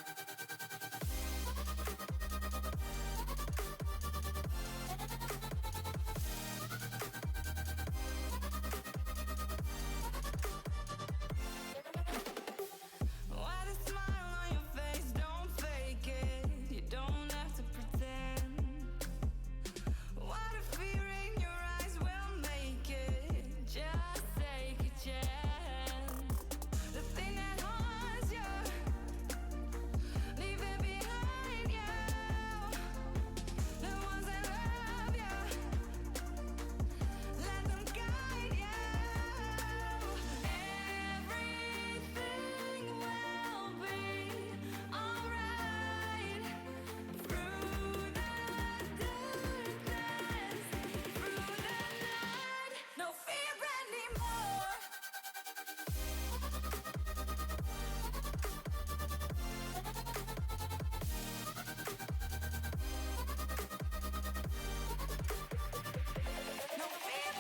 Why the smile on your face? Don't fake it. You don't have to pretend. What a fear in your eyes will make it. Just take a chance. The thing that haunts you, leave it behind you. The ones that love you, let them guide you. Everything will be alright through the darkness, through the night. No fear anymore. No fear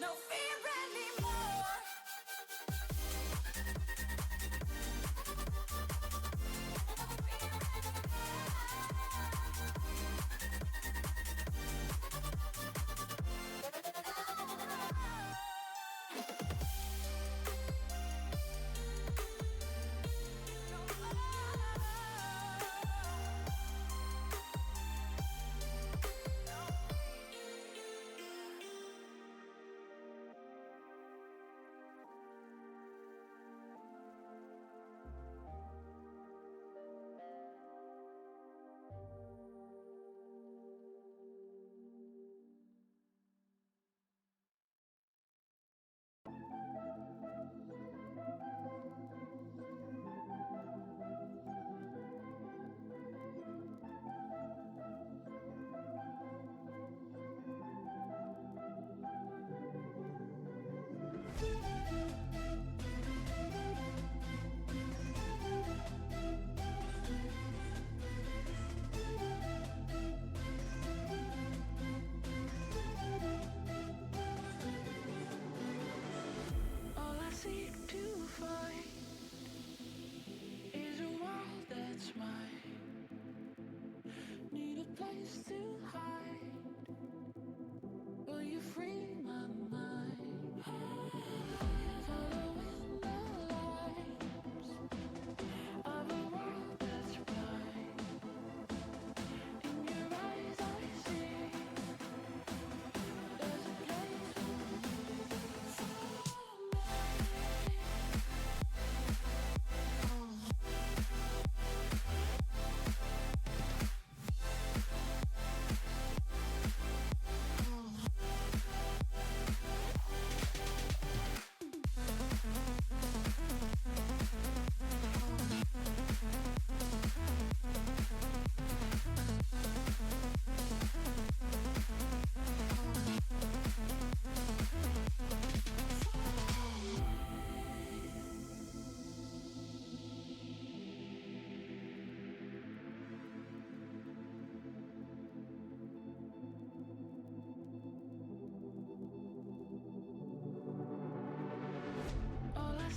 No fear anymore. All I seek to find is a world that's mine. Need a place to hide. Will you free my mind? Following the lights of a world that's right. In your eyes I see there's a place for me.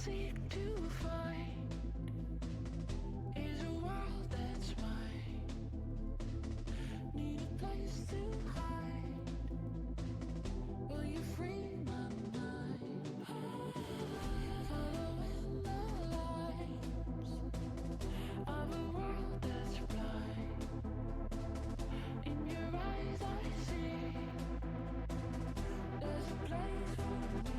seek to find is a world that's mine. Need a place to hide. Will you free my mind? Following the lights of a world that's blind. In your eyes I see there's a place for me.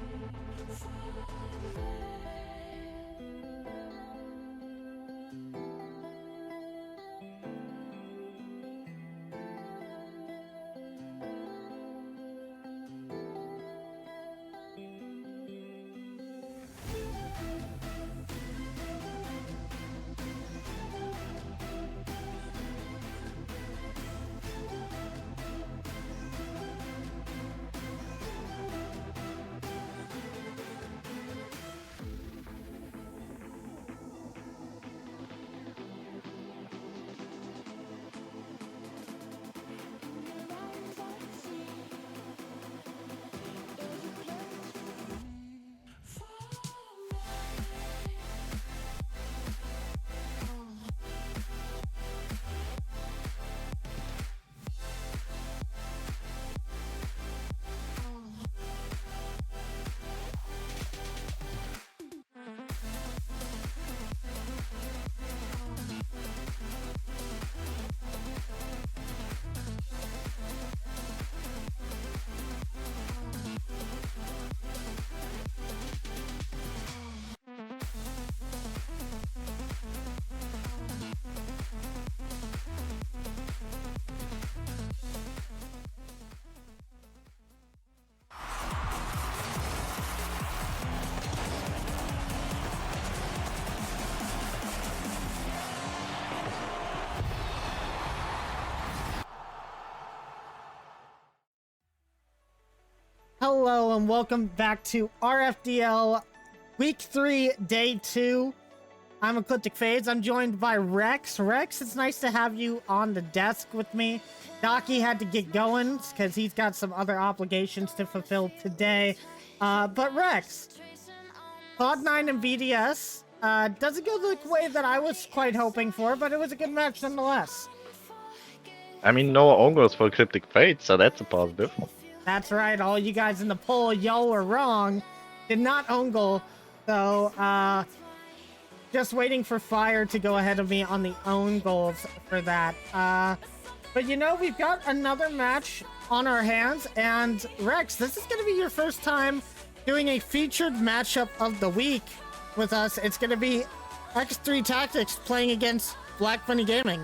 Hello and welcome back to RFDL Week 3, Day 2. I'm Ecliptic Fades. I'm joined by Rex. Rex, it's nice to have you on the desk with me. Docky had to get going because he's got some other obligations to fulfill today. But Rex, Cloud9 and BDS doesn't go the way that I was quite hoping for, but it was a good match nonetheless. I mean, no own goals for Ecliptic Fate, so that's a positive. That's right, all you guys in the poll, y'all were wrong. Did not own goal. So, just waiting for Fire to go ahead of me on the own goals for that. But you know, we've got another match on our hands, and Rex, this is going to be your first time doing a featured matchup of the week with us. It's going to be X3 Tactics playing against Black Bunny Gaming.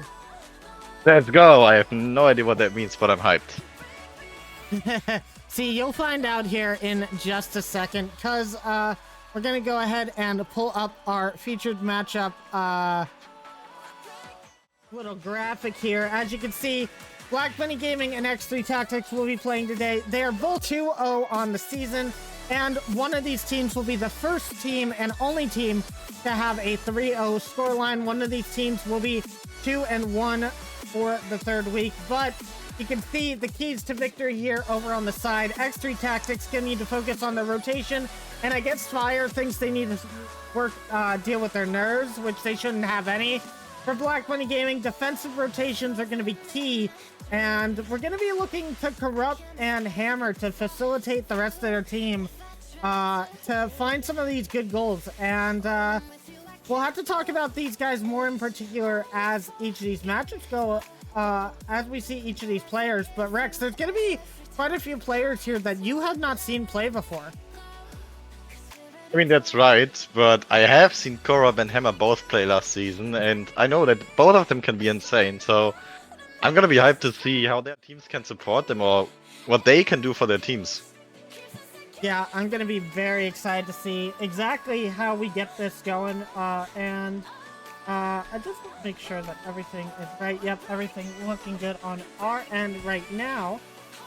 Let's go! I have no idea what that means, but I'm hyped. See, you'll find out here in just a second, because we're going to go ahead and pull up our featured matchup little graphic here. As you can see, Black Bunny Gaming and X3 Tactics will be playing today. They are both 2-0 on the season, and one of these teams will be the first team and only team to have a 3-0 scoreline. One of these teams will be 2-1 for the third week, but you can see the keys to victory here over on the side. X3 Tactics gonna need to focus on the rotation, and I guess Fire thinks they need to deal with their nerves, which they shouldn't have any. For Black Bunny Gaming, defensive rotations are gonna be key, and we're gonna be looking to Corrupt and Hammer to facilitate the rest of their team to find some of these good goals. And we'll have to talk about these guys more in particular as each of these matchups go, as we see each of these players. But Rex, there's going to be quite a few players here that you have not seen play before. I mean, that's right, but I have seen Korab and Hammer both play last season, and I know that both of them can be insane, so I'm gonna be hyped to see how their teams can support them or what they can do for their teams. Yeah, I'm going to be very excited to see exactly how we get this going, and I just want to make sure that everything is right. Yep, everything looking good on our end right now.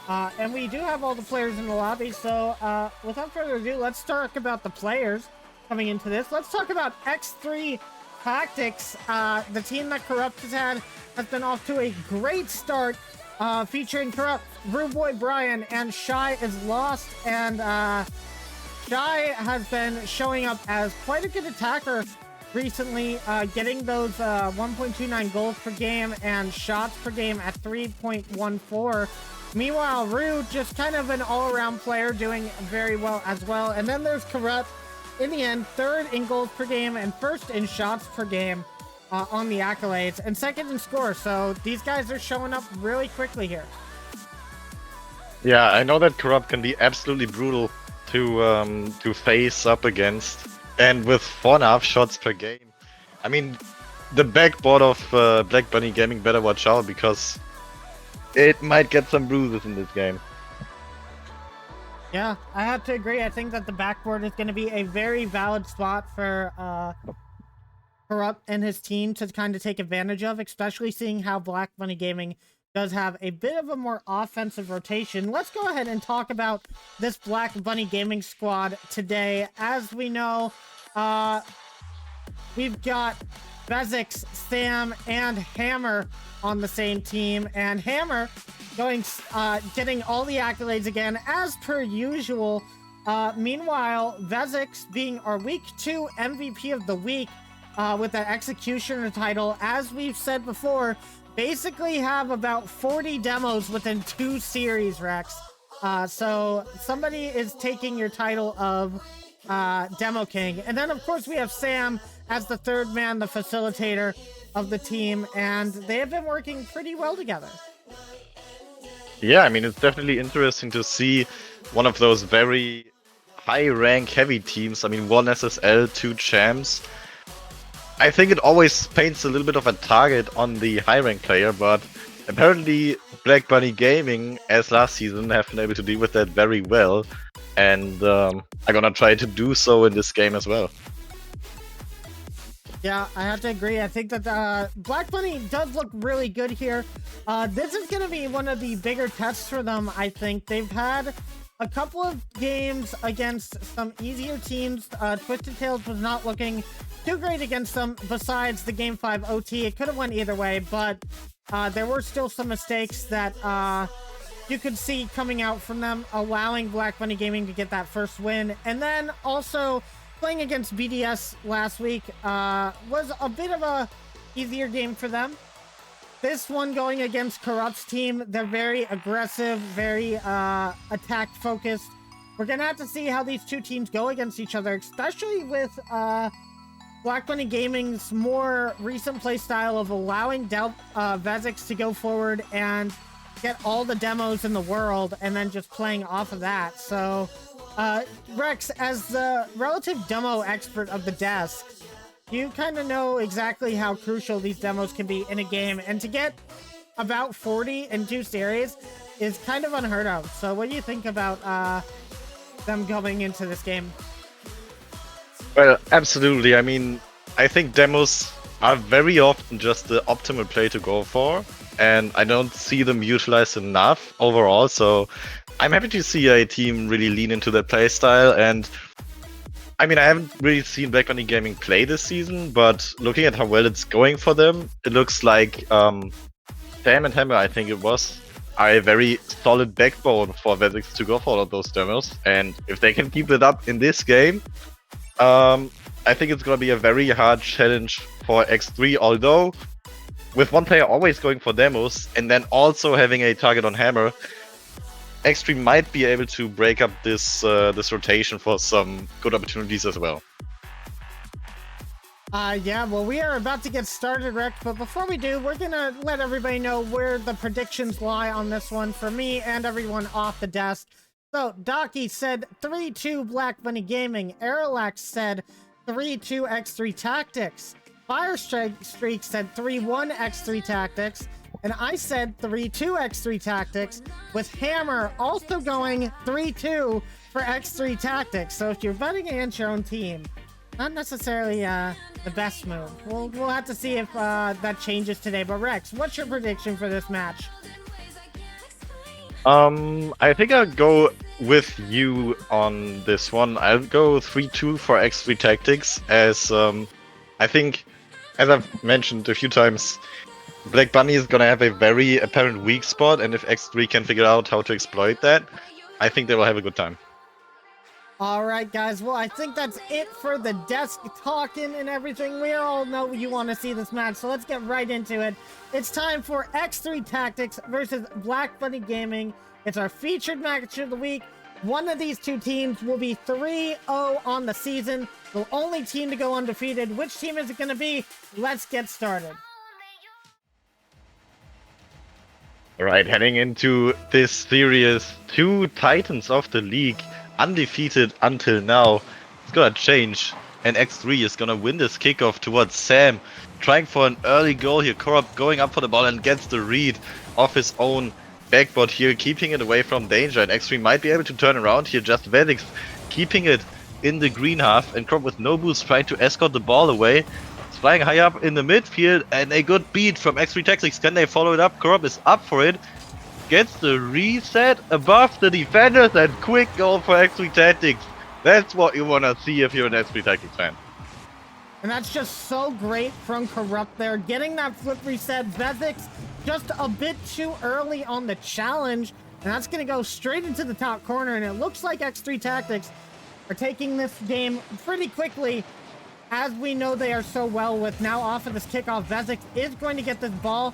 And we do have all the players in the lobby, so without further ado, let's talk about the players coming into this. Let's talk about X3 Tactics. The team that Corrupt has been off to a great start, featuring Corrupt, Rude Boy Brian, and Shy is Lost. And Shy has been showing up as quite a good attacker recently, getting those 1.29 goals per game and shots per game at 3.14. Meanwhile, Rue, just kind of an all-around player, doing very well as well. And then there's Corrupt, in the end, third in goals per game and first in shots per game on the accolades, and second in score. So these guys are showing up really quickly here. Yeah, I know that Corrupt can be absolutely brutal to face up against, and with 4.5 shots per game. I mean, the backboard of Black Bunny Gaming better watch out, because it might get some bruises in this game. Yeah, I have to agree. I think that the backboard is going to be a very valid spot for Corrupt and his team to kind of take advantage of, especially seeing how Black Bunny Gaming does have a bit of a more offensive rotation. Let's go ahead and talk about this Black Bunny Gaming squad today. As we know, we've got Bezix, Sam, and Hammer on the same team, and Hammer getting all the accolades again as per usual. Meanwhile, Bezix being our week 2 MVP of the week with that executioner title, as we've said before, basically have about 40 demos within 2 series, Rex. So somebody is taking your title of Demo King. And then, of course, we have Sam as the third man, the facilitator of the team, and they have been working pretty well together. Yeah, I mean, it's definitely interesting to see one of those very high-rank heavy teams. I mean, 1 SSL, 2 champs. I think it always paints a little bit of a target on the high-rank player, but apparently Black Bunny Gaming, as last season, have been able to deal with that very well, and I'm gonna try to do so in this game as well. Yeah, I have to agree. I think that Black Bunny does look really good here. This is going to be one of the bigger tests for them, I think. They've had a couple of games against some easier teams. Twisted Tales was not looking too great against them, besides the Game 5 OT. It could have went either way, but there were still some mistakes that you could see coming out from them, allowing Black Bunny Gaming to get that first win. And then also, playing against BDS last week was a bit of a easier game for them. This one going against Corrupt's team, they're very aggressive, very attack focused. We're gonna have to see how these two teams go against each other, especially with Black Bunny Gaming's more recent playstyle of allowing Vezix to go forward and get all the demos in the world and then just playing off of that. So Rex, as the relative demo expert of the desk, you kind of know exactly how crucial these demos can be in a game, and to get about 40 in 2 series is kind of unheard of. So what do you think about them going into this game? Well, absolutely. I mean, I think demos are very often just the optimal play to go for, and I don't see them utilized enough overall, so I'm happy to see a team really lean into their playstyle. And I mean, I haven't really seen Black Bunny Gaming play this season, but looking at how well it's going for them, it looks like Sam and Hammer, I think it was, are a very solid backbone for Vezix to go for all of those demos. And if they can keep it up in this game, I think it's going to be a very hard challenge for X3, although with one player always going for demos and then also having a target on Hammer, X3 might be able to break up this this rotation for some good opportunities as well. Yeah, well, we are about to get started, Rick, but before we do, we're gonna let everybody know where the predictions lie on this one for me and everyone off the desk. So, Docky said 3-2 Black Bunny Gaming. Aerolax said 3-2 X3 Tactics. Streak said 3-1 X3 Tactics. And I said 3-2 X3 Tactics, with Hammer also going 3-2 for X3 Tactics. So if you're betting against your own team, not necessarily the best move. We'll have to see if that changes today. But Rex, what's your prediction for this match? I think I'll go with you on this one. I'll go 3-2 for X3 Tactics, as I think, as I've mentioned a few times, Black Bunny is gonna have a very apparent weak spot, and if X3 can figure out how to exploit that, I think they will have a good time. All right, guys. Well, I think that's it for the desk talking and everything. We all know you want to see this match, so let's get right into it. It's time for X3 Tactics versus Black Bunny Gaming. It's our featured match of the week. One of these two teams will be 3-0 on the season. The only team to go undefeated. Which team is it going to be? Let's get started. All right, heading into this series, two titans of the league, undefeated until now. It's gonna change, and X3 is gonna win this kickoff towards Sam, trying for an early goal here. Corrupt going up for the ball and gets the read off his own backboard here, keeping it away from danger, and X3 might be able to turn around here. Just Vedix keeping it in the green half, and Corrupt with no boost trying to escort the ball away. It's flying high up in the midfield, and a good beat from X3 Tactics. Can they follow it up? Corrupt is up for it. Gets the reset above the defenders, and quick goal for X3 Tactics. That's what you want to see if you're an X3 Tactics fan. And that's just so great from Corrupt there. Getting that flip reset. Vezix just a bit too early on the challenge. And that's going to go straight into the top corner. And it looks like X3 Tactics are taking this game pretty quickly, as we know they are so well with. Now off of this kickoff, Vezix is going to get this ball.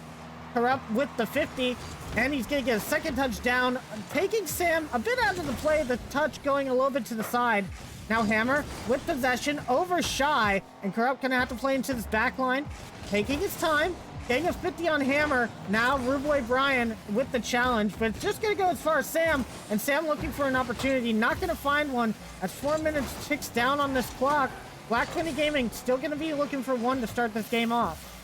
Corrupt with the 50, and he's going to get a second touchdown, taking Sam a bit out of the play, the touch going a little bit to the side. Now Hammer with possession over Shy, and Corrupt going to have to play into this back line, taking his time, getting a 50 on Hammer. Now Ruboy Brian with the challenge, but it's just going to go as far as Sam, and Sam looking for an opportunity, not going to find one as 4 minutes ticks down on this clock. Black Bunny Gaming still going to be looking for one to start this game off.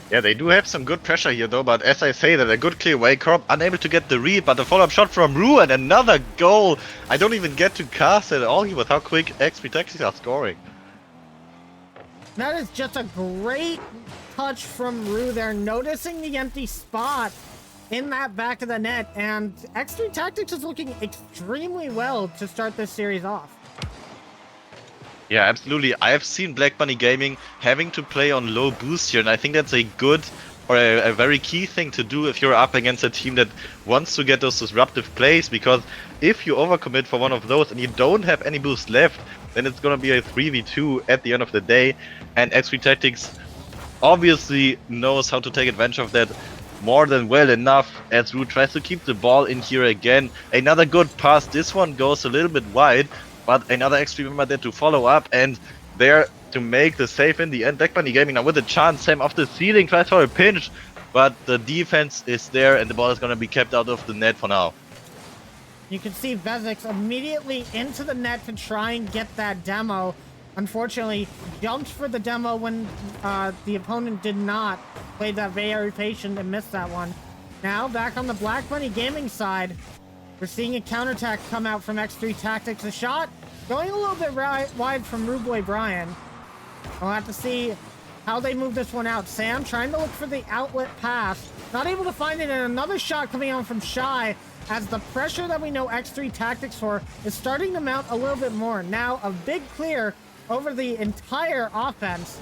Yeah, they do have some good pressure here though, but as I say, that a good clear way. Corrupt unable to get the read, but the follow-up shot from Ru and another goal. I don't even get to cast at all here with how quick X3 Tactics are scoring. That is just a great touch from Ru there, noticing the empty spot in that back of the net, and X3 Tactics is looking extremely well to start this series off. Yeah, absolutely. I've seen Black Bunny Gaming having to play on low boost here, and I think that's a good or a very key thing to do if you're up against a team that wants to get those disruptive plays, because if you overcommit for one of those and you don't have any boost left, then it's going to be a 3v2 at the end of the day, and X3 Tactics obviously knows how to take advantage of that more than well enough, as Ru tries to keep the ball in here again. Another good pass. This one goes a little bit wide, but another X3 member there to follow up, and there to make the save in the end. Black Bunny Gaming now with a chance. Sam off the ceiling tries for a pinch, but the defense is there, and the ball is going to be kept out of the net for now. You can see Vezix immediately into the net to try and get that demo. Unfortunately, jumped for the demo when the opponent did not. Played that very patient and missed that one. Now back on the Black Bunny Gaming side, we're seeing a counterattack come out from X3 Tactics. A shot going a little bit wide from Ruboy Brian. We'll have to see how they move this one out. Sam trying to look for the outlet pass. Not able to find it, and another shot coming out from Shy, as the pressure that we know X3 Tactics for is starting to mount a little bit more. Now a big clear over the entire offense,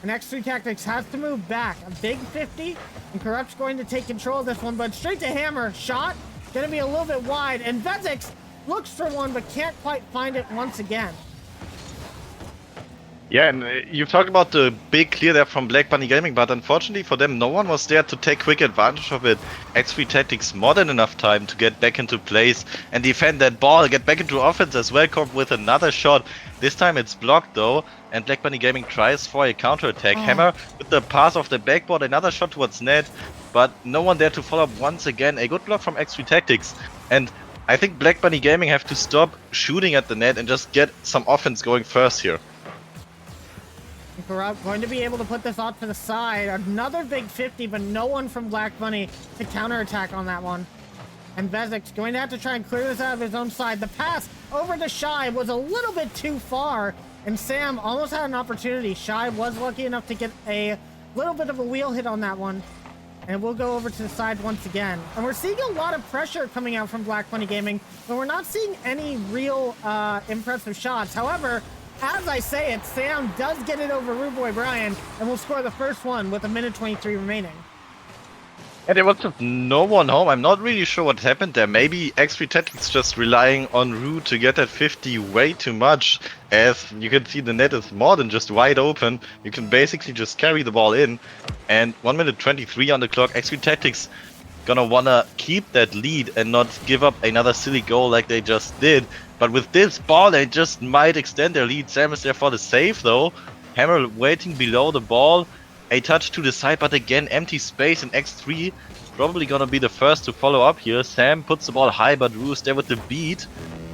and X3 Tactics has to move back. A big 50, and Corrupt's going to take control of this one, but straight to Hammer. Shot gonna be a little bit wide, and Vezix looks for one but can't quite find it once again. Yeah, and you've talked about the big clear there from Black Bunny Gaming, but unfortunately for them, no one was there to take quick advantage of it. X3 Tactics more than enough time to get back into place and defend that ball, get back into offense as well. Corp with another shot. This time it's blocked though, and Black Bunny Gaming tries for a counter-attack. Hammer with the pass off the backboard, another shot towards net, but no one there to follow up once again. A good block from X3 Tactics, and I think Black Bunny Gaming have to stop shooting at the net and just get some offense going first here. Corrupt going to be able to put this off to the side. Another big 50, but no one from Black Bunny to counterattack on that one. And Vezix going to have to try and clear this out of his own side. The pass over to Shy was a little bit too far, and Sam almost had an opportunity. Shy was lucky enough to get a little bit of a wheel hit on that one. And we'll go over to the side once again. And we're seeing a lot of pressure coming out from Black Bunny Gaming, but we're not seeing any real impressive shots. However, as I say it, Sam does get it over Ruboy Brian, and will score the first one with 1:23 remaining. And there was just no one home. I'm not really sure what happened there. Maybe X3 Tactics just relying on Root to get that 50 way too much. As you can see, the net is more than just wide open. You can basically just carry the ball in. And 1 minute 23 on the clock. X3 Tactics gonna wanna keep that lead and not give up another silly goal like they just did. But with this ball, they just might extend their lead. Sam is there for the save though. Hammer waiting below the ball. A touch to the side, but again, empty space in X3. Probably gonna be the first to follow up here. Sam puts the ball high, but Roos there with the beat.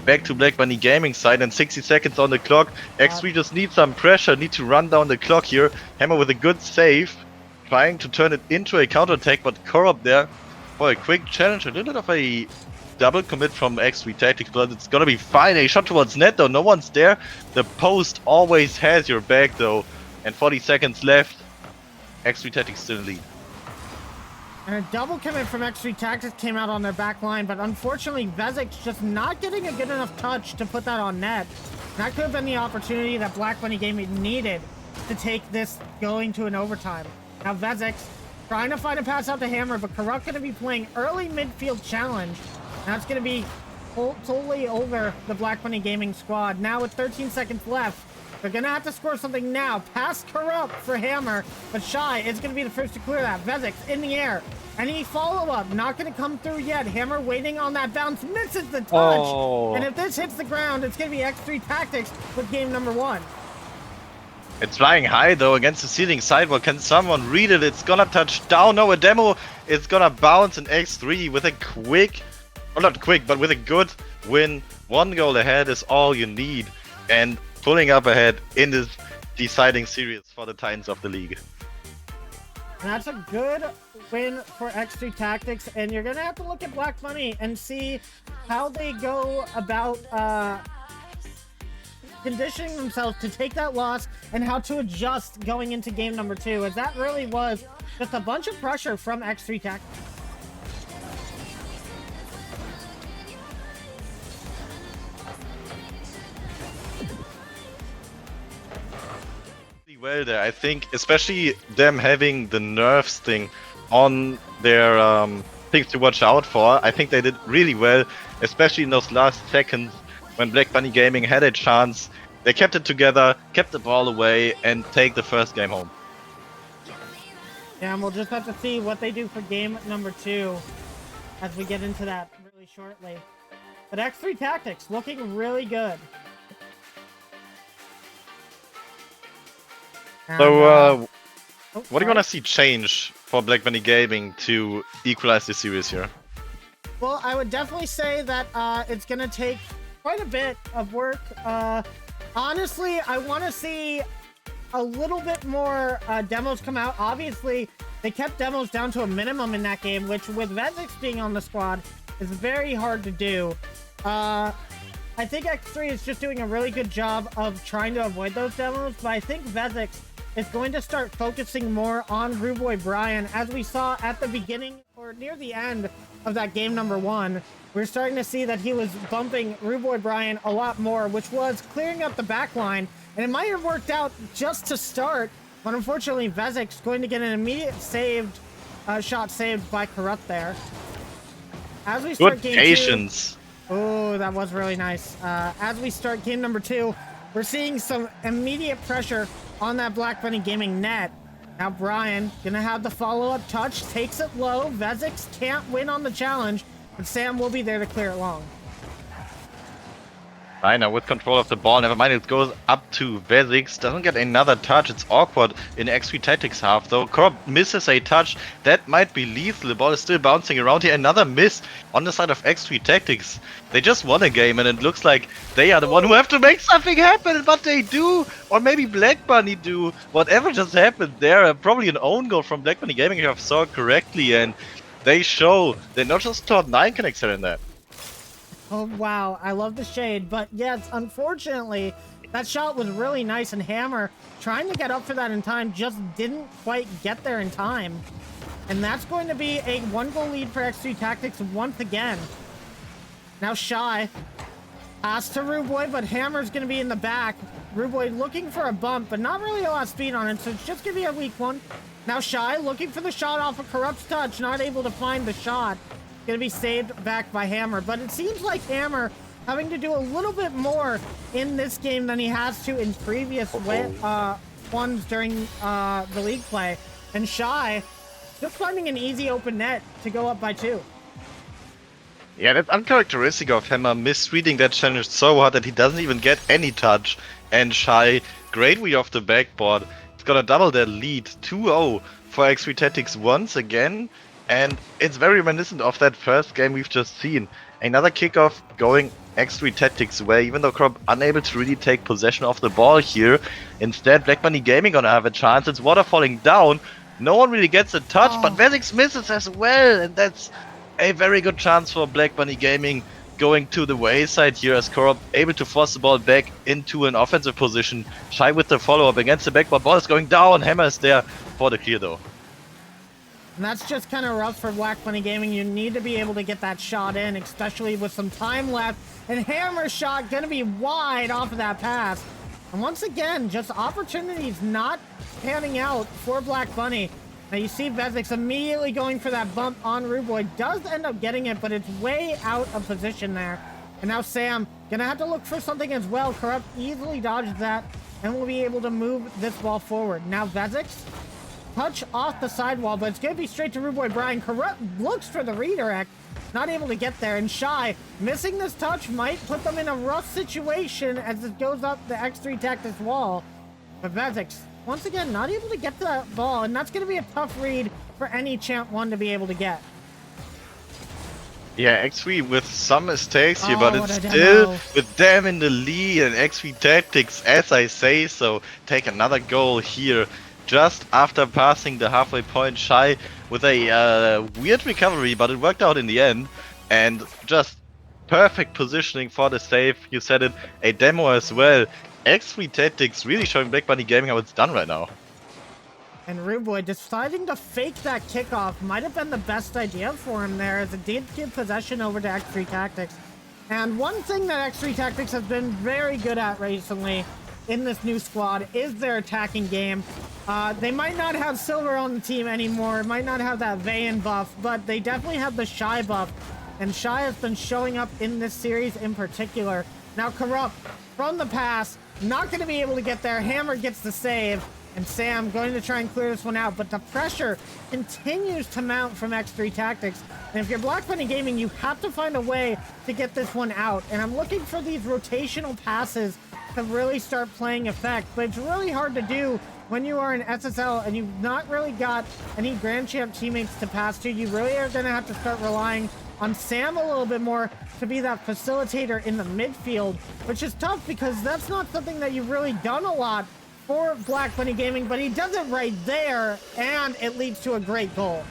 Back to Black Bunny Gaming side, and 60 seconds on the clock. X3 just needs some pressure, need to run down the clock here. Hammer with a good save, trying to turn it into a counterattack, but Korop there for a quick challenge. A little bit of a double commit from X3 Tactics, but it's gonna be fine. A shot towards net though, no one's there. The post always has your back though, and 40 seconds left. X3 Tactics still in lead. And a double commit from X3 Tactics came out on their back line, but unfortunately, Vezik's just not getting a good enough touch to put that on net. That could have been the opportunity that Black Bunny Gaming needed to take this going to an overtime. Now Vezik's trying to find a pass out to Hammer, but Karuk going to be playing early midfield challenge. That's going to be totally over the Black Bunny Gaming squad. Now with 13 seconds left, they're going to have to score something now. Pass Corrupt for Hammer, but Shy is going to be the first to clear that. Vezik's in the air. Any follow-up, not going to come through yet. Hammer waiting on that bounce, misses the touch. Oh. And if this hits the ground, it's going to be X3 Tactics with game number 1. It's flying high though against the ceiling sidewall. Can someone read it? It's gonna touch down. No, a demo. It's gonna bounce in X3 with a quick, or not quick, but with a good win. 1 goal ahead is all you need. And pulling up ahead in this deciding series for the Titans of the league. And that's a good win for X3 Tactics, and you're gonna have to look at Black Bunny and see how they go about conditioning themselves to take that loss and how to adjust going into game number 2, as that really was just a bunch of pressure from X3 Tactics. Well there, I think, especially them having the nerves thing on their things to watch out for. I think they did really well, especially in those last seconds when Black Bunny Gaming had a chance. They kept it together, kept the ball away, and take the first game home. Yeah, and we'll just have to see what they do for game number 2 as we get into that really shortly. But X3 Tactics looking really good. And, So, what do sorry. you want to see change for Black Bunny Gaming to equalize the series here? Well, I would definitely say that it's going to take quite a bit of work. Honestly, I want to see a little bit more demos come out. Obviously, they kept demos down to a minimum in that game, which with Vezix being on the squad is very hard to do. I think X3 is just doing a really good job of trying to avoid those demos, but I think Vezix is going to start focusing more on Rude Boy Brian, as we saw at the beginning or near the end of that game number 1. We're starting to see that he was bumping Rude Boy Brian a lot more, which was clearing up the back line, and it might have worked out just to start, but unfortunately Vezik's going to get an immediate shot saved by Corrupt there. As we start Good game patience. 2, oh, that was really nice. As we start game number 2, we're seeing some immediate pressure on that Black Bunny Gaming net. Now Brian gonna have the follow-up touch, takes it low. Vezix can't win on the challenge, but Sam will be there to clear it long. Rainer with control of the ball. Never mind, it goes up to Vezix. Doesn't get another touch. It's awkward in X3 Tactics half though. Korb misses a touch. That might be lethal. The ball is still bouncing around here. Another miss on the side of X3 Tactics. They just won a game and it looks like they are the one who have to make something happen. But they do. Or maybe Black Bunny do. Whatever just happened there. Probably an own goal from Black Bunny Gaming if I saw it correctly. And they show that not just Cloud9 can excel in that. Oh, wow. I love the shade. But yes, unfortunately, that shot was really nice, and Hammer, trying to get up for that in time, just didn't quite get there in time. And that's going to be a 1-goal lead for X3 Tactics once again. Now Shy. Pass to Rude Boy, but Hammer's going to be in the back. Rude Boy looking for a bump, but not really a lot of speed on it, so it's just gonna be a weak one. Now Shy looking for the shot off of Corrupt's touch, not able to find the shot. Gonna be saved back by Hammer, but it seems like Hammer having to do a little bit more in this game than he has to in previous ones during the league play. And Shy just finding an easy open net to go up by 2. Yeah, that's uncharacteristic of Hammer, misreading that challenge so hard that he doesn't even get any touch. And Shy, great read off the backboard. It's gonna double their lead, 2-0 for X3 Tactics once again. And it's very reminiscent of that first game we've just seen. Another kickoff going X3 Tactics way, even though Crop unable to really take possession of the ball here. Instead, Black Bunny Gaming gonna have a chance. It's water falling down. No one really gets a touch, but Vezix misses as well. And that's a very good chance for Black Bunny Gaming going to the wayside here as Corrupt able to force the ball back into an offensive position. Shy with the follow-up against the backboard. Ball is going down. Hammer is there for the clear though. And that's just kind of rough for Black Bunny Gaming. You need to be able to get that shot in, especially with some time left. And Hammer's shot gonna be wide off of that pass. And once again, just opportunities not panning out for Black Bunny. Now you see Vezix immediately going for that bump on Rude Boy. Does end up getting it, but it's way out of position there. And now Sam gonna have to look for something as well. Corrupt easily dodged that and will be able to move this ball forward. Now Vezix, touch off the sidewall, but it's gonna be straight to Rude Boy Brian. Corrupt looks for the redirect, not able to get there. And Shy, missing this touch might put them in a rough situation as it goes up the X3 Tactics wall. But Vezix, once again, not able to get to that ball, and that's going to be a tough read for any Champ 1 to be able to get. Yeah, X3 with some mistakes here, but it's still with them in the lead, and X3 Tactics, as I say so, take another goal here just after passing the halfway point. Shy with a weird recovery, but it worked out in the end, and just perfect positioning for the save. You said it, a demo as well. X3 Tactics really showing Black Bunny Gaming how it's done right now. And Rude Boy deciding to fake that kickoff might have been the best idea for him there, as it did give possession over to X3 Tactics. And one thing that X3 Tactics has been very good at recently in this new squad is their attacking game. They might not have Silver on the team anymore, might not have that Vayan buff, but they definitely have the Shy buff. And Shy has been showing up in this series in particular. Now Corrupt, from the pass, not going to be able to get there. Hammer gets the save, and Sam going to try and clear this one out, but the pressure continues to mount from X3 Tactics. And if you're Black Bunny Gaming, you have to find a way to get this one out. And I'm looking for these rotational passes to really start playing effect, but it's really hard to do when you are in SSL and you've not really got any Grand Champ teammates to pass to. You really are going to have to start relying on Sam a little bit more to be that facilitator in the midfield, which is tough because that's not something that you've really done a lot for Black Bunny Gaming, but he does it right there, and it leads to a great goal.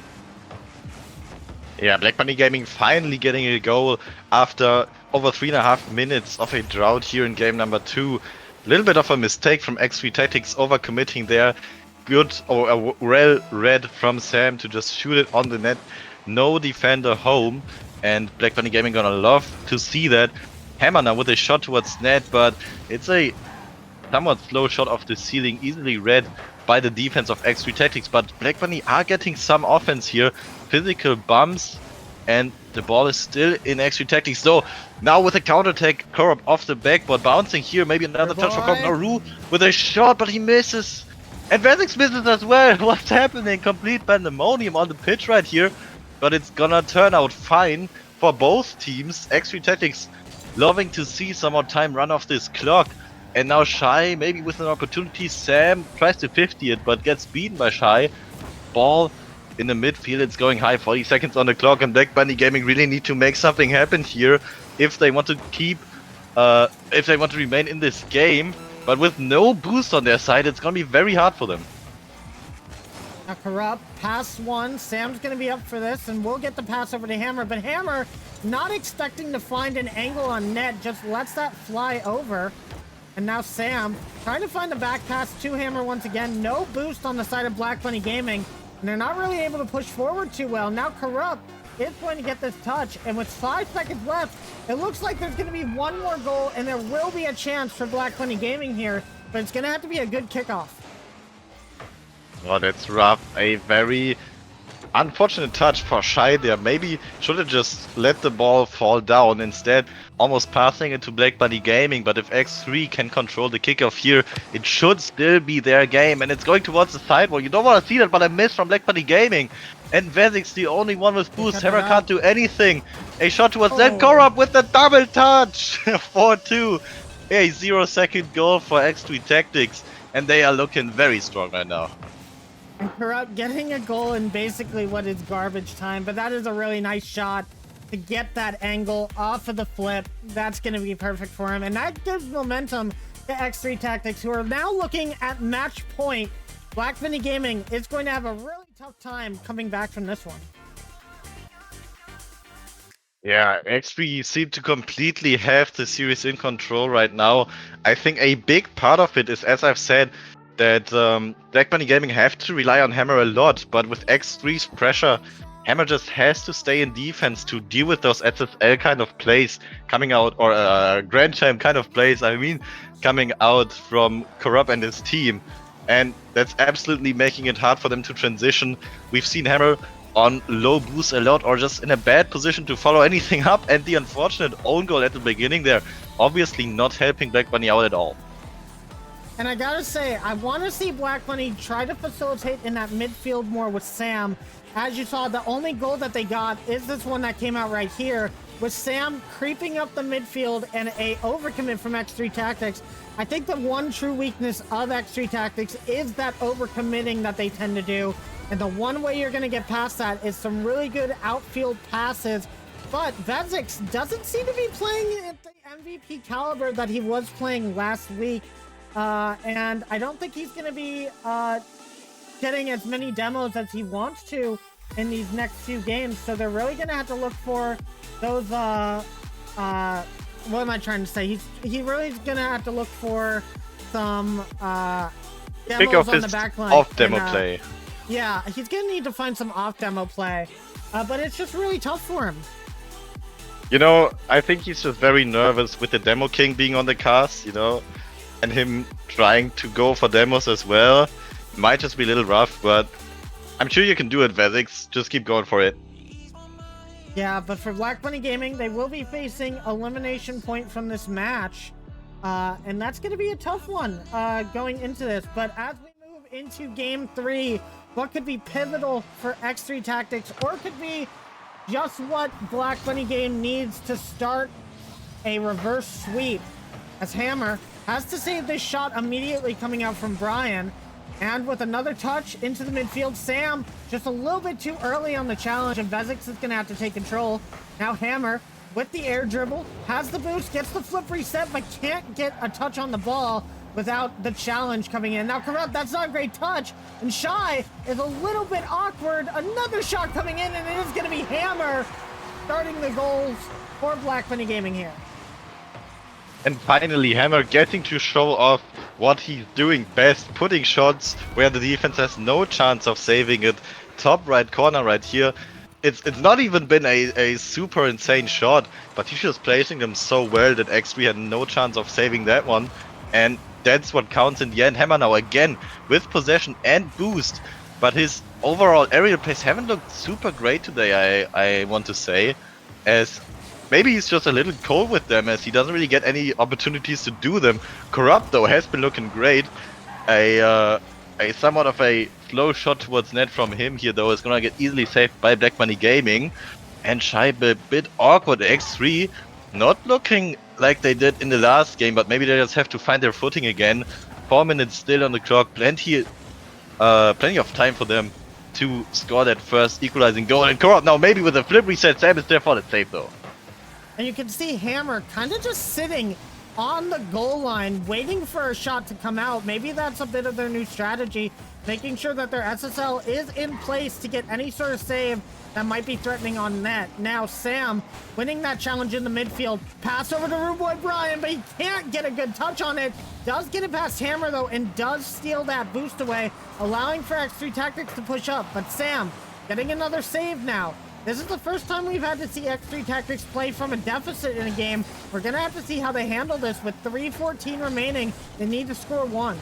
Yeah, Black Bunny Gaming finally getting a goal after over 3.5 minutes of a drought here in game number 2. A little bit of a mistake from X3 Tactics, overcommitting there. Good or well read from Sam to just shoot it on the net. No defender home, and Black Bunny Gaming gonna love to see that. Hammer now with a shot towards net, but it's a somewhat slow shot off the ceiling, easily read by the defense of X3 Tactics, but Black Bunny are getting some offense here. Physical bumps, and the ball is still in X3 Tactics. So now with a counterattack, Corrupt off the backboard, bouncing here, maybe another touch for Corrupt. Naru with a shot, but he misses. And Vezix misses as well. What's happening? Complete pandemonium on the pitch right here. But it's gonna turn out fine for both teams. X3 Tactics loving to see some more time run off this clock. And now Shy, maybe with an opportunity. Sam tries to 50 it, but gets beaten by Shy. Ball in the midfield, it's going high, 40 seconds on the clock, and Black Bunny Gaming really need to make something happen here if they want to keep, if they want to remain in this game. But with no boost on their side, it's gonna be very hard for them. Now Corrupt, pass one. Sam's going to be up for this, and we'll get the pass over to Hammer. But Hammer, not expecting to find an angle on net, just lets that fly over. And now Sam, trying to find the back pass to Hammer once again. No boost on the side of Black Bunny Gaming, and they're not really able to push forward too well. Now Corrupt, is going to get this touch. And with 5 seconds left, it looks like there's going to be one more goal, and there will be a chance for Black Bunny Gaming here, but it's going to have to be a good kickoff. Oh, that's rough. A very unfortunate touch for Shy there. Maybe should have just let the ball fall down, instead almost passing it to Black Bunny Gaming. But if X3 can control the kickoff here, it should still be their game, and it's going towards the sidewall. You don't want to see that, but a miss from Black Bunny Gaming. And Vezik's the only one with boost. Hammer can't do anything. A shot towards them. Korab with the double touch. 4-2. A 0-second goal for X3 Tactics, and they are looking very strong right now. And Corrupt getting a goal in basically what is garbage time, but that is a really nice shot to get that angle off of the flip. That's going to be perfect for him, and that gives momentum to X3 Tactics, who are now looking at match point. Black Bunny Gaming is going to have a really tough time coming back from this one. Yeah, X3 seem to completely have the series in control right now. I think a big part of it is, as I've said, that Black Bunny Gaming have to rely on Hammer a lot, but with X3's pressure, Hammer just has to stay in defense to deal with those SSL kind of plays coming out, or Grand Champ kind of plays, I mean, coming out from Corrupt and his team. And that's absolutely making it hard for them to transition. We've seen Hammer on low boost a lot, or just in a bad position to follow anything up, and the unfortunate own goal at the beginning there obviously not helping Black Bunny out at all. And I gotta say, I want to see Black Bunny try to facilitate in that midfield more with Sam. As you saw, the only goal that they got is this one that came out right here, with Sam creeping up the midfield and a overcommit from X3 Tactics. I think the one true weakness of X3 Tactics is that overcommitting that they tend to do. And the one way you're going to get past that is some really good outfield passes. But Vezix doesn't seem to be playing at the MVP caliber that he was playing last week. And I don't think he's going to be getting as many demos as he wants to in these next few games. So they're really going to have to look for those, what am I trying to say? He really is going to have to look for some demos on the back line. Off demo play. Yeah, he's going to need to find some off demo play. But it's just really tough for him. You know, I think he's just very nervous with the Demo King being on the cast, you know, and him trying to go for demos as well. Might just be a little rough, but I'm sure you can do it, Vezix. Just keep going for it. Yeah, but for Black Bunny Gaming, they will be facing elimination point from this match. And that's going to be a tough one going into this. But as we move into Game 3, what could be pivotal for X3 Tactics, or could be just what Black Bunny Game needs to start a reverse sweep, as Hammer has to save this shot immediately coming out from Brian. And with another touch into the midfield, Sam just a little bit too early on the challenge, and Vezix is going to have to take control. Now Hammer with the air dribble, has the boost, gets the flip reset, but can't get a touch on the ball without the challenge coming in. Now Corrupt, that's not a great touch, and Shy is a little bit awkward. Another shot coming in, and it is going to be Hammer starting the goals for Black Bunny Gaming here. And finally, Hammer getting to show off what he's doing best, putting shots where the defense has no chance of saving it. Top right corner right here. It's not even been a super insane shot, but he's just placing them so well that X3 had no chance of saving that one. And that's what counts in the end. Hammer now again with possession and boost, but his overall aerial plays haven't looked super great today, I want to say, as maybe he's just a little cold with them, as he doesn't really get any opportunities to do them. Corrupt, though, has been looking great. A somewhat of a slow shot towards net from him here, though, is gonna get easily saved by Black Bunny Gaming. And Shy, a bit awkward. X3 not looking like they did in the last game, but maybe they just have to find their footing again. 4 minutes still on the clock. Plenty of time for them to score that first equalizing goal. And Corrupt now maybe with a flip reset. Sam is there for the save, though. And you can see Hammer kind of just sitting on the goal line, waiting for a shot to come out. Maybe that's a bit of their new strategy, making sure that their SSL is in place to get any sort of save that might be threatening on net. Now Sam winning that challenge in the midfield. Pass over to Rude Boy Brian, but he can't get a good touch on it. Does get it past Hammer, though, and does steal that boost away, allowing for X3 Tactics to push up. But Sam getting another save now. This is the first time we've had to see X3 Tactics play from a deficit in a game. We're gonna have to see how they handle this with 3:14 remaining. They need to score 1.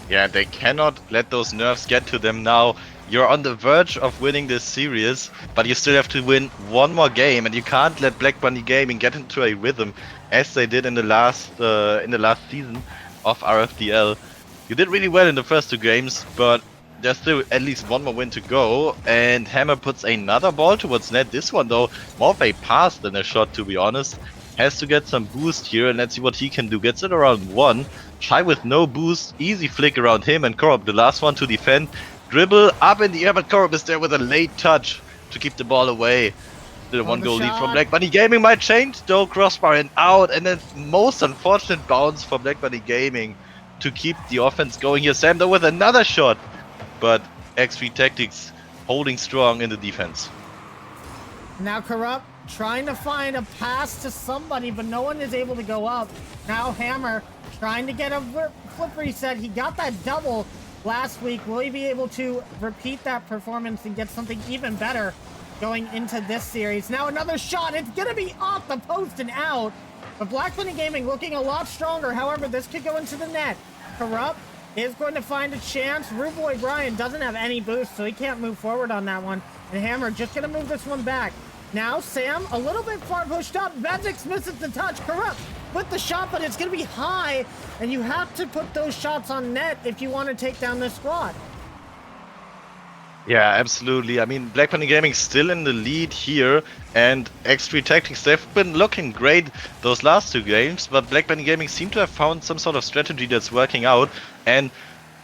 Yeah, they cannot let those nerfs get to them now. You're on the verge of winning this series, but you still have to win one more game, and you can't let Black Bunny Gaming get into a rhythm as they did in the last season of RFDL. You did really well in the first 2 games, but there's still at least one more win to go, and Hammer puts another ball towards net. This one though, more of a pass than a shot, to be honest. Has to get some boost here, and let's see what he can do. Gets it around 1. Shy with no boost, easy flick around him, and Korob, the last one to defend. Dribble up in the air, but Korob is there with a late touch to keep the ball away. Still one goal lead from Black Bunny Gaming. Might change though, crossbar and out, and then most unfortunate bounce for Black Bunny Gaming to keep the offense going here. Sam though with another shot, but X3 Tactics holding strong in the defense. Now Corrupt trying to find a pass to somebody, but no one is able to go up. Now Hammer trying to get a flip reset. He got that double last week. Will he be able to repeat that performance and get something even better going into this series? Now another shot. It's going to be off the post and out. But Black Bunny Gaming looking a lot stronger. However, this could go into the net. Corrupt is going to find a chance. Rude Boy Brian doesn't have any boost, so he can't move forward on that one. And Hammer just going to move this one back. Now Sam a little bit far pushed up. Vedzix misses the touch. Corrupt with the shot, but it's going to be high, and you have to put those shots on net if you want to take down this squad. Yeah, absolutely. I mean, Black Bunny Gaming still in the lead here, and X3 Tactics, they've been looking great those last 2 games, but Black Bunny Gaming seem to have found some sort of strategy that's working out, and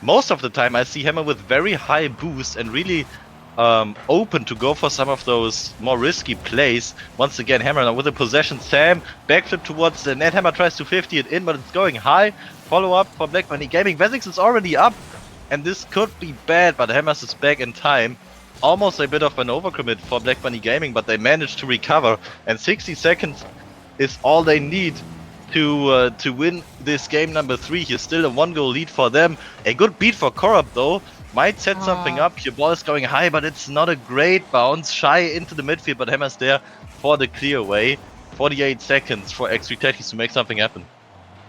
most of the time I see Hammer with very high boost and really open to go for some of those more risky plays. Once again, Hammer now with the possession. Sam backflip towards the net. Hammer tries to 50 it in, but it's going high. Follow up for Black Bunny Gaming. Vedzix is already up, and this could be bad, but Hammers is back in time. Almost a bit of an overcommit for Black Bunny Gaming, but they managed to recover, and 60 seconds is all they need to win this game number 3. Here's still a 1-goal lead for them. A good beat for Korob though. Might set something up. Your ball is going high, but it's not a great bounce. Shy into the midfield, but Hammer's there for the clear way. 48 seconds for X3 Tactics to make something happen.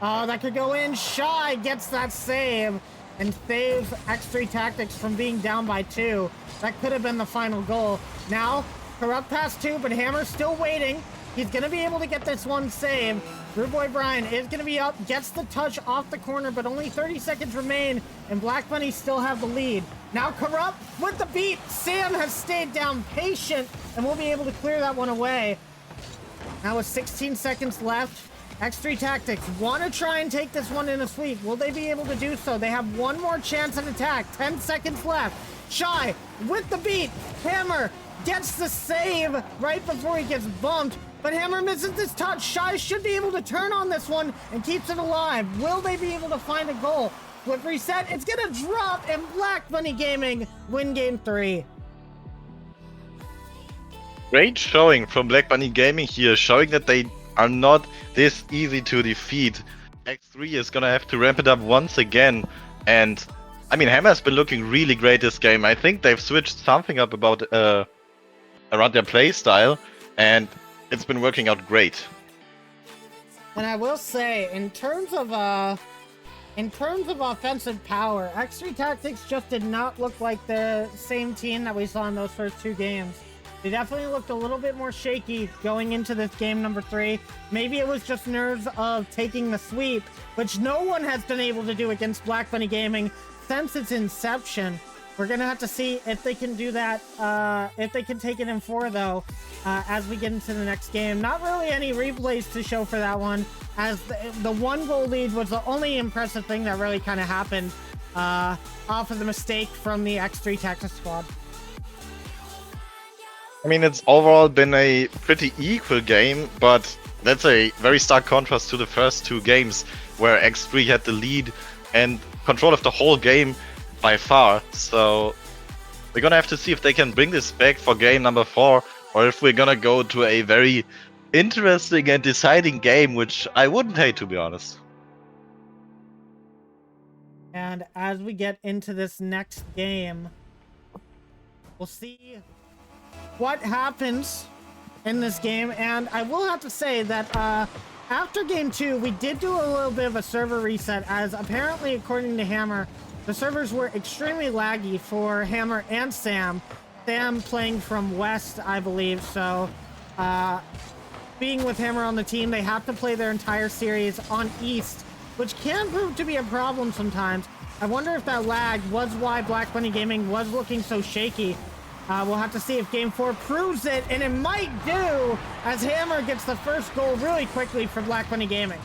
Oh, that could go in. Shy gets that save and saves X3 Tactics from being down by 2. That could have been the final goal. Now, Corrupt past 2, but Hammer's still waiting. He's going to be able to get this one saved. Rude Boy Brian is going to be up, gets the touch off the corner, but only 30 seconds remain, and Black Bunny still have the lead. Now Corrupt with the beat. Sam has stayed down patient, and will be able to clear that one away. Now with 16 seconds left, X3 Tactics want to try and take this one in a sweep. Will they be able to do so? They have one more chance at attack. 10 seconds left. Shy with the beat. Hammer gets the save right before he gets bumped. But Hammer misses this touch. Shy should be able to turn on this one and keeps it alive. Will they be able to find a goal? Flip reset. It's going to drop, and Black Bunny Gaming win game 3. Great showing from Black Bunny Gaming here, showing that they are not this easy to defeat. X3 is going to have to ramp it up once again. And, I mean, Hammer's been looking really great this game. I think they've switched something up about around their play style. And it's been working out great. And I will say, in terms of offensive power, X3 Tactics just did not look like the same team that we saw in those first 2 games. They definitely looked a little bit more shaky going into this game number 3. Maybe it was just nerves of taking the sweep, which no one has been able to do against Black Bunny Gaming since its inception. We're going to have to see if they can do that, if they can take it in 4, though, as we get into the next game. Not really any replays to show for that one, as the 1-goal lead was the only impressive thing that really kind of happened off of the mistake from the X3 Tactics squad. I mean, it's overall been a pretty equal game, but that's a very stark contrast to the first 2 games, where X3 had the lead and control of the whole game by far. So we're gonna have to see if they can bring this back for game number 4, or if we're gonna go to a very interesting and deciding game, which I wouldn't hate, to be honest. And as we get into this next game, we'll see what happens in this game. And I will have to say that after game 2, we did do a little bit of a server reset, as apparently, according to Hammer, the servers were extremely laggy for Hammer and Sam. Sam playing from West, I believe, so being with Hammer on the team, they have to play their entire series on East, which can prove to be a problem sometimes. I wonder if that lag was why Black Bunny Gaming was looking so shaky. We'll have to see if Game 4 proves it, and it might do, as Hammer gets the first goal really quickly for Black Bunny Gaming.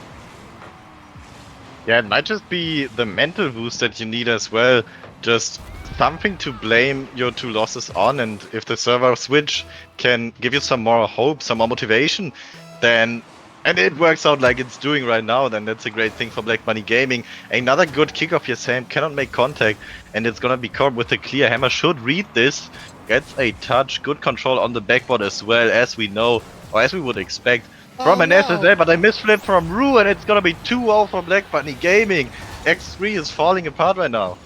Yeah, it might just be the mental boost that you need as well. Just something to blame your 2 losses on, and if the server switch can give you some more hope, some more motivation, then, and it works out like it's doing right now, then that's a great thing for Black Bunny Gaming. Another good kickoff here, Sam cannot make contact, and it's gonna be caught with a clear. Hammer should read this, gets a touch, good control on the backboard as well, as we know, or as we would expect from an SSL, but a misflip from Rue, and it's gonna be 2-0 for Black Bunny Gaming. X3 is falling apart right now.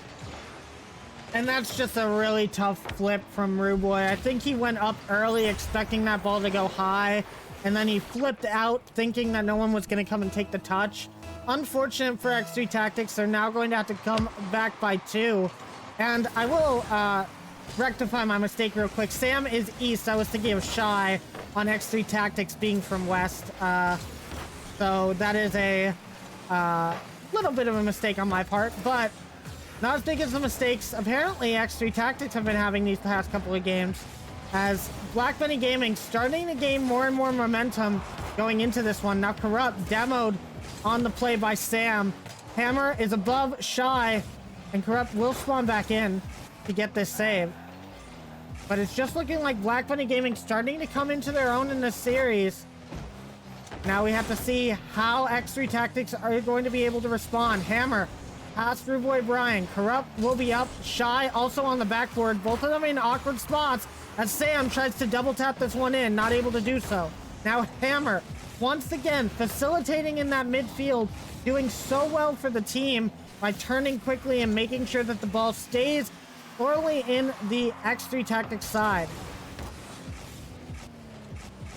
And that's just a really tough flip from Ruboy. I think he went up early expecting that ball to go high, and then he flipped out thinking that no one was going to come and take the touch. Unfortunate for X3 Tactics, they're now going to have to come back by 2. And I will rectify my mistake real quick. Sam is East. I was thinking of Shy on X3 Tactics being from West. So that is a little bit of a mistake on my part, but not as big as the mistakes apparently X3 Tactics have been having these past couple of games, as Black Bunny Gaming starting to gain more and more momentum going into this one. Now Corrupt demoed on the play by Sam. Hammer is above Shy, and Corrupt will spawn back in to get this save. But it's just looking like Black Bunny Gaming starting to come into their own in this series. Now we have to see how X3 Tactics are going to be able to respond. Hammer past Ruboy Brian. Corrupt will be up. Shy also on the backboard. Both of them in awkward spots as Sam tries to double tap this one in. Not able to do so. Now Hammer, once again, facilitating in that midfield. Doing so well for the team by turning quickly and making sure that the ball stays thoroughly in the X3 Tactics side.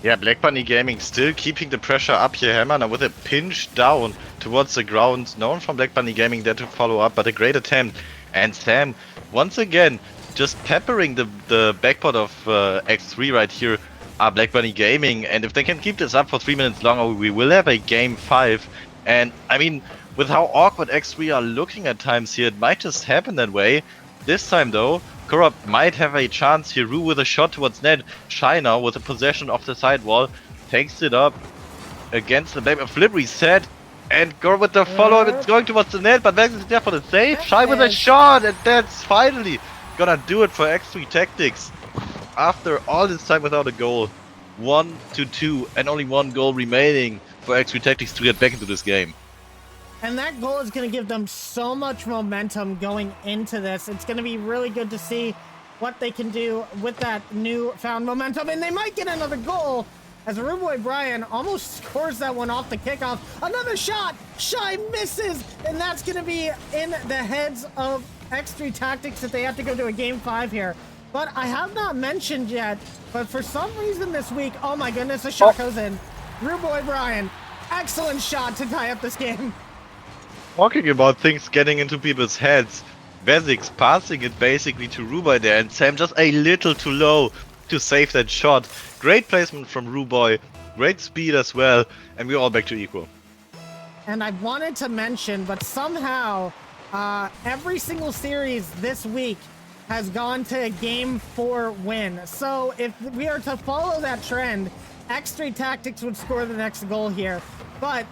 Yeah, Black Bunny Gaming still keeping the pressure up here. Hammer now with a pinch down towards the ground. No one from Black Bunny Gaming there to follow up, but a great attempt. And Sam, once again, just peppering the backboard of X3 right here are Black Bunny Gaming. And if they can keep this up for 3 minutes longer, we will have a game 5. And I mean, with how awkward X3 are looking at times here, it might just happen that way. This time though, Corrupt might have a chance here. Rue with a shot towards net. Shy now with a possession of the sidewall. Takes it up against the back. A flip reset. And Corrupt with the follow-up. It's going towards the net, but Vex is there for the save. Shy with a shot, and that's finally gonna do it for X3 Tactics. After all this time without a goal. 1-2, and only 1 goal remaining for X3 Tactics to get back into this game. And that goal is going to give them so much momentum going into this. It's going to be really good to see what they can do with that newfound momentum. And they might get another goal as Ruboy Brian almost scores that one off the kickoff. Another shot! Shy misses! And that's going to be in the heads of X3 Tactics if they have to go to a game 5 here. But I have not mentioned yet, but for some reason this week, oh my goodness, a shot goes in. Ruboy Brian, excellent shot to tie up this game. Talking about things getting into people's heads, Vezix passing it basically to Ruboy there, and Sam just a little too low to save that shot. Great placement from Ruboy, great speed as well, and we're all back to equal. And I wanted to mention, but somehow every single series this week has gone to a game 4 win. So if we are to follow that trend, X3 Tactics would score the next goal here. But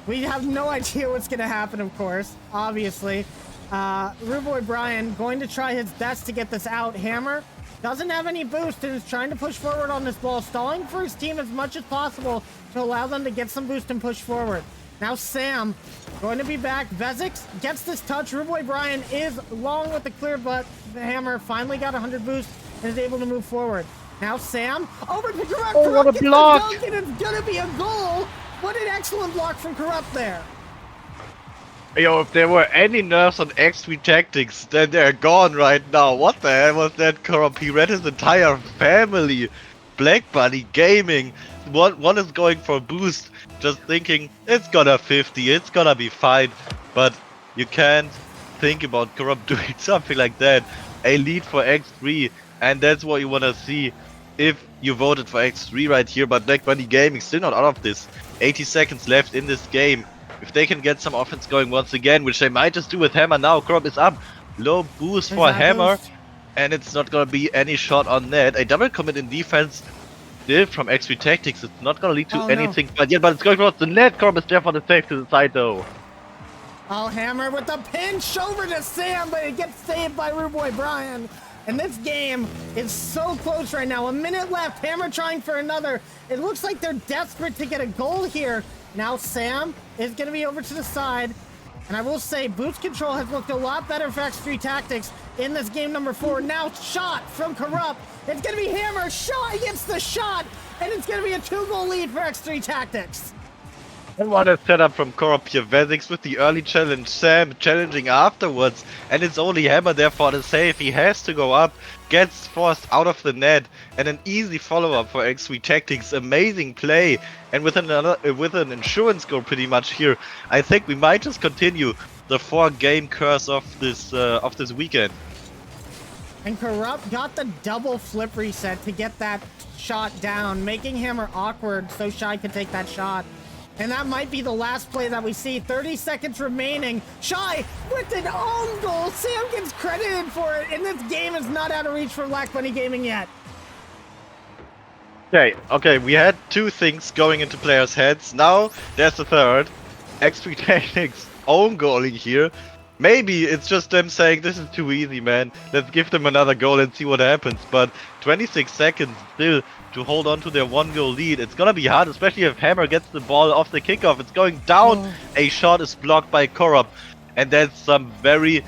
we have no idea what's going to happen, of course, obviously. Ruboy Brian going to try his best to get this out. Hammer doesn't have any boost and is trying to push forward on this ball, stalling for his team as much as possible to allow them to get some boost and push forward. Now Sam going to be back. Vezix gets this touch. Ruboy Brian is long with the clear, but the Hammer finally got 100 boost and is able to move forward. Now Sam over to Corrupt. Oh, what a block! And it's going to be a goal. What an excellent block from Corrupt there. Yo, if there were any nerfs on X3 Tactics, then they're gone right now. What the hell was that, Corrupt? He read his entire family. Black Bunny Gaming. One is going for boost, just thinking, it's gonna 50, it's gonna be fine. But you can't think about Corrupt doing something like that. A lead for X3, and that's what you wanna see if you voted for X3 right here. But Black Bunny Gaming still not out of this. 80 seconds left in this game. If they can get some offense going once again, which they might just do with Hammer now, Corrupt is up. Low boost for Hammer, and it's not gonna be any shot on net. A double commit in defense still from X3 Tactics. It's not gonna lead to anything but yet, but it's going towards the net. Corrupt is there for the save to the side though. Oh, Hammer with the pinch over to Sam, but it gets saved by Rude Boy Brian. And this game is so close right now. A minute left. Hammer trying for another. It looks like they're desperate to get a goal here. Now Sam is going to be over to the side. And I will say, boost control has looked a lot better for X3 Tactics in this game number 4. Now shot from Corrupt. It's going to be Hammer. Shot. He gets the shot. And it's going to be a 2-goal lead for X3 Tactics. And what a setup from Corrupt here. Vezix with the early challenge, Sam challenging afterwards, and it's only Hammer there for the save. He has to go up, gets forced out of the net, and an easy follow-up for X3 Tactics. Amazing play, and with an insurance goal pretty much here, I think we might just continue the 4-game curse of this weekend. And Corrupt got the double flip reset to get that shot down, making Hammer awkward so Shy could take that shot. And that might be the last play that we see. 30 seconds remaining. Shy with an own goal. Sam gets credited for it, and this game is not out of reach for Black Bunny Gaming yet. Okay, we had 2 things going into players' heads. Now there's the third. X3 Tactics own goaling here. Maybe it's just them saying, this is too easy, man. Let's give them another goal and see what happens. But 26 seconds still to hold on to their 1-goal lead. It's gonna be hard, especially if Hammer gets the ball off the kickoff. It's going down. A shot is blocked by Corrupt. And that's some very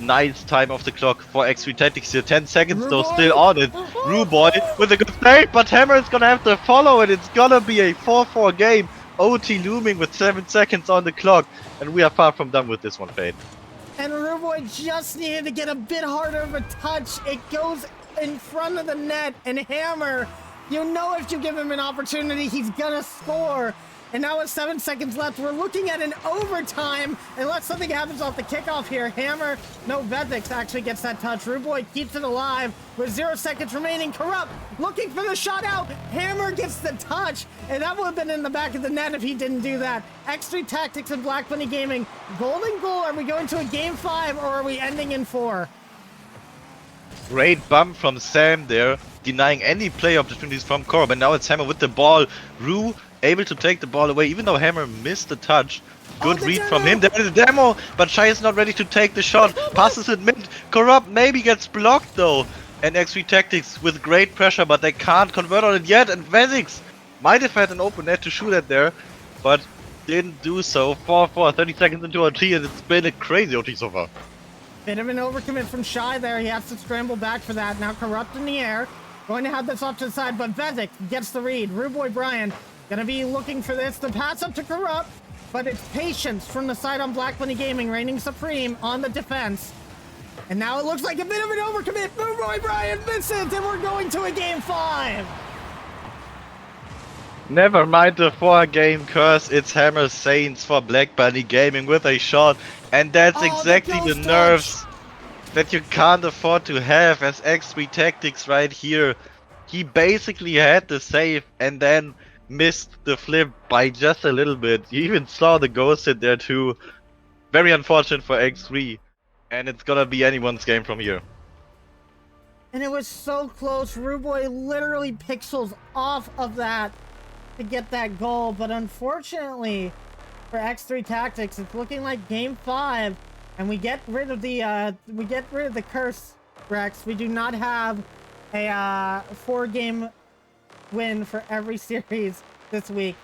nice time of the clock for X3 Tactics here. 10 seconds though, still on it. Ruboy with a good save, but Hammer is gonna have to follow it. It's gonna be a 4-4 game. OT looming with 7 seconds on the clock, and we are far from done with this one, Fade. And Ruboy just needed to get a bit harder of a touch. It goes in front of the net, and Hammer, you know if you give him an opportunity, he's gonna score. And now with 7 seconds left, we're looking at an overtime unless something happens off the kickoff here. Hammer, no, Vezix actually gets that touch. Ruboy keeps it alive with 0 seconds remaining. Corrupt looking for the shot out. Hammer gets the touch, and that would have been in the back of the net if he didn't do that. X3 Tactics and Black Bunny Gaming. Golden goal. Are we going to a game 5 or are we ending in 4? Great bump from Sam there, denying any play opportunities from Corrupt, and now it's Hammer with the ball. Ru able to take the ball away, even though Hammer missed the touch. Good read from him. There is a demo, but Shy is not ready to take the shot. Passes it mid. Corrupt maybe gets blocked though. And X3 Tactics with great pressure, but they can't convert on it yet. And Vezix might have had an open net to shoot at there, but didn't do so. 4-4, 30 seconds into OT, and it's been a crazy OT so far. Bit of an overcommit from Shy there. He has to scramble back for that. Now Corrupt in the air. Going to have this off to the side, but Vezix gets the read. Rude Boy Brian gonna be looking for this to pass up to Corrupt, but it's patience from the side on Black Bunny Gaming, reigning supreme on the defense. And now it looks like a bit of an overcommit. Rude Boy Brian misses, and we're going to a game 5. Never mind the 4-game curse. It's Hammer Saints for Black Bunny Gaming with a shot, and that's exactly the nerves that you can't afford to have as X3 Tactics right here. He basically had the save and then missed the flip by just a little bit. You even saw the ghost hit there too. Very unfortunate for X3, and it's gonna be anyone's game from here. And it was so close. Ruboy literally pixels off of that to get that goal, but unfortunately for X3 Tactics, it's looking like game 5, and we get rid of the curse, Rex. We do not have a 4-game win for every series this week.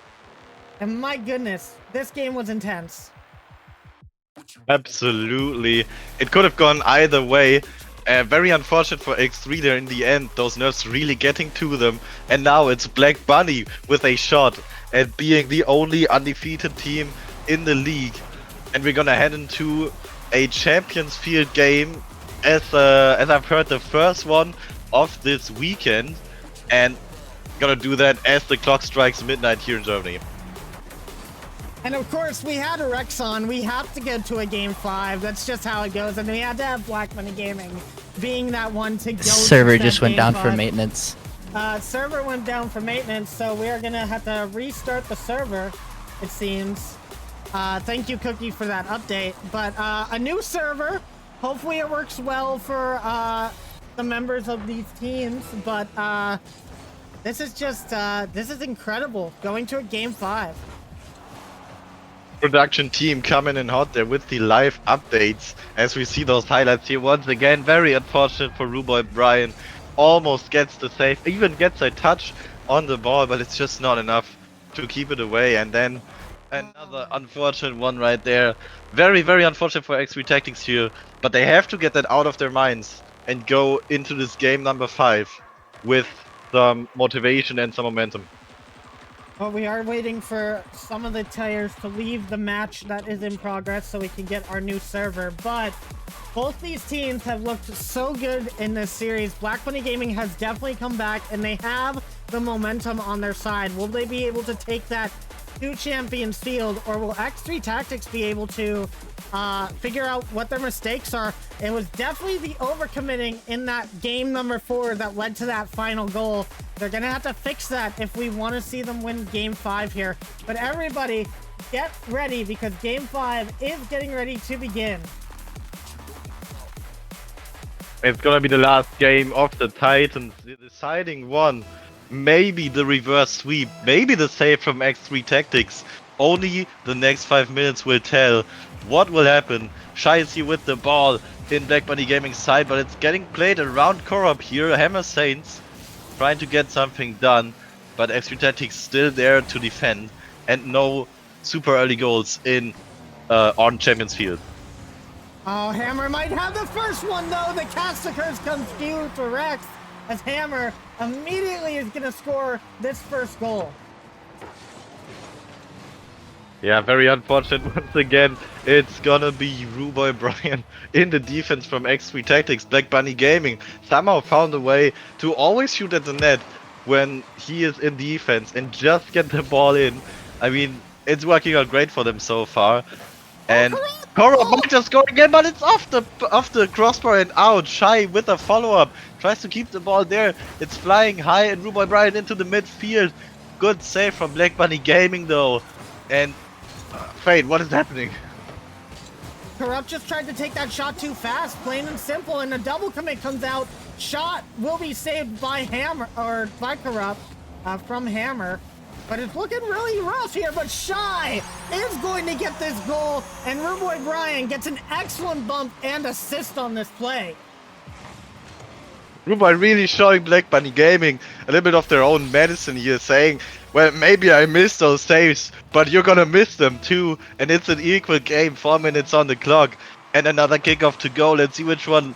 And my goodness, this game was intense. Absolutely. It could have gone either way. Very unfortunate for X3 there in the end. Those nerfs really getting to them. And now it's Black Bunny with a shot. And being the only undefeated team in the league, and we're gonna head into a Champions Field game as I've heard the first one of this weekend, and gonna do that as the clock strikes midnight here in Germany. And of course, we had a Rex on. We have to get to a game 5. That's just how it goes. And we had to have Black Money Gaming being that one to go. Server to just went game down 5. for maintenance. Server went down for maintenance, so we are gonna have to restart the server, it seems. Thank you, Cookie, for that update. But a new server. Hopefully it works well for the members of these teams. But this is just this is incredible. Going to a game 5. Production team coming in hot there with the live updates as we see those highlights here once again. Very unfortunate for Ruboy Brian. Almost gets the save, even gets a touch on the ball, but it's just not enough to keep it away. And then another unfortunate one right there. Very, very unfortunate for X3 Tactics here, but they have to get that out of their minds and go into this game number 5 with some motivation and some momentum. Well, we are waiting for some of the players to leave the match that is in progress so we can get our new server. But both these teams have looked so good in this series. Black Money Gaming has definitely come back, and they have the momentum on their side. Will they be able to take that to Champions Field, or will X3 Tactics be able to figure out what their mistakes are? It was definitely the overcommitting in that game number 4 that led to that final goal. They're gonna have to fix that if we want to see them win game 5 here. But everybody, get ready, because game 5 is getting ready to begin. It's gonna be the last game of the Titans, the deciding one. Maybe the reverse sweep, maybe the save from X3 Tactics. Only the next 5 minutes will tell what will happen. Shai is here with the ball in Black Bunny Gaming's side, but it's getting played around Korab here. Hammer Saints trying to get something done, but X3 Tactics still there to defend, and no super early goals in on Champions Field. Oh, Hammer might have the first one, though. The cast curse comes due to Rex, as Hammer immediately is going to score this first goal. Yeah, very unfortunate once again. It's gonna be Ruboy Brian in the defense from X3 Tactics. Black Bunny Gaming somehow found a way to always shoot at the net when he is in defense and just get the ball in. I mean, it's working out great for them so far. And Korab might just score again, but it's off the crossbar and out. Shai with a follow-up tries to keep the ball there. It's flying high, and Ruboy Brian into the midfield. Good save from Black Bunny Gaming though. And Fade, what is happening? Corrupt just tried to take that shot too fast, plain and simple, and a double commit comes out. Shot will be saved by Hammer, or by Corrupt, from Hammer. But it's looking really rough here, but Shai is going to get this goal, and Ruboy Brian gets an excellent bump and assist on this play. Ruboy really showing Black Bunny Gaming a little bit of their own medicine here, saying, well, maybe I missed those saves, but you're gonna miss them too, and it's an equal game, 4 minutes on the clock, and another kickoff to go. Let's see which team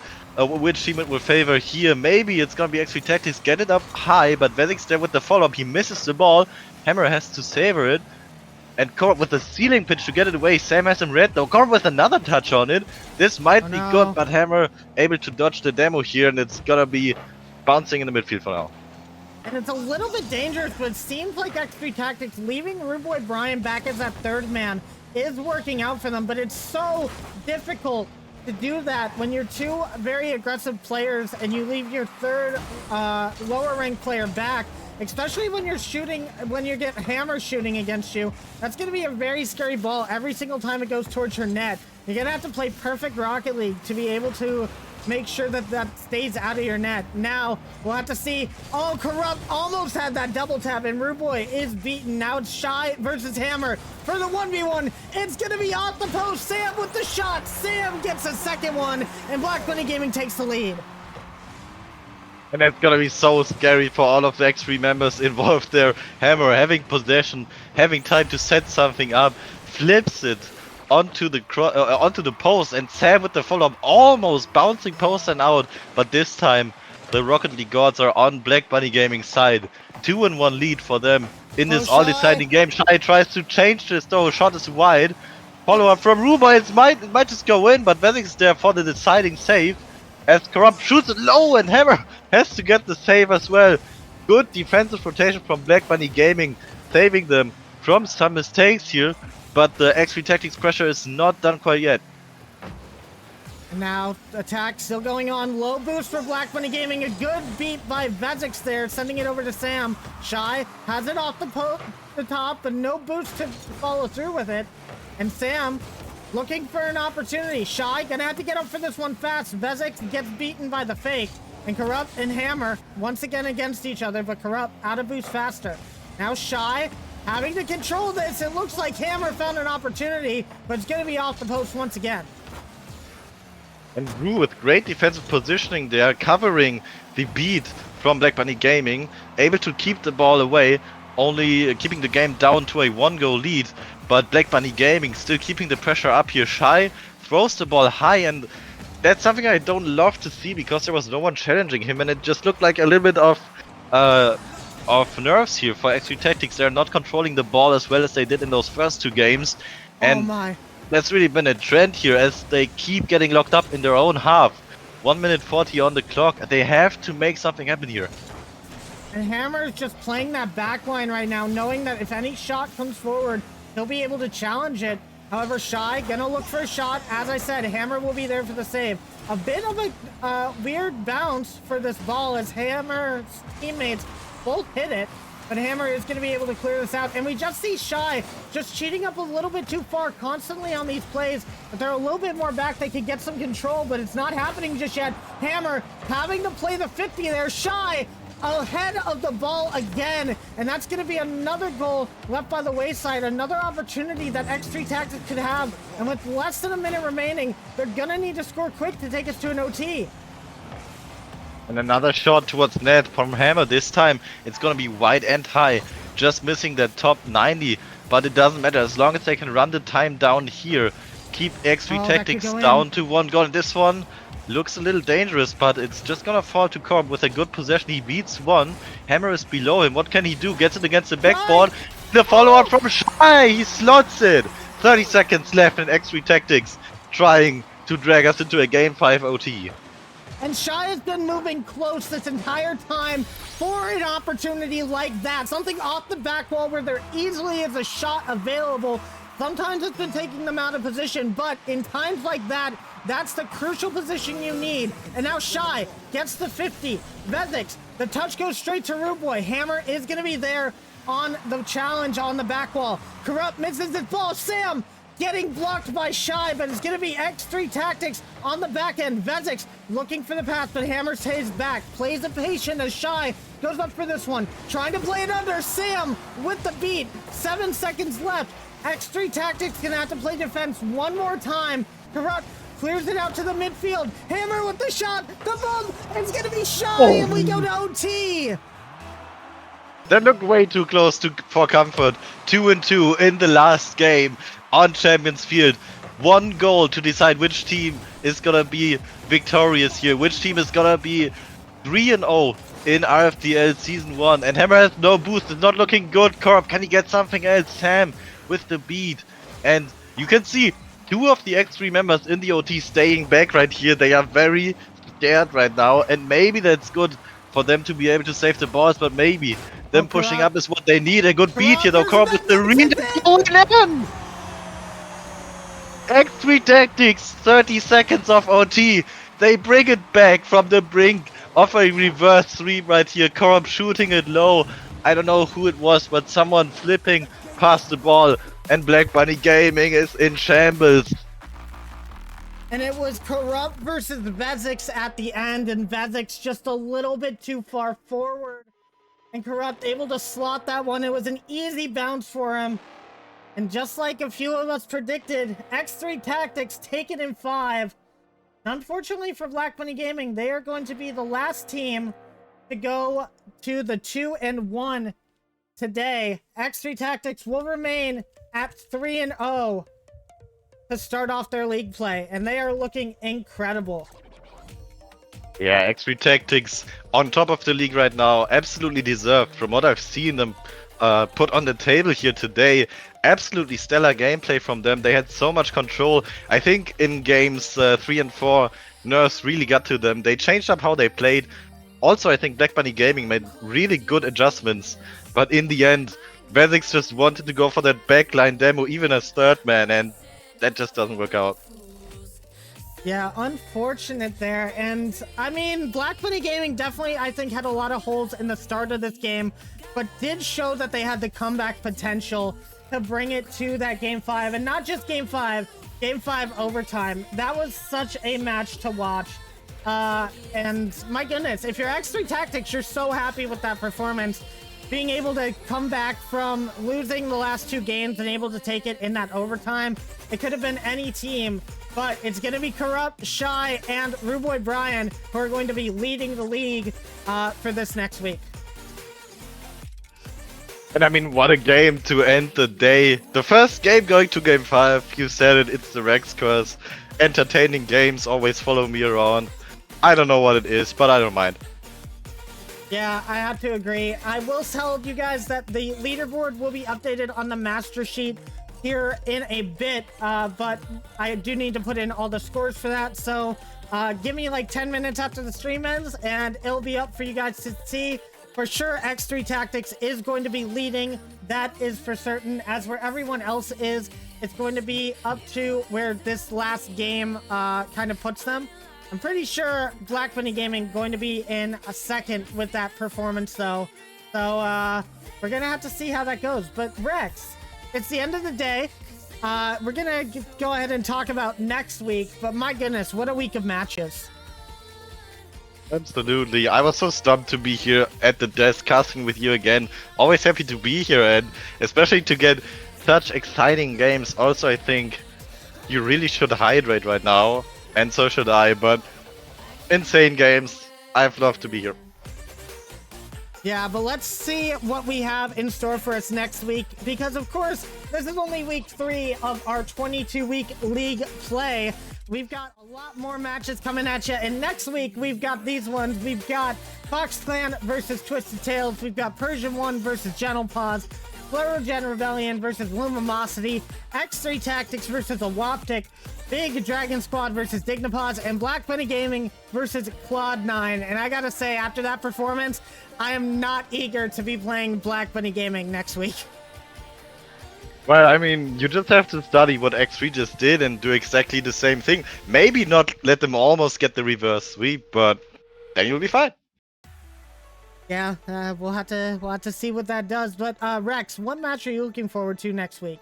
it will favor here. Maybe it's gonna be X3 Tactics, get it up high, but Vezik's there with the follow-up, he misses the ball, Hammer has to savor it, and Korab with the ceiling pitch to get it away. Sam has him red though, Korab with another touch on it. This might be good, but Hammer able to dodge the demo here, and it's gonna be bouncing in the midfield for now. And it's a little bit dangerous, but it seems like X3 Tactics leaving Ruboy Brian back as that third man is working out for them, but it's so difficult to do that when you're two very aggressive players and you leave your third lower ranked player back, especially when you're shooting, when you get Hammer shooting against you. That's going to be a very scary ball every single time it goes towards your net. You're going to have to play perfect Rocket League to be able to make sure that that stays out of your net. Now, we'll have to see. Oh, Corrupt almost had that double tap, and Ruboy is beaten. Now it's Shai versus Hammer for the 1v1. It's going to be off the post. Sam with the shot. Sam gets a second one, and Black Bunny Gaming takes the lead. And that's gonna be so scary for all of the X3 members involved there. Hammer having possession, having time to set something up, flips it onto the post, and Sam with the follow-up, almost bouncing post and out. But this time, the Rocket League gods are on Black Bunny Gaming's side. 2-1 lead for them in this Oh, all-deciding game. Shy tries to change this though. Shot is wide. Follow-up from Ruba. It might just go in, but Vezix is there for the deciding save. As Corrupt shoots it low and Hammer has to get the save as well. Good defensive rotation from Black Bunny Gaming, saving them from some mistakes here. But the X3 Tactics pressure is not done quite yet. Now, attack still going on. Low boost for Black Bunny Gaming. A good beat by Vezix there, sending it over to Sam. Shy has it off the top, but no boost to follow through with it. And Sam looking for an opportunity. Shy gonna have to get up for this one fast. Vezix gets beaten by the fake. And Corrupt and Hammer once again against each other, but Corrupt out of boost faster. Now Shy having to control this. It looks like Hammer found an opportunity, but it's gonna be off the post once again. And Rue with great defensive positioning there, covering the beat from Black Bunny Gaming, able to keep the ball away, only keeping the game down to a 1-goal lead. But Black Bunny Gaming still keeping the pressure up here. Shy throws the ball high, and that's something I don't love to see because there was no one challenging him, and it just looked like a little bit of nerves here for X3 Tactics. They're not controlling the ball as well as they did in those first 2 games. And oh my. That's really been a trend here as they keep getting locked up in their own half. 1 minute 40 on the clock. They have to make something happen here. And Hammer is just playing that back line right now, knowing that if any shot comes forward, he'll be able to challenge it. However, Shy gonna look for a shot. As I said, Hammer will be there for the save. A bit of a weird bounce for this ball as Hammer's teammates both hit it. But Hammer is going to be able to clear this out. And we just see Shy just cheating up a little bit too far constantly on these plays. But they're a little bit more back. They could get some control, but it's not happening just yet. Hammer having to play the 50 there. Shy ahead of the ball again. And that's going to be another goal left by the wayside. Another opportunity that X3 Tactics could have. And with less than a minute remaining, they're going to need to score quick to take us to an OT. And another shot towards net from Hammer. This time it's gonna be wide and high, just missing that top 90. But it doesn't matter as long as they can run the time down here. Keep X3 Tactics down to 1 goal. And this one looks a little dangerous, but it's just gonna fall to Corb with a good possession. He beats one. Hammer is below him. What can he do? Gets it against the backboard. The follow-up from Shy. He slots it. 30 seconds left in X3 Tactics, trying to drag us into a game 5 OT. And Shy has been moving close this entire time for an opportunity like that. Something off the back wall where there easily is a shot available. Sometimes it's been taking them out of position, but in times like that, that's the crucial position you need. And now Shy gets the 50. Vezix, the touch goes straight to Root Boy. Hammer is going to be there on the challenge on the back wall. Corrupt misses his ball. Sam getting blocked by Shy, but it's going to be X3 Tactics on the back end. Vezix looking for the pass, but Hammer stays back. Plays it patient as Shy goes up for this one. Trying to play it under. Sam with the beat. 7 seconds left. X3 Tactics going to have to play defense one more time. Corrupt clears it out to the midfield. Hammer with the shot. The bomb. It's going to be Shy, and we go to OT. They look way too close for comfort. 2-2 in the last game on Champions Field. 1 goal to decide which team is gonna be victorious here. Which team is gonna be 3-0 in RFDL Season 1. And Hammer has no boost. It's not looking good. Corp, can he get something else? Sam with the beat. And you can see 2 of the X3 members in the OT staying back right here. They are very scared right now. And maybe that's good for them to be able to save the balls. But maybe them pushing up is what they need. A good beat here though. Corp with the read. X3 Tactics, 30 seconds of OT. They bring it back from the brink of a reverse sweep right here. Corb shooting it low. I don't know who it was, but someone flipping past the ball. And Black Bunny Gaming is in shambles. And it was Corrupt versus Vezix at the end, and Vezix just a little bit too far forward. And Corrupt able to slot that one. It was an easy bounce for him. And just like a few of us predicted, X3 Tactics take it in 5. Unfortunately for Black Bunny Gaming, they are going to be the last team to go to the 2-1 today. X3 Tactics will remain at 3-0 to start off their league play, and they are looking incredible. Yeah, X3 Tactics on top of the league right now, absolutely deserved. From what I've seen them put on the table here today. Absolutely stellar gameplay from them. They had so much control. I think in games 3 and 4, nerves really got to them. They changed up how they played. Also, I think Black Bunny Gaming made really good adjustments. But in the end, Vezix just wanted to go for that backline demo, even as third man, and that just doesn't work out. Yeah, unfortunate there. And I mean, Black Bunny Gaming definitely, I think, had a lot of holes in the start of this game, but did show that they had the comeback potential to bring it to that game 5. And not just game 5 overtime. That was such a match to watch. And my goodness, if you're X3 Tactics, you're so happy with that performance. Being able to come back from losing the last 2 games and able to take it in that overtime. It could have been any team, but it's going to be Corrupt, Shy, and Ruboy Brian who are going to be leading the league for this next week. And I mean, what a game to end the day. The first game going to game 5, you said it, it's the Rex curse. Entertaining games always follow me around. I don't know what it is, but I don't mind. Yeah, I have to agree. I will tell you guys that the leaderboard will be updated on the master sheet here in a bit, but I do need to put in all the scores for that. So give me like 10 minutes after the stream ends and it'll be up for you guys to see. For sure, X3 Tactics is going to be leading. That is for certain. As where everyone else is, it's going to be up to where this last game kind of puts them. I'm pretty sure Black Bunny Gaming going to be in a second with that performance, though. So we're going to have to see how that goes. But Rex, it's the end of the day. We're going to go ahead and talk about next week. But my goodness, what a week of matches. Absolutely. I was so stumped to be here at the desk casting with you again. Always happy to be here, and especially to get such exciting games. Also, I think you really should hydrate right now. And so should I, but insane games. I've loved to be here. Yeah, but let's see what we have in store for us next week, because of course, this is only week 3 of our 22-week league play. We've got a lot more matches coming at you, and next week we've got these ones. We've got Fox Clan versus Twisted Tails. We've got Persian 1 versus Gentle Paws. Protogen Rebellion versus Lumosity. X3 Tactics versus Awoptic. Big Dragon Squad versus Dignipause, and Black Bunny Gaming versus Claude9. And I gotta say, after that performance, I am not eager to be playing Black Bunny Gaming next week. Well, I mean, you just have to study what X3 just did and do exactly the same thing. Maybe not let them almost get the reverse sweep, but then you'll be fine. Yeah, we'll have to see what that does. But Rex, what match are you looking forward to next week?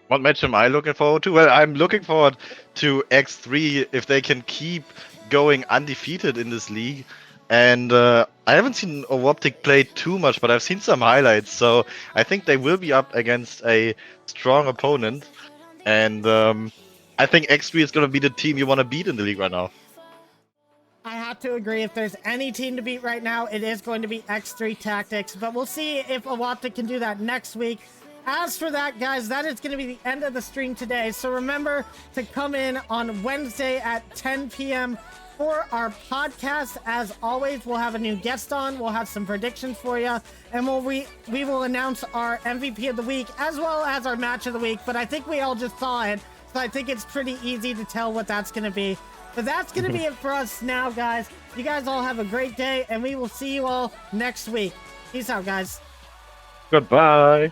What match am I looking forward to? Well, I'm looking forward to X3 if they can keep going undefeated in this league. And I haven't seen Awoptic play too much, but I've seen some highlights. So I think they will be up against a strong opponent. And I think X3 is going to be the team you want to beat in the league right now. I have to agree. If there's any team to beat right now, it is going to be X3 Tactics. But we'll see if Awoptic can do that next week. As for that, guys, that is going to be the end of the stream today. So remember to come in on Wednesday at 10 p.m. for our podcast. As always, we'll have a new guest on. We'll have some predictions for you. And we will announce our MVP of the week as well as our match of the week. But I think we all just saw it. So I think it's pretty easy to tell what that's going to be. But that's going to be it for us now, guys. You guys all have a great day. And we will see you all next week. Peace out, guys. Goodbye.